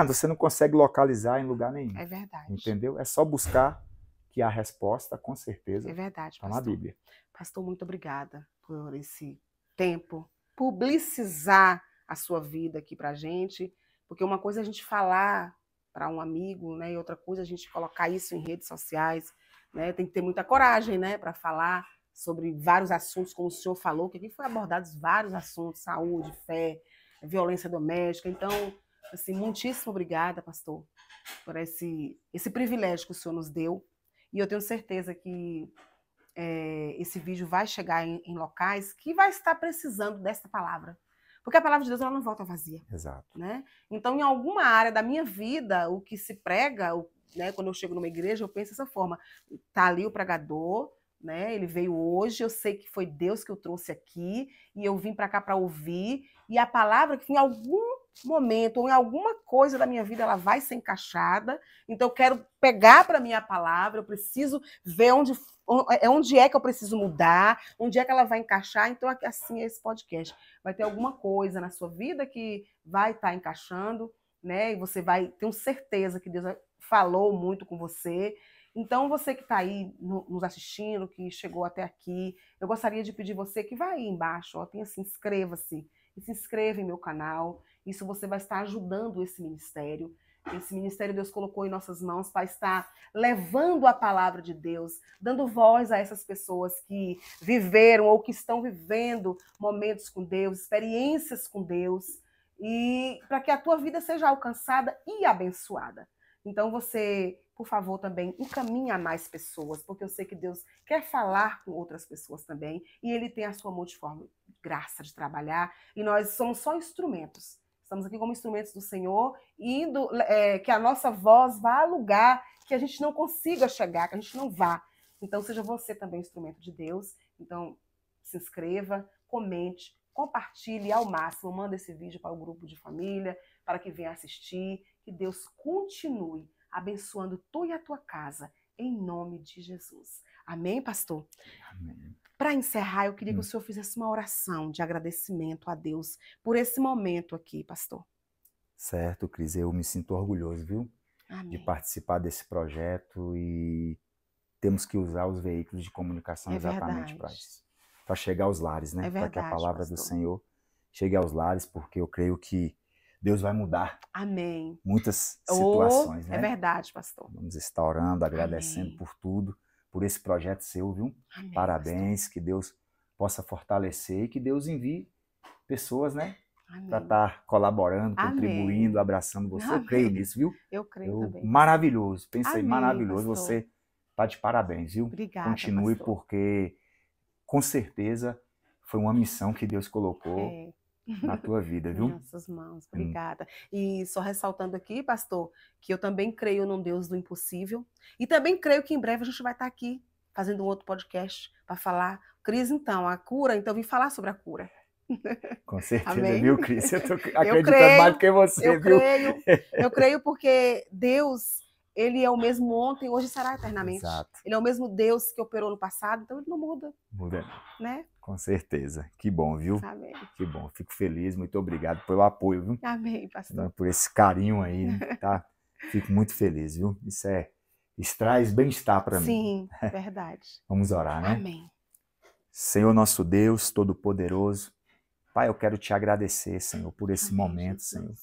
você não consegue localizar em lugar nenhum. É verdade. Entendeu? É só buscar que a resposta, com certeza, está na Bíblia. Pastor, muito obrigada por esse tempo, publicizar a sua vida aqui pra gente, porque uma coisa é a gente falar para um amigo, né, e outra coisa é a gente colocar isso em redes sociais, né? Tem que ter muita coragem, né, para falar sobre vários assuntos, como o senhor falou, que aqui foi abordados vários assuntos, saúde, fé, violência doméstica. Então, assim, muitíssimo obrigada, pastor, por esse privilégio que o senhor nos deu. E eu tenho certeza que esse vídeo vai chegar em locais que vai estar precisando dessa palavra. Porque a palavra de Deus ela não volta vazia. Exato. Né? Então, em alguma área da minha vida, o que se prega, né, quando eu chego numa igreja, eu penso dessa forma. Está ali o pregador, né? Ele veio hoje, eu sei que foi Deus que o trouxe aqui, e eu vim para cá para ouvir, e a palavra que em algum momento ou em alguma coisa da minha vida ela vai ser encaixada, então eu quero pegar para mim a palavra, eu preciso ver onde é que eu preciso mudar, onde é que ela vai encaixar. Então assim é esse podcast, vai ter alguma coisa na sua vida que vai estar encaixando, né? E você vai ter certeza que Deus falou muito com você. Então, você que está aí nos assistindo, que chegou até aqui, eu gostaria de pedir você que vai aí embaixo, ó, tem assim, inscreva-se e se inscreva em meu canal. Isso você vai estar ajudando esse ministério. Esse ministério Deus colocou em nossas mãos para estar levando a palavra de Deus, dando voz a essas pessoas que viveram ou que estão vivendo momentos com Deus, experiências com Deus, e para que a tua vida seja alcançada e abençoada. Então você, por favor, também encaminhe a mais pessoas, porque eu sei que Deus quer falar com outras pessoas também, e Ele tem a sua multiforme graça de trabalhar, e nós somos só instrumentos. Estamos aqui como instrumentos do Senhor, indo, que a nossa voz vá a lugar que a gente não consiga chegar, que a gente não vá. Então, seja você também instrumento de Deus. Então, se inscreva, comente, compartilhe ao máximo, manda esse vídeo para o grupo de família, para que venha assistir. Que Deus continue abençoando tu e a tua casa, em nome de Jesus. Amém, pastor? Amém. Para encerrar, eu queria que o senhor fizesse uma oração de agradecimento a Deus por esse momento aqui, pastor. Certo, Cris, eu me sinto orgulhoso, viu? Amém. De participar desse projeto, e temos que usar os veículos de comunicação exatamente para isso. Para chegar aos lares, né? Para que a palavra do Senhor chegue aos lares, porque eu creio que Deus vai mudar. Amém. Muitas situações, né? É verdade, pastor. Vamos estar orando, agradecendo por tudo, por esse projeto seu, viu? Amém, parabéns, pastor. Que Deus possa fortalecer e que Deus envie pessoas, né? Para estar colaborando, contribuindo, abraçando você. Amém. Eu creio nisso, viu? Eu creio também. Maravilhoso, pensei, Amém, maravilhoso. pastor. Você está de parabéns, viu? Obrigada, continue, pastor. Porque com certeza foi uma missão que Deus colocou na tua vida, viu? Em nossas mãos, obrigada. E só ressaltando aqui, pastor, que eu também creio num Deus do impossível, e também creio que em breve a gente vai estar aqui fazendo um outro podcast para falar. Cris, então, a cura, então eu vim falar sobre a cura. Com certeza, Amém? Viu, Cris? Eu tô acreditando mais do que você, viu? Eu creio porque Deus, Ele é o mesmo ontem, hoje e será eternamente. Exato. Ele é o mesmo Deus que operou no passado, então Ele não muda. Muda, né? Com certeza. Que bom, viu? Amém. Que bom. Fico feliz, muito obrigado pelo apoio, viu? Amém, pastor. Por esse carinho aí, tá? Fico muito feliz, viu? Isso traz bem-estar para mim. Sim, verdade. Vamos orar, né? Amém. Senhor nosso Deus, Todo-Poderoso, Pai, eu quero te agradecer, Senhor, por esse momento, Jesus. Senhor.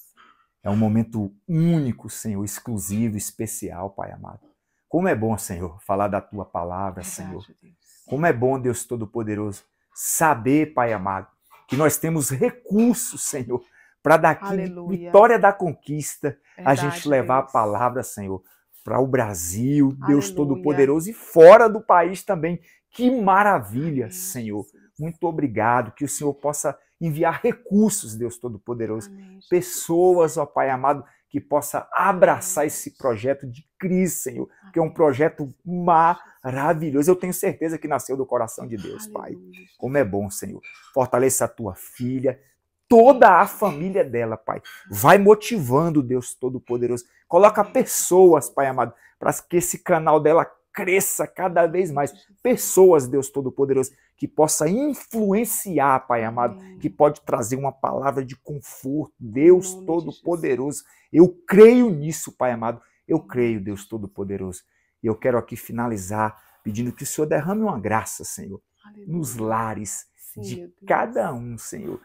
É um momento único, Senhor, exclusivo, especial, Pai amado. Como é bom, Senhor, falar da Tua palavra, verdade, Senhor. Deus. Como é bom, Deus Todo-Poderoso, saber, Pai amado, que nós temos recursos, Senhor, para daqui, Vitória da Conquista, verdade, a gente levar Deus. A palavra, Senhor, para o Brasil, Deus Todo-Poderoso, e fora do país também. Que maravilha, amém, Senhor. Jesus. Muito obrigado, que o Senhor possa enviar recursos, Deus Todo-Poderoso, pessoas, ó Pai amado, que possa abraçar esse projeto de Cris, Senhor, que é um projeto maravilhoso. Eu tenho certeza que nasceu do coração de Deus, Pai. Como é bom, Senhor. Fortaleça a tua filha, toda a família dela, Pai. Vai motivando, Deus Todo-Poderoso. Coloca pessoas, Pai amado, para que esse canal dela cresça cada vez mais. Pessoas, Deus Todo-Poderoso, que possa influenciar, Pai amado, que pode trazer uma palavra de conforto. Deus Todo-Poderoso. Eu creio nisso, Pai amado. Eu creio, Deus Todo-Poderoso. E eu quero aqui finalizar pedindo que o Senhor derrame uma graça, Senhor, nos lares de cada um, Senhor,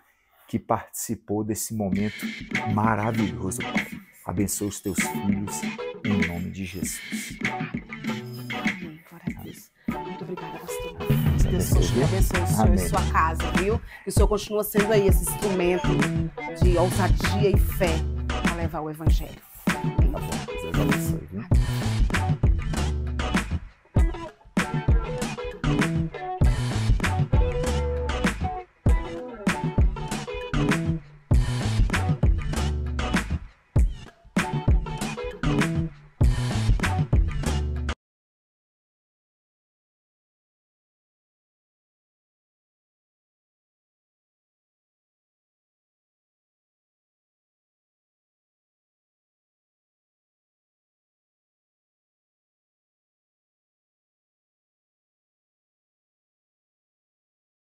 que participou desse momento maravilhoso, Pai. Abençoa os teus filhos, em nome de Jesus. Amém. Glória a Deus. Muito obrigada, pastor. Deus continue abençoe o senhor e sua casa, viu? Que o senhor continua sendo aí esse instrumento de ousadia e fé para levar o evangelho.